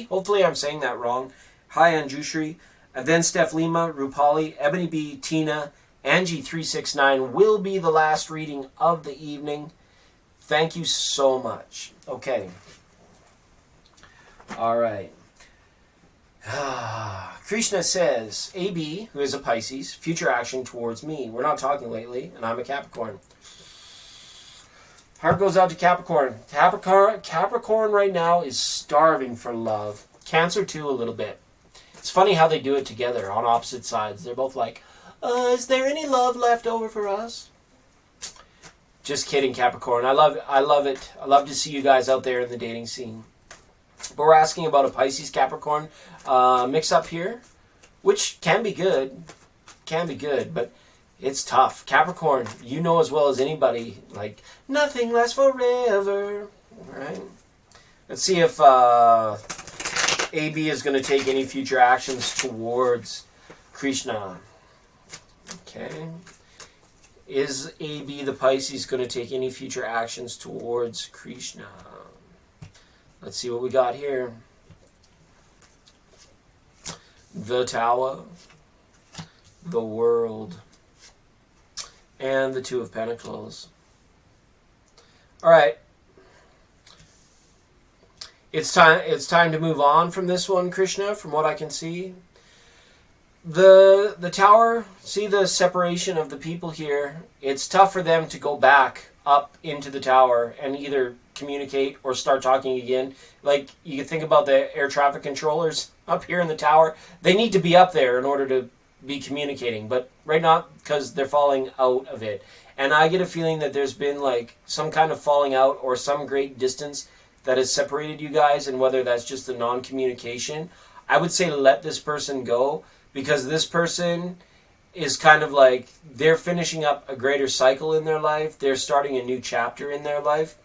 Hopefully I'm saying that wrong. Hi, Anjushri. And then Steph Lima, Rupali, Ebony B, Tina, Angie369 will be the last reading of the evening. Thank you so much. Okay. All right. Krishna says, AB, who is a Pisces, future action towards me. We're not talking lately, and I'm a Capricorn. Heart goes out to Capricorn. Capricorn right now is starving for love. Cancer too, a little bit. It's funny how they do it together on opposite sides. They're both like, is there any love left over for us? Just kidding, Capricorn. I love it. I love to see you guys out there in the dating scene. But we're asking about a Pisces Capricorn mix up here, which can be good. Can be good, but it's tough. Capricorn, you know as well as anybody, like, nothing lasts forever. All right. Let's see if AB is going to take any future actions towards Krishna. Okay. Is AB the Pisces going to take any future actions towards Krishna? Let's see what we got here. The Tower, the World, and the Two of Pentacles. All right. It's time to move on from this one, Krishna, from what I can see. The tower, see the separation of the people here. It's tough for them to go back up into the tower and either communicate or start talking again. Like, you can think about the air traffic controllers up here in the tower. They need to be up there in order to be communicating, but right now, because they're falling out of it. And I get a feeling that there's been like some kind of falling out or some great distance that has separated you guys, and whether that's just the non-communication, I would say let this person go, because this person is kind of like, they're finishing up a greater cycle in their life. They're starting a new chapter in their life.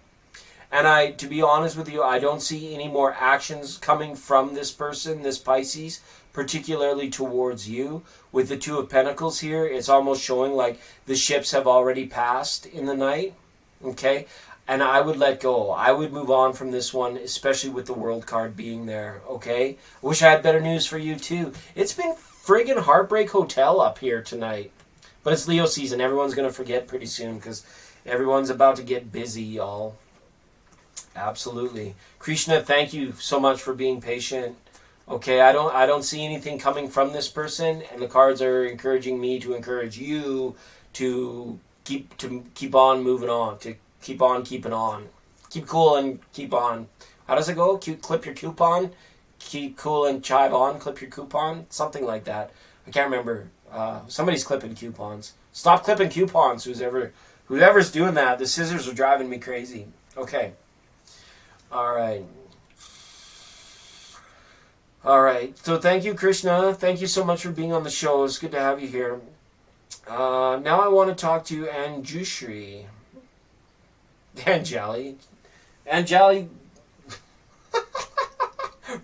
And to be honest with you, I don't see any more actions coming from this person, this Pisces, particularly towards you. With the Two of Pentacles here, it's almost showing like the ships have already passed in the night. Okay? And I would let go. I would move on from this one, especially with the World card being there. Okay? I wish I had better news for you too. It's been friggin' Heartbreak Hotel up here tonight. But it's Leo season. Everyone's going to forget pretty soon because everyone's about to get busy, y'all. Absolutely. Krishna, thank you so much for being patient. Okay, I don't see anything coming from this person, and the cards are encouraging me to encourage you to keep on moving on, to keep on keeping on. Keep cool and keep on. How does it go? Clip your coupon. Keep cool and chive on. Clip your coupon. Something like that. I can't remember. Somebody's clipping coupons. Stop clipping coupons. Whoever's doing that. The scissors are driving me crazy. Okay. All right. All right. So thank you, Krishna. Thank you so much for being on the show. It's good to have you here. Now I want to talk to Anjushri. Anjali.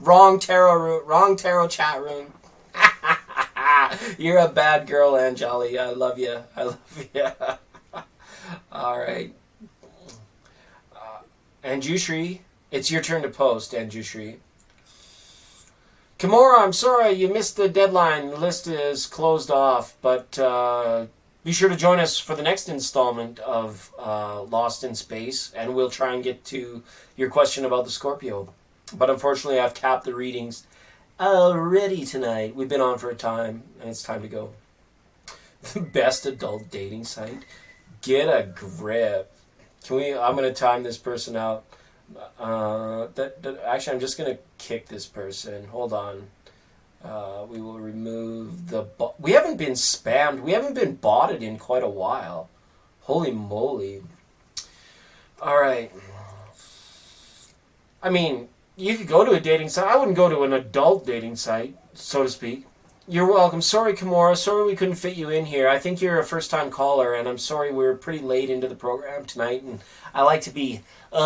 Wrong tarot chat room. You're a bad girl, Anjali. I love you. All right. Anjushri, it's your turn to post, Anjushri. Kimura, I'm sorry you missed the deadline. The list is closed off, but be sure to join us for the next installment of Lost in Space, and we'll try and get to your question about the Scorpio. But unfortunately, I've capped the readings already tonight. We've been on for a time, and it's time to go. The best adult dating site? Get a grip. I'm going to time this person out. Actually, I'm just going to kick this person. Hold on. We will remove the... We haven't been spammed. We haven't been botted in quite a while. Holy moly. Alright. I mean, you could go to a dating site. I wouldn't go to an adult dating site, so to speak. You're welcome. Sorry, Kimura. Sorry we couldn't fit you in here. I think you're a first-time caller, and I'm sorry we're pretty late into the program tonight, and I like to be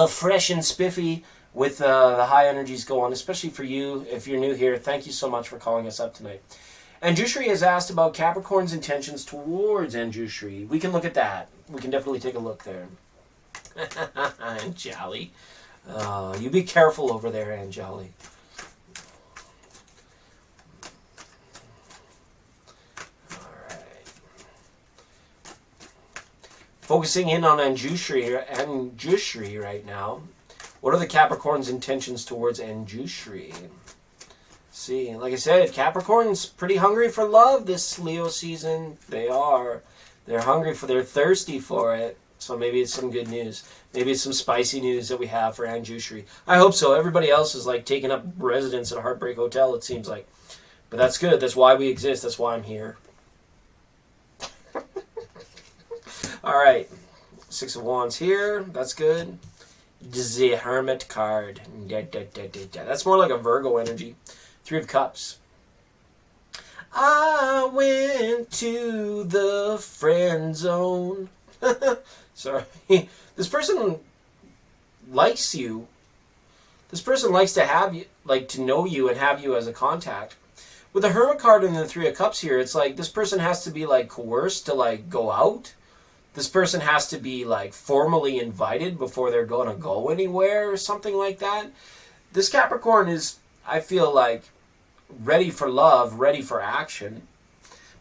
fresh and spiffy with the high energies going, especially for you. If you're new here, thank you so much for calling us up tonight. Anjushri has asked about Capricorn's intentions towards Anjushri. We can look at that. We can definitely take a look there. Anjali. You be careful over there, Anjali. Focusing in on Anjushri right now. What are the Capricorn's intentions towards Anjushri? See, like I said, Capricorn's pretty hungry for love this Leo season. They are. They're hungry they're thirsty for it. So maybe it's some good news. Maybe it's some spicy news that we have for Anjushri. I hope so. Everybody else is like taking up residence at Heartbreak Hotel, it seems like. But that's good. That's why we exist. That's why I'm here. All right, Six of Wands here. That's good. The Hermit card. That's more like a Virgo energy. Three of Cups. I went to the friend zone. Sorry. This person likes you. This person likes to have you, like to know you and have you as a contact. With the Hermit card and the Three of Cups here, it's like this person has to be like coerced to like go out. This person has to be like formally invited before they're going to go anywhere or something like that. This Capricorn is, I feel like, ready for love, ready for action.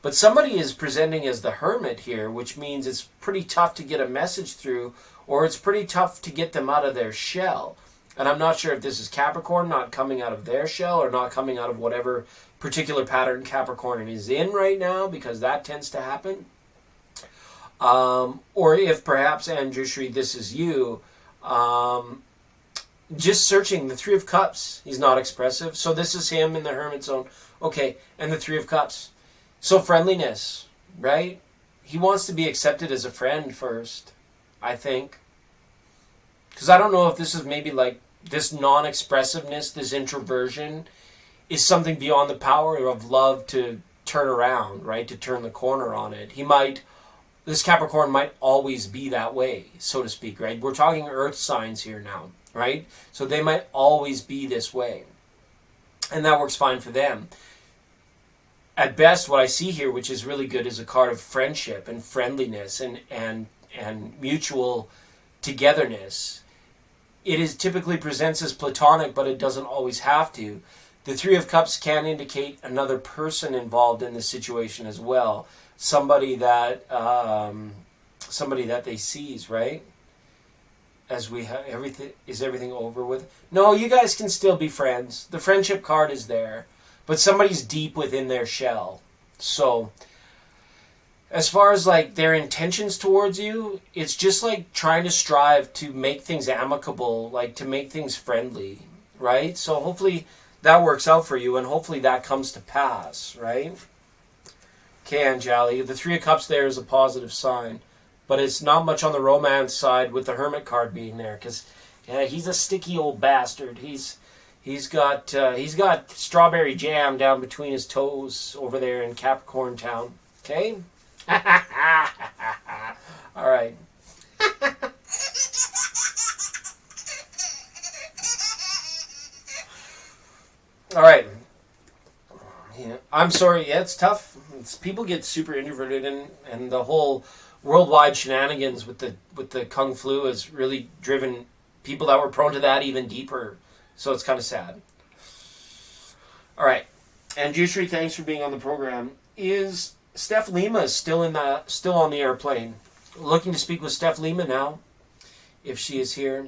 But somebody is presenting as the Hermit here, which means it's pretty tough to get a message through, or it's pretty tough to get them out of their shell. And I'm not sure if this is Capricorn not coming out of their shell or not coming out of whatever particular pattern Capricorn is in right now, because that tends to happen. Or if perhaps, Anjushri, this is you, just searching the Three of Cups. He's not expressive. So this is him in the Hermit Zone. Okay, and the Three of Cups. So friendliness, right? He wants to be accepted as a friend first, I think. Because I don't know if this is maybe like this non-expressiveness, this introversion, is something beyond the power of love to turn around, right? To turn the corner on it. This Capricorn might always be that way, so to speak, right? We're talking earth signs here now, right? So they might always be this way. And that works fine for them. At best, what I see here, which is really good, is a card of friendship and friendliness and mutual togetherness. It is typically presents as platonic, but it doesn't always have to. The Three of Cups can indicate another person involved in the situation as well. Somebody that they seize, right? As we have everything over with? No, you guys can still be friends. The friendship card is there. But somebody's deep within their shell. So, as far as like their intentions towards you, it's just like trying to strive to make things amicable, like to make things friendly, right? So hopefully that works out for you, and hopefully that comes to pass, right? Okay, Anjali, the Three of Cups there is a positive sign, but it's not much on the romance side with the Hermit card being there, because he's a sticky old bastard. He's got strawberry jam down between his toes over there in Capricorn Town. Okay? All right. All right. Yeah, I'm sorry. Yeah, it's tough. People get super introverted, and the whole worldwide shenanigans with the Kung Flu has really driven people that were prone to that even deeper. So it's kind of sad. All right. And Jushri, thanks for being on the program. Is Steph Lima still on the airplane? Looking to speak with Steph Lima now, if she is here.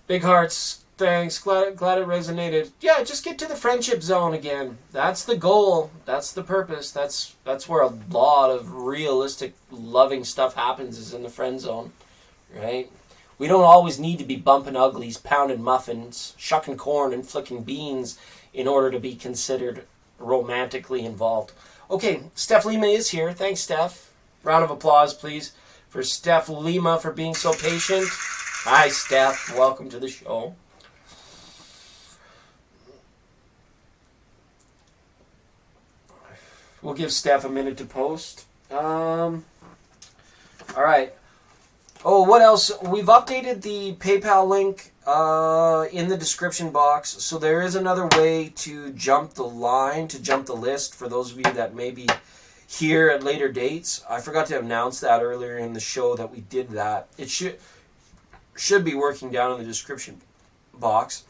Big hearts. Thanks. Glad it resonated. Yeah, just get to the friendship zone again. That's the goal. That's the purpose. That's where a lot of realistic, loving stuff happens, is in the friend zone, right? We don't always need to be bumping uglies, pounding muffins, shucking corn, and flicking beans in order to be considered romantically involved. Okay, Steph Lima is here. Thanks, Steph. Round of applause, please, for Steph Lima for being so patient. Hi, Steph. Welcome to the show. We'll give Steph a minute to post. All right. Oh, what else? We've updated the PayPal link in the description box. So there is another way to jump the line, to jump the list, for those of you that may be here at later dates. I forgot to announce that earlier in the show that we did that. It should be working down in the description box.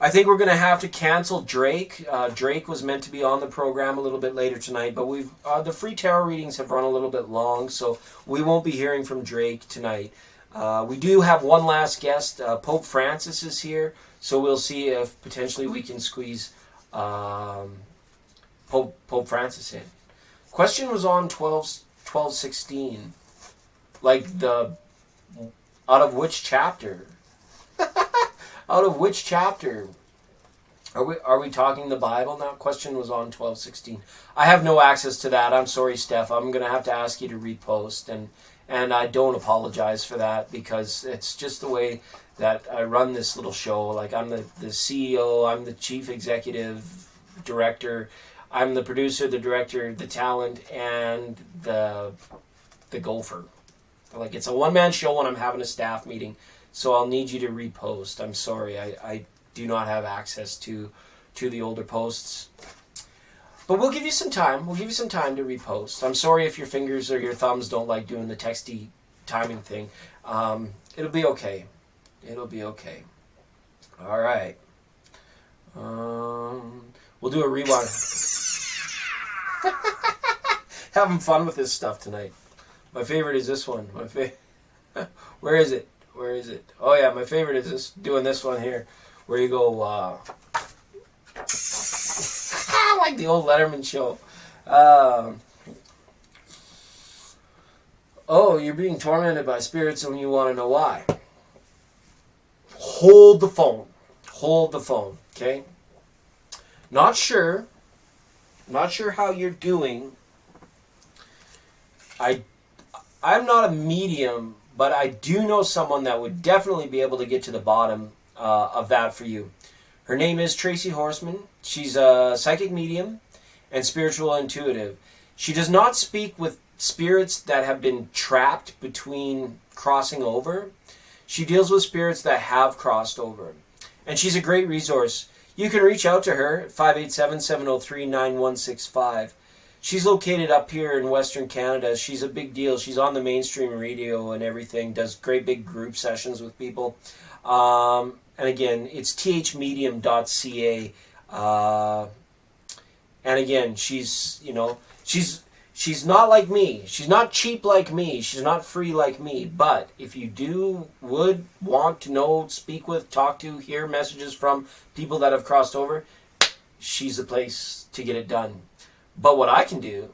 I think we're going to have to cancel Drake. Drake was meant to be on the program a little bit later tonight, but the free tarot readings have run a little bit long, so we won't be hearing from Drake tonight. We do have one last guest. Pope Francis is here, so we'll see if potentially we can squeeze Pope Francis in. Question was on 12:16. Like out of which chapter? Out of which chapter? Are we talking the Bible now? Question was on 12:16. I have no access to that. I'm sorry, Steph. I'm going to have to ask you to repost, and I don't apologize for that, because it's just the way that I run this little show. Like, I'm the CEO, I'm the chief executive director, I'm the producer, the director, the talent, and the gopher. Like, it's a one-man show when I'm having a staff meeting. So I'll need you to repost. I'm sorry, I do not have access to the older posts. But we'll give you some time. We'll give you some time to repost. I'm sorry if your fingers or your thumbs don't like doing the texty timing thing. It'll be okay. It'll be okay. All right. We'll do a rewind. Having fun with this stuff tonight. My favorite is this one. Where is it? Where is it? Oh yeah, my favorite is doing this one here. where you go, like the old Letterman show. Oh, you're being tormented by spirits and you want to know why. Hold the phone. Hold the phone, okay? Not sure how you're doing. I'm not a medium, but I do know someone that would definitely be able to get to the bottom of that for you. Her name is Tracy Horseman. She's a psychic medium and spiritual intuitive. She does not speak with spirits that have been trapped between crossing over. She deals with spirits that have crossed over. And she's a great resource. You can reach out to her at 587-703-9165. She's located up here in Western Canada. She's a big deal. She's on the mainstream radio and everything. Does great big group sessions with people. And again, it's thmedium.ca. And again, she's not like me. She's not cheap like me. She's not free like me. But if you would want to know, speak with, talk to, hear messages from people that have crossed over, she's the place to get it done. But what I can do,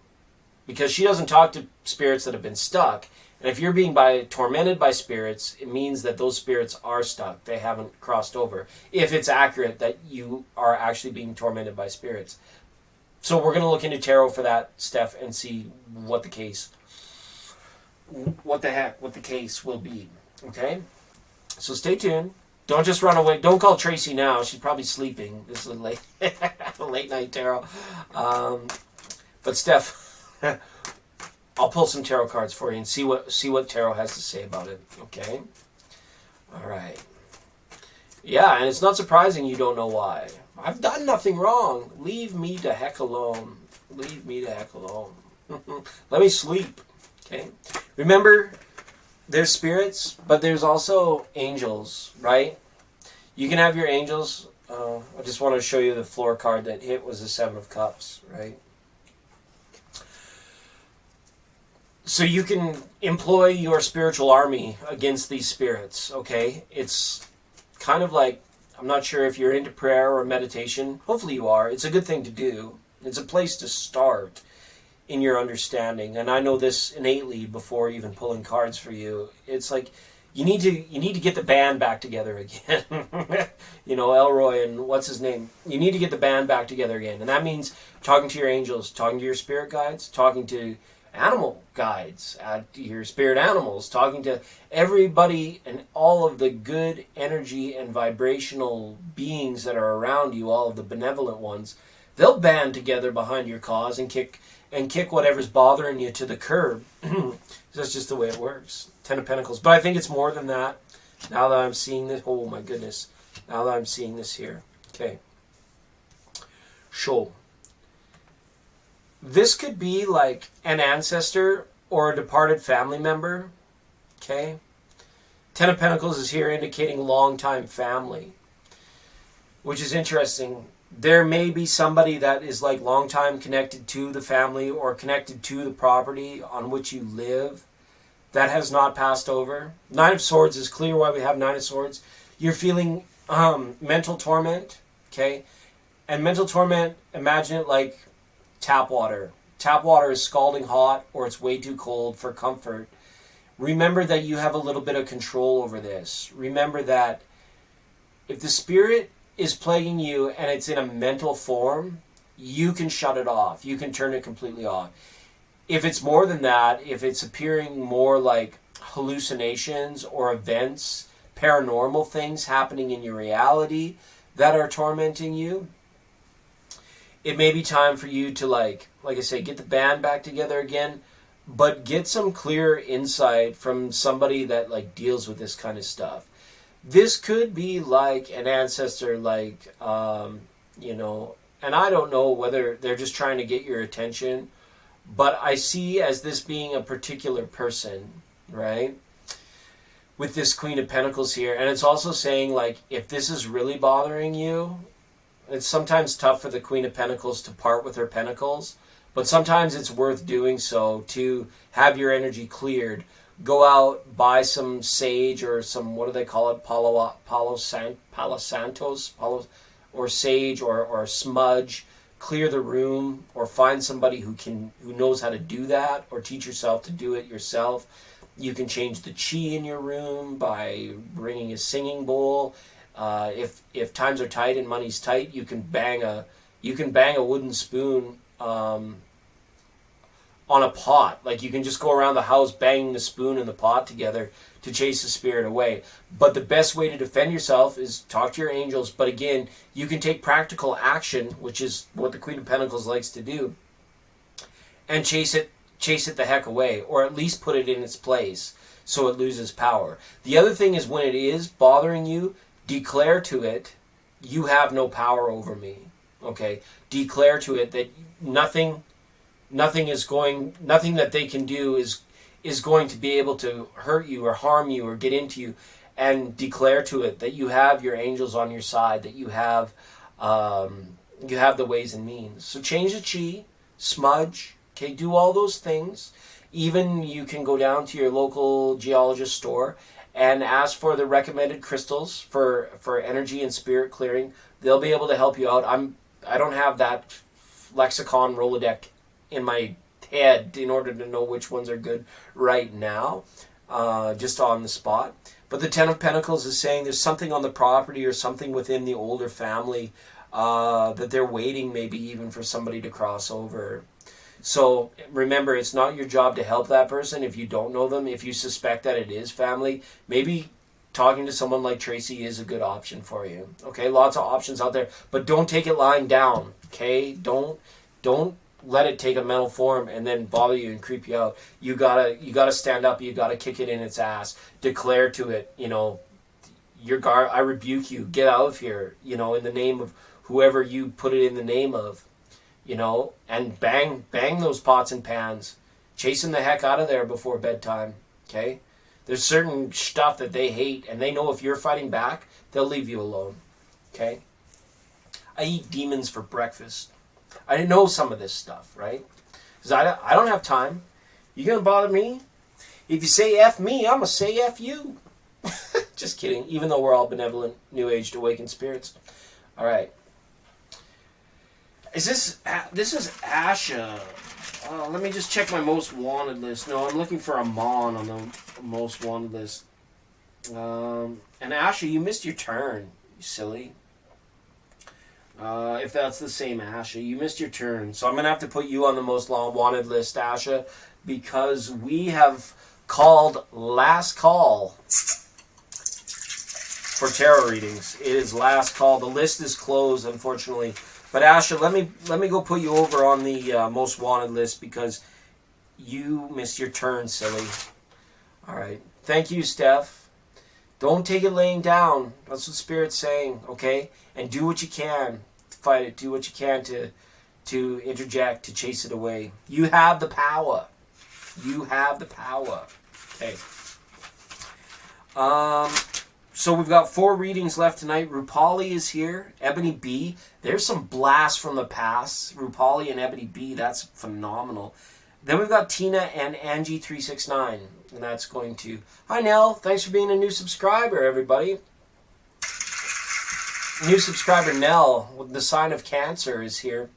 because she doesn't talk to spirits that have been stuck, and if you're being tormented by spirits, it means that those spirits are stuck. They haven't crossed over. If it's accurate that you are actually being tormented by spirits. So we're going to look into tarot for that, Steph, and see what the case will be. Okay? So stay tuned. Don't just run away. Don't call Tracy now. She's probably sleeping. This is a late night tarot. But Steph, I'll pull some tarot cards for you and see what tarot has to say about it. Okay? All right. Yeah, and it's not surprising you don't know why. I've done nothing wrong. Leave me the heck alone. Leave me the heck alone. Let me sleep. Okay? Remember, there's spirits, but there's also angels, right? You can have your angels. I just want to show you the floor card that hit was the Seven of Cups, right? So you can employ your spiritual army against these spirits, okay? It's kind of like, I'm not sure if you're into prayer or meditation. Hopefully you are. It's a good thing to do. It's a place to start in your understanding. And I know this innately before even pulling cards for you. It's like you need to get the band back together again. You know, Elroy and what's his name? You need to get the band back together again. And that means talking to your angels, talking to your spirit guides, talking to animal guides, your spirit animals, talking to everybody and all of the good energy and vibrational beings that are around you, all of the benevolent ones. They'll band together behind your cause and kick whatever's bothering you to the curb. That's just the way it works. Ten of Pentacles. But I think it's more than that. Now that I'm seeing this, oh my goodness. Now that I'm seeing this here. Okay. Show. This could be like an ancestor or a departed family member. Okay? Ten of Pentacles is here indicating long-time family, which is interesting. There may be somebody that is like long-time connected to the family or connected to the property on which you live that has not passed over. Nine of Swords is clear why we have Nine of Swords. You're feeling mental torment. Okay? And mental torment, imagine it like tap water. Tap water is scalding hot or it's way too cold for comfort. Remember that you have a little bit of control over this. Remember that if the spirit is plaguing you and it's in a mental form, you can shut it off. You can turn it completely off. If it's more than that, if it's appearing more like hallucinations or events, paranormal things happening in your reality that are tormenting you, it may be time for you to, like I say, get the band back together again, but get some clear insight from somebody that like deals with this kind of stuff. This could be like an ancestor, like, you know, and I don't know whether they're just trying to get your attention, but I see as this being a particular person, right? With this Queen of Pentacles here. And it's also saying, like, if this is really bothering you, it's sometimes tough for the Queen of Pentacles to part with her pentacles, but sometimes it's worth doing so to have your energy cleared. go out, buy some sage or some, what do they call it, Palo Santos, or sage or smudge. Clear the room, or find somebody who knows how to do that, or teach yourself to do it yourself. You can change the chi in your room by bringing a singing bowl. If times are tight and money's tight, you can bang a wooden spoon on a pot. Like, you can just go around the house banging the spoon and the pot together to chase the spirit away. But the best way to defend yourself is talk to your angels. But again, you can take practical action, which is what the Queen of Pentacles likes to do, and chase it the heck away, or at least put it in its place so it loses power. The other thing is, when it is bothering you, declare to it, you have no power over me. Okay? Declare to it that nothing that they can do is going to be able to hurt you or harm you or get into you, and declare to it that you have your angels on your side, that you have the ways and means. So change the chi, smudge, okay, do all those things. Even you can go down to your local geologist store and ask for the recommended crystals for energy and spirit clearing. They'll be able to help you out. I don't have that lexicon Rolodex in my head in order to know which ones are good right now, just on the spot. But the Ten of Pentacles is saying there's something on the property or something within the older family that they're waiting, maybe even for somebody to cross over. So remember, it's not your job to help that person if you don't know them. If you suspect that it is family, maybe talking to someone like Tracy is a good option for you. Okay, lots of options out there, but don't take it lying down. Okay, don't let it take a mental form and then bother you and creep you out. You gotta stand up. You gotta kick it in its ass. Declare to it, I rebuke you. Get out of here. In the name of whoever you put it in the name of. And bang those pots and pans. Chase them the heck out of there before bedtime. Okay? There's certain stuff that they hate, and they know if you're fighting back, they'll leave you alone. Okay? I eat demons for breakfast. I didn't know some of this stuff, right? Because I don't have time. You gonna bother me? If you say F me, I'm gonna say F you. Just kidding. Even though we're all benevolent, New Age, awakened spirits. All right. This is Asha. Let me just check my most wanted list. No, I'm looking for Amon on the most wanted list. And Asha, you missed your turn, you silly. If that's the same Asha, you missed your turn. So I'm going to have to put you on the most wanted list, Asha, because we have called last call for tarot readings. It is last call. The list is closed, unfortunately. But Asha, let me go put you over on the most wanted list because you missed your turn, silly. All right. Thank you, Steph. Don't take it laying down. That's what Spirit's saying, okay? And do what you can to fight it. Do what you can to interject, to chase it away. You have the power. You have the power. Okay. So we've got 4 readings left tonight. Rupali is here. Ebony B. There's some blast from the past. Rupali and Ebony B. That's phenomenal. Then we've got Tina and Angie369. And that's going to... Hi, Nell. Thanks for being a new subscriber, everybody. New subscriber Nell with the sign of Cancer is here.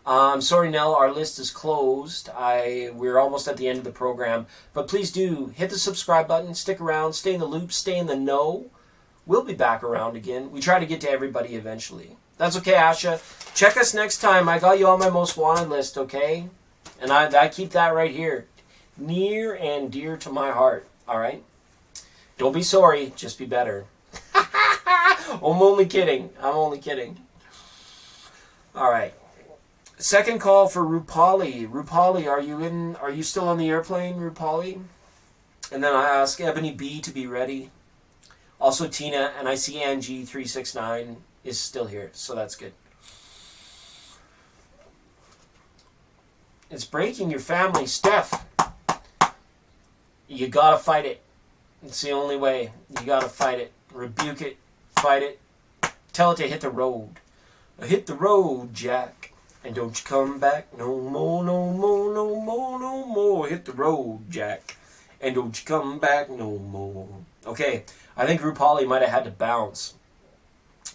Sorry, Nell, our list is closed. We're almost at the end of the program. But please do hit the subscribe button. Stick around. Stay in the loop. Stay in the know. We'll be back around again. We try to get to everybody eventually. That's okay, Asha. Check us next time. I got you on my most wanted list, okay? And I keep that right here. Near and dear to my heart. All right? Don't be sorry. Just be better. I'm only kidding. I'm only kidding. All right. Second call for Rupali. Rupali, are you still on the airplane, Rupali? And then I ask Ebony B to be ready. Also Tina, and I see Angie369 is still here, so that's good. It's breaking your family, Steph. You gotta fight it. It's the only way. You gotta fight it. Rebuke it. Fight it. Tell it to hit the road. Hit the road, Jack. And don't you come back no more, no more, no more, no more. Hit the road, Jack. And don't you come back no more. Okay, I think Rupali might have had to bounce.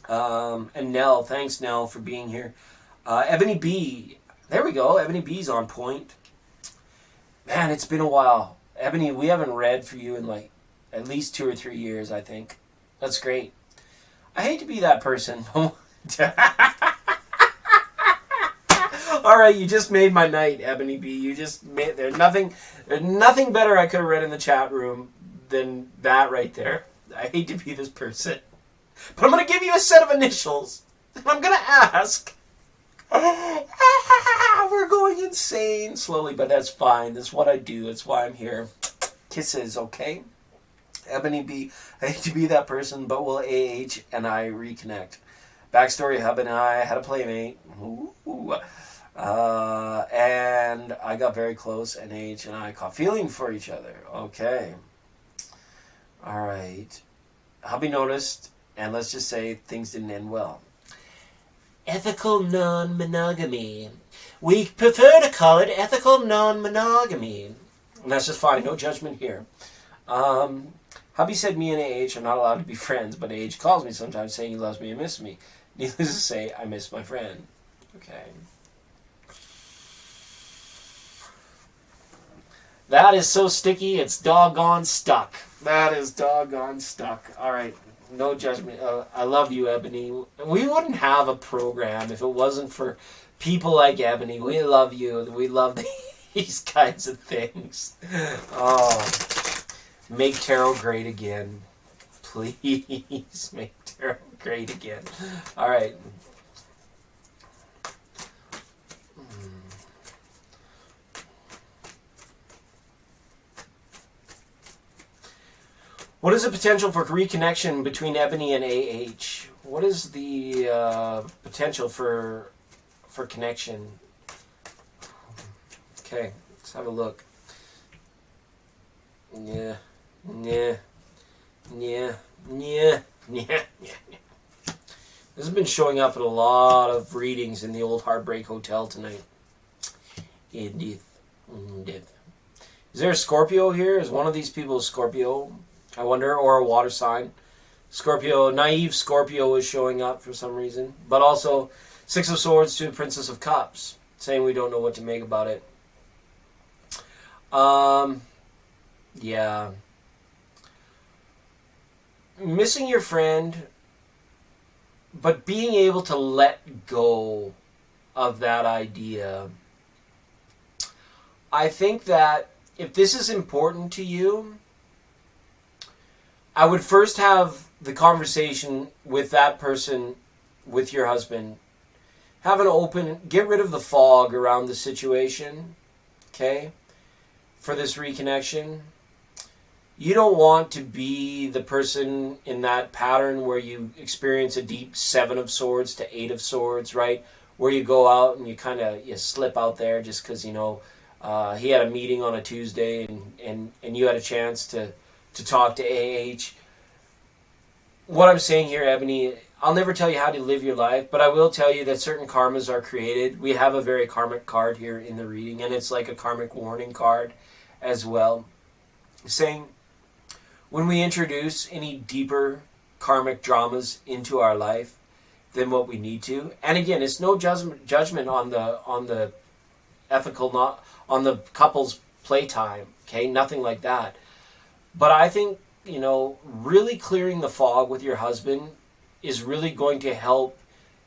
And Nell, thanks Nell for being here. Ebony B, there we go. Ebony B's on point. Man, it's been a while. Ebony, we haven't read for you in like at least 2 or 3 years, I think. That's great. I hate to be that person. All right, you just made my night, Ebony B. You just made there's nothing better I could have read in the chat room than that right there. I hate to be this person, but I'm going to give you a set of initials, and I'm going to ask. We're going insane slowly, but that's fine. That's what I do. That's why I'm here. Kisses, okay? Ebony B. I hate to be that person, but will AH and I reconnect. Backstory, Hub and I had a playmate. Ooh. And I got very close, and H and I caught feeling for each other. Okay. All right. Hubby noticed, and let's just say things didn't end well. Ethical non-monogamy. We prefer to call it ethical non-monogamy. And that's just fine. No judgment here. Hubby said me and AH are not allowed to be friends, but AH calls me sometimes saying he loves me and misses me. Needless to say, I miss my friend. Okay. That is so sticky, it's doggone stuck. That is doggone stuck. All right, no judgment. I love you, Ebony. We wouldn't have a program if it wasn't for people like Ebony. We love you. We love these kinds of things. Oh, make tarot great again. Please make tarot great again. All right. What is the potential for reconnection between Ebony and AH? What is the potential for connection? Okay, let's have a look. Yeah. This has been showing up in a lot of readings in the Old Heartbreak Hotel tonight. Indeed. Is there a Scorpio here? Is one of these people a Scorpio? I wonder, or a water sign. Scorpio, naive Scorpio is showing up for some reason. But also, Six of Swords to Princess of Cups, saying we don't know what to make about it. Yeah. Missing your friend, but being able to let go of that idea. I think that if this is important to you, I would first have the conversation with that person, with your husband. Have an open, get rid of the fog around the situation, okay, for this reconnection. You don't want to be the person in that pattern where you experience a deep 7 of Swords to 8 of Swords, right? Where you go out and you slip out there just because, he had a meeting on a Tuesday and you had a chance to talk to AH. What I'm saying here, Ebony, I'll never tell you how to live your life, but I will tell you that certain karmas are created. We have a very karmic card here in the reading, and it's like a karmic warning card as well, saying when we introduce any deeper karmic dramas into our life than what we need to, and again, it's no judgment on the ethical, not on the couple's playtime, okay, nothing like that. But I think, really clearing the fog with your husband is really going to help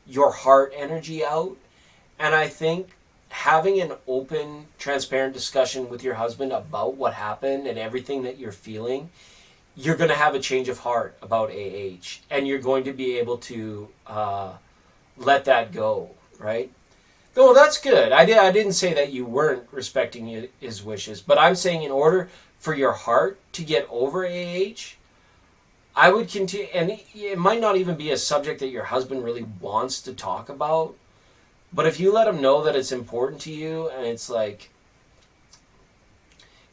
your heart energy out. And I think having an open, transparent discussion with your husband about what happened and everything that you're feeling, you're going to have a change of heart about AH. And you're going to be able to let that go, right? No, that's good. I didn't say that you weren't respecting his wishes, but I'm saying in order for your heart to get over AH, I would continue, and it might not even be a subject that your husband really wants to talk about, but if you let him know that it's important to you, and it's like,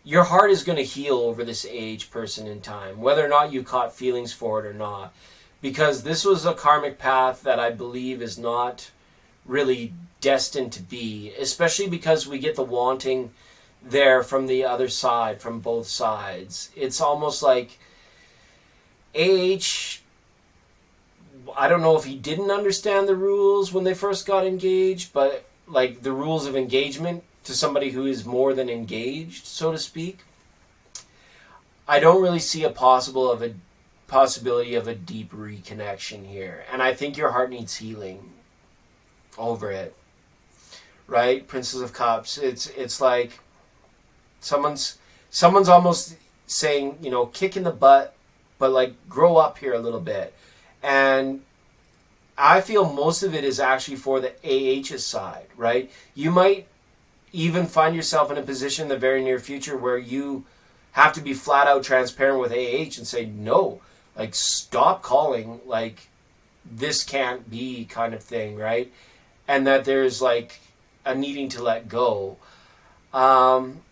your heart is going to heal over this AH person in time, whether or not you caught feelings for it or not, because this was a karmic path that I believe is not really destined to be, especially because we get the wanting there from the other side, from both sides. It's almost like AH, I don't know if he didn't understand the rules when they first got engaged, but like the rules of engagement to somebody who is more than engaged, so to speak. I don't really see a possibility of a deep reconnection here. And I think your heart needs healing over it. Right? Princess of Cups. It's like someone's almost saying, you know, kick in the butt, but like grow up here a little bit. And I feel most of it is actually for the AH's side, right? You might even find yourself in a position in the very near future where you have to be flat out transparent with AH and say, no, like stop calling, like this can't be kind of thing, right? And that there's like a needing to let go. And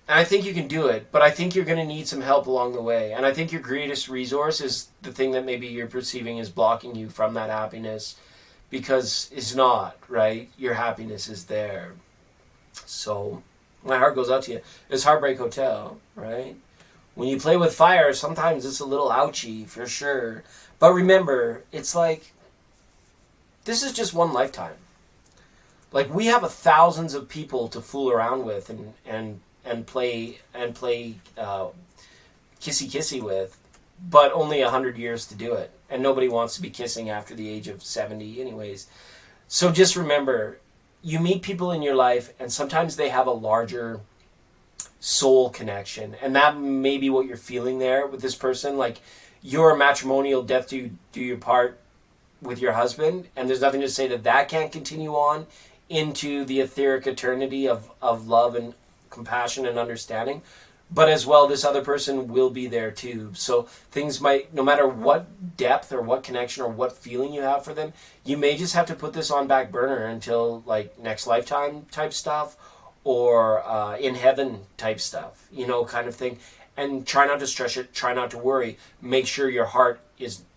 I think you can do it, but I think you're going to need some help along the way. And I think your greatest resource is the thing that maybe you're perceiving is blocking you from that happiness, because it's not, right? Your happiness is there. So my heart goes out to you. It's Heartbreak Hotel, right? When you play with fire, sometimes it's a little ouchy, for sure. But remember, it's like, this is just one lifetime. Like, we have thousands of people to fool around with and play kissy with, but only 100 years to do it. And nobody wants to be kissing after the age of 70 anyways. So just remember, you meet people in your life, and sometimes they have a larger soul connection. And that may be what you're feeling there with this person. Like, you're a matrimonial death do your part with your husband, and there's nothing to say that that can't continue on into the etheric eternity of love and compassion and understanding. But as well, this other person will be there too. So things might, no matter what depth or what connection or what feeling you have for them, you may just have to put this on back burner until like next lifetime type stuff, or in heaven type stuff, you know, kind of thing. And try not to stress it, try not to worry. Make sure your heart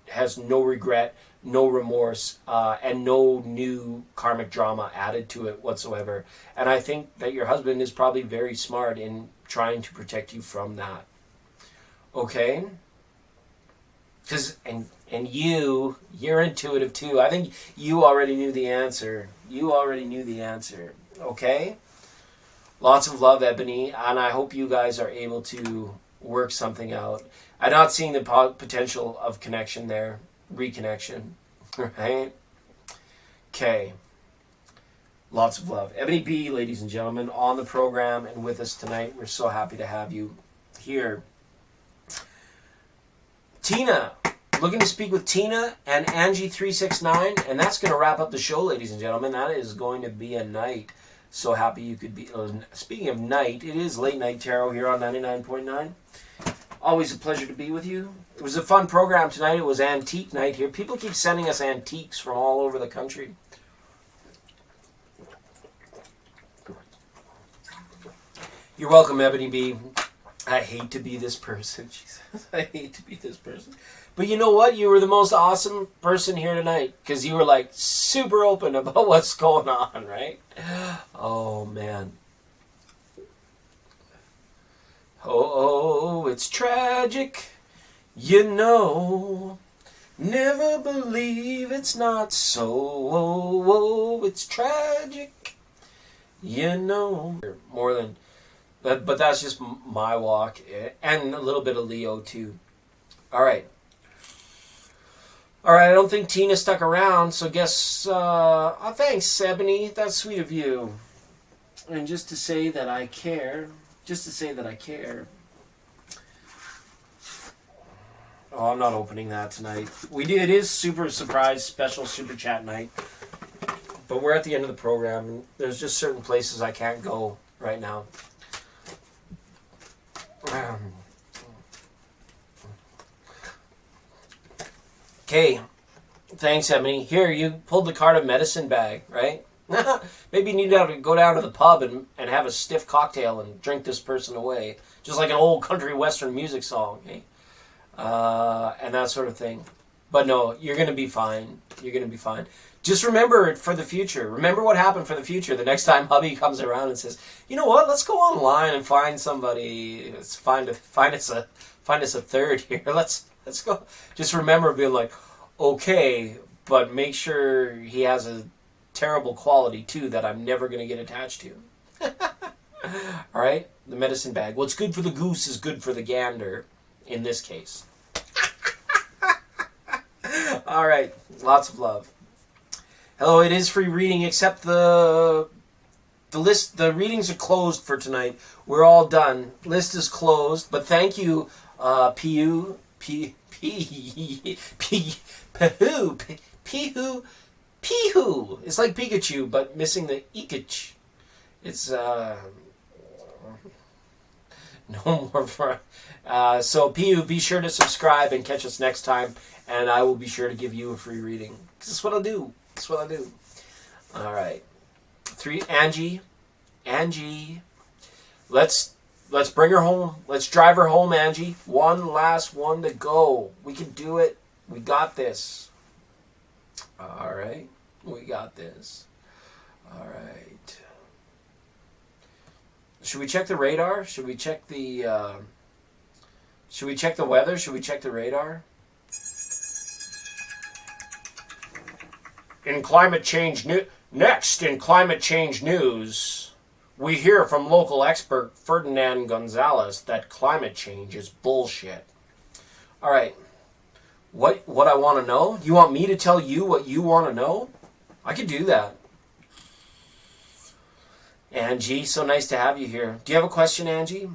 has no regret, no remorse, and no new karmic drama added to it whatsoever. And I think that your husband is probably very smart in trying to protect you from that. Okay? Because, and you're intuitive too. I think you already knew the answer. You already knew the answer. Okay? Lots of love, Ebony, and I hope you guys are able to work something out. I'm not seeing the potential of connection there. Reconnection. Right? Okay. Lots of love. Ebony B, ladies and gentlemen, on the program and with us tonight. We're so happy to have you here. Tina. Looking to speak with Tina and Angie369. And that's going to wrap up the show, ladies and gentlemen. That is going to be a night. So happy you could be. Speaking of night, it is Late Night Tarot here on 99.9. Always a pleasure to be with you. It was a fun program tonight. It was antique night here. People keep sending us antiques from all over the country. You're welcome, Ebony B. I hate to be this person. Jesus, I hate to be this person. But you know what? You were the most awesome person here tonight, because you were like super open about what's going on, right? Oh, man. Oh, it's tragic, you know. Never believe it's not so. Oh, it's tragic, you know. More than that, but that's just my walk, and a little bit of Leo too. All right. All right, I don't think Tina stuck around, so guess, thanks, Ebony. That's sweet of you. And just to say that I care. Just to say that I care. Oh, I'm not opening that tonight. It is super surprise special super chat night. But we're at the end of the program, and there's just certain places I can't go right now. Okay. Thanks, Ebony. Here, you pulled the card of medicine bag, right? Maybe you need to go down to the pub and have a stiff cocktail and drink this person away. Just like an old country western music song, eh? And that sort of thing. But no, you're going to be fine. You're going to be fine. Just remember it for the future. Remember what happened for the future. The next time hubby comes around and says, "You know what? Let's go online and find somebody. Let's find us a third here. Let's go." Just remember being like, "Okay, but make sure he has a terrible quality too that I'm never going to get attached to." All right, the medicine bag. What's good for the goose is good for the gander. In this case. All right, lots of love. Hello, it is free reading, except the list. The readings are closed for tonight. We're all done. List is closed. But thank you, Pihu. It's like Pikachu, but missing the ikich. It's no more for. So Pihu, be sure to subscribe and catch us next time, and I will be sure to give you a free reading. Because that's what I'll do. That's what I do. All right. 3, Angie. Let's bring her home. Let's drive her home, Angie. One last one to go. We can do it. We got this. All right. We got this. All right. Should we check the radar? Should we check the weather? Should we check the radar? In climate change news, we hear from local expert Ferdinand Gonzalez that climate change is bullshit. All right. What I want to know? You want me to tell you what you want to know? I could do that. Angie, so nice to have you here. Do you have a question, Angie?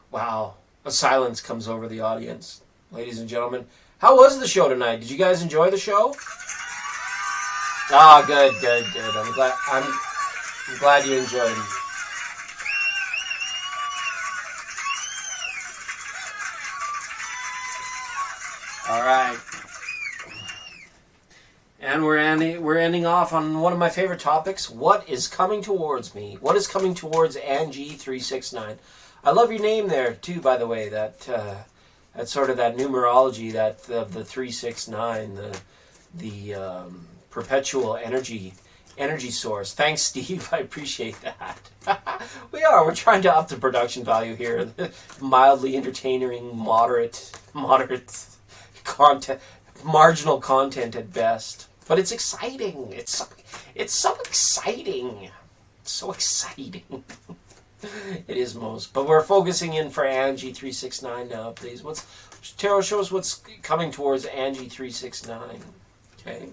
Wow, a silence comes over the audience. Ladies and gentlemen, how was the show tonight? Did you guys enjoy the show? Ah, good. I'm glad you enjoyed it. All right. And we're ending off on one of my favorite topics. What is coming towards me? What is coming towards Angie369? I love your name there too, by the way. That's sort of that numerology, that of the 369, the perpetual energy source. Thanks, Steve. I appreciate that. We're trying to up the production value here. Mildly entertaining, moderate content, marginal content at best. But it's exciting. It's so exciting. It's so exciting. It is most. But we're focusing in for Angie369 now, please. Tarot shows what's coming towards Angie369. Okay.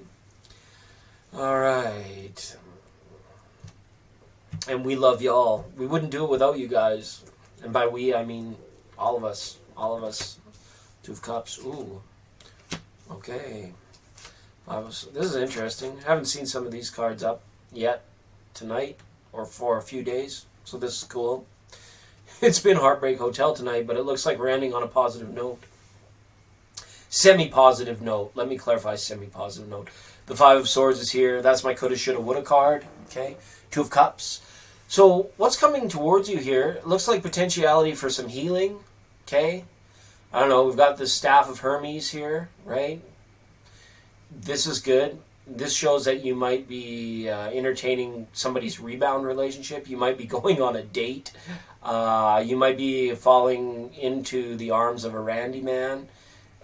All right. And we love y'all. We wouldn't do it without you guys. And by we, I mean all of us. All of us. 2 of Cups. Ooh. Okay. This is interesting. I haven't seen some of these cards up yet tonight or for a few days. So this is cool. It's been Heartbreak Hotel tonight, but it looks like we're ending on a positive note. Semi-positive note. Let me clarify, semi-positive note. The 5 of Swords is here. That's my coulda, shoulda, woulda card. Okay. 2 of Cups. So what's coming towards you here? It looks like potentiality for some healing. Okay. I don't know. We've got the Staff of Hermes here, right? This is good. This shows that you might be entertaining somebody's rebound relationship. You might be going on a date. You might be falling into the arms of a randy man.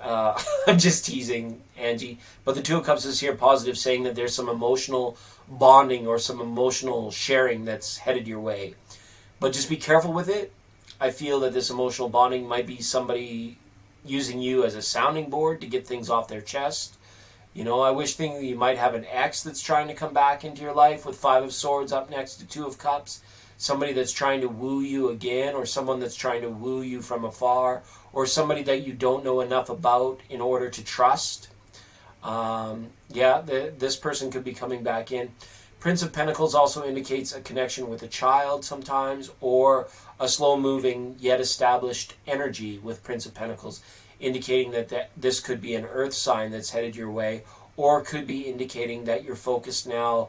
I'm just teasing, Angie. But the 2 of Cups is here positive, saying that there's some emotional bonding or some emotional sharing that's headed your way. But just be careful with it. I feel that this emotional bonding might be somebody using you as a sounding board to get things off their chest. You know, I wish you might have an ex that's trying to come back into your life with 5 of Swords up next to 2 of Cups. Somebody that's trying to woo you again, or someone that's trying to woo you from afar, or somebody that you don't know enough about in order to trust. This person could be coming back in. Prince of Pentacles also indicates a connection with a child sometimes, or a slow-moving yet established energy with Prince of Pentacles, indicating that this could be an earth sign that's headed your way, or could be indicating that your focus now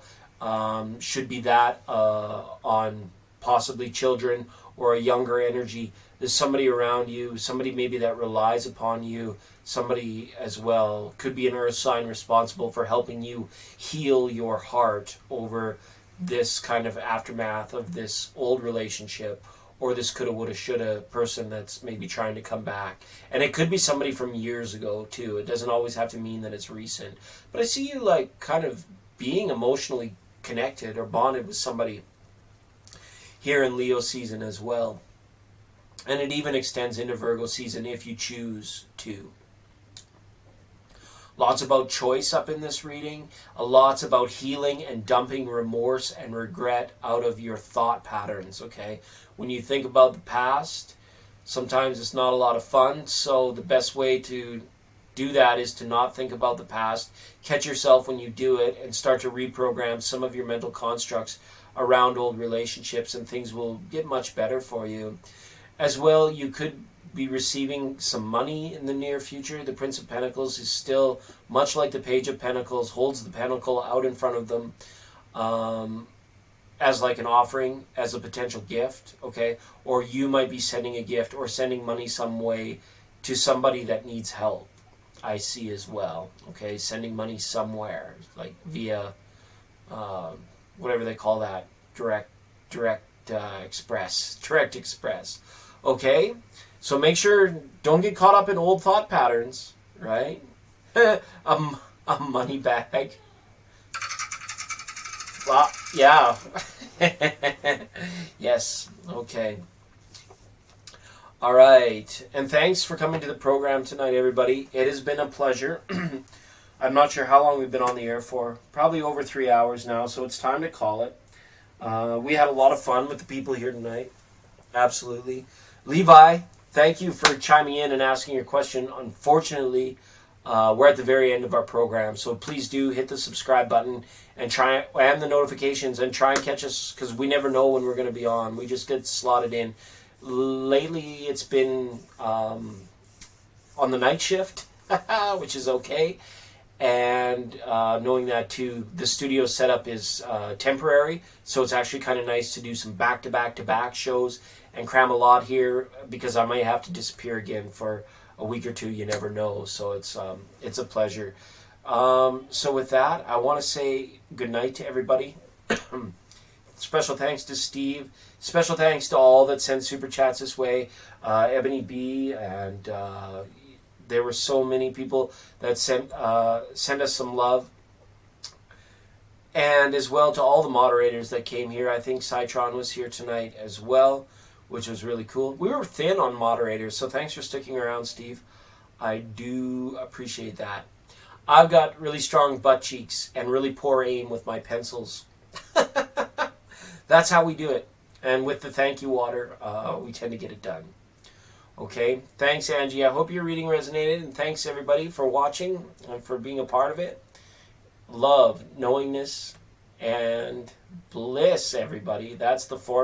should be that on possibly children or a younger energy there's somebody around you, somebody maybe that relies upon you, somebody as well, could be an earth sign responsible for helping you heal your heart over this kind of aftermath of this old relationship, or this coulda, woulda, shoulda person that's maybe trying to come back. And it could be somebody from years ago too. It doesn't always have to mean that it's recent. But I see you like kind of being emotionally connected or bonded with somebody here in Leo season as well. And it even extends into Virgo season if you choose to. Lots about choice up in this reading. Lots about healing and dumping remorse and regret out of your thought patterns, okay? When you think about the past, sometimes it's not a lot of fun, so the best way to do that is to not think about the past. Catch yourself when you do it and start to reprogram some of your mental constructs around old relationships, and things will get much better for you. As well, you could be receiving some money in the near future. The Prince of Pentacles is still, much like the Page of Pentacles, holds the pentacle out in front of them as like an offering, as a potential gift, okay? Or you might be sending a gift or sending money some way to somebody that needs help, I see as well, okay? Sending money somewhere, like via, whatever they call that, direct express, okay? So make sure, don't get caught up in old thought patterns, right? a money bag. Well, yeah. Yes, okay. All right. And thanks for coming to the program tonight, everybody. It has been a pleasure. I'm not sure how long we've been on the air for. Probably over 3 hours now, so it's time to call it. We had a lot of fun with the people here tonight. Absolutely. Levi, thank you for chiming in and asking your question. Unfortunately, we're at the very end of our program, so please do hit the subscribe button and the notifications and try and catch us, because we never know when we're going to be on. We just get slotted in. Lately, it's been on the night shift, which is okay. And knowing that too, the studio setup is temporary, so it's actually kind of nice to do some back-to-back-to-back shows and cram a lot here, because I might have to disappear again for a week or two. You never know, so it's a pleasure. So with that, I want to say good night to everybody. Special thanks to Steve. Special thanks to all that sent super chats this way. Ebony B, and there were so many people that sent us some love. And as well to all the moderators that came here. I think Citron was here tonight as well, which was really cool. We were thin on moderators, so thanks for sticking around, Steve. I do appreciate that. I've got really strong butt cheeks and really poor aim with my pencils. That's how we do it. And with the thank you water, we tend to get it done. Okay, thanks, Angie. I hope your reading resonated, and thanks, everybody, for watching and for being a part of it. Love, knowingness, and bliss, everybody. That's the formula.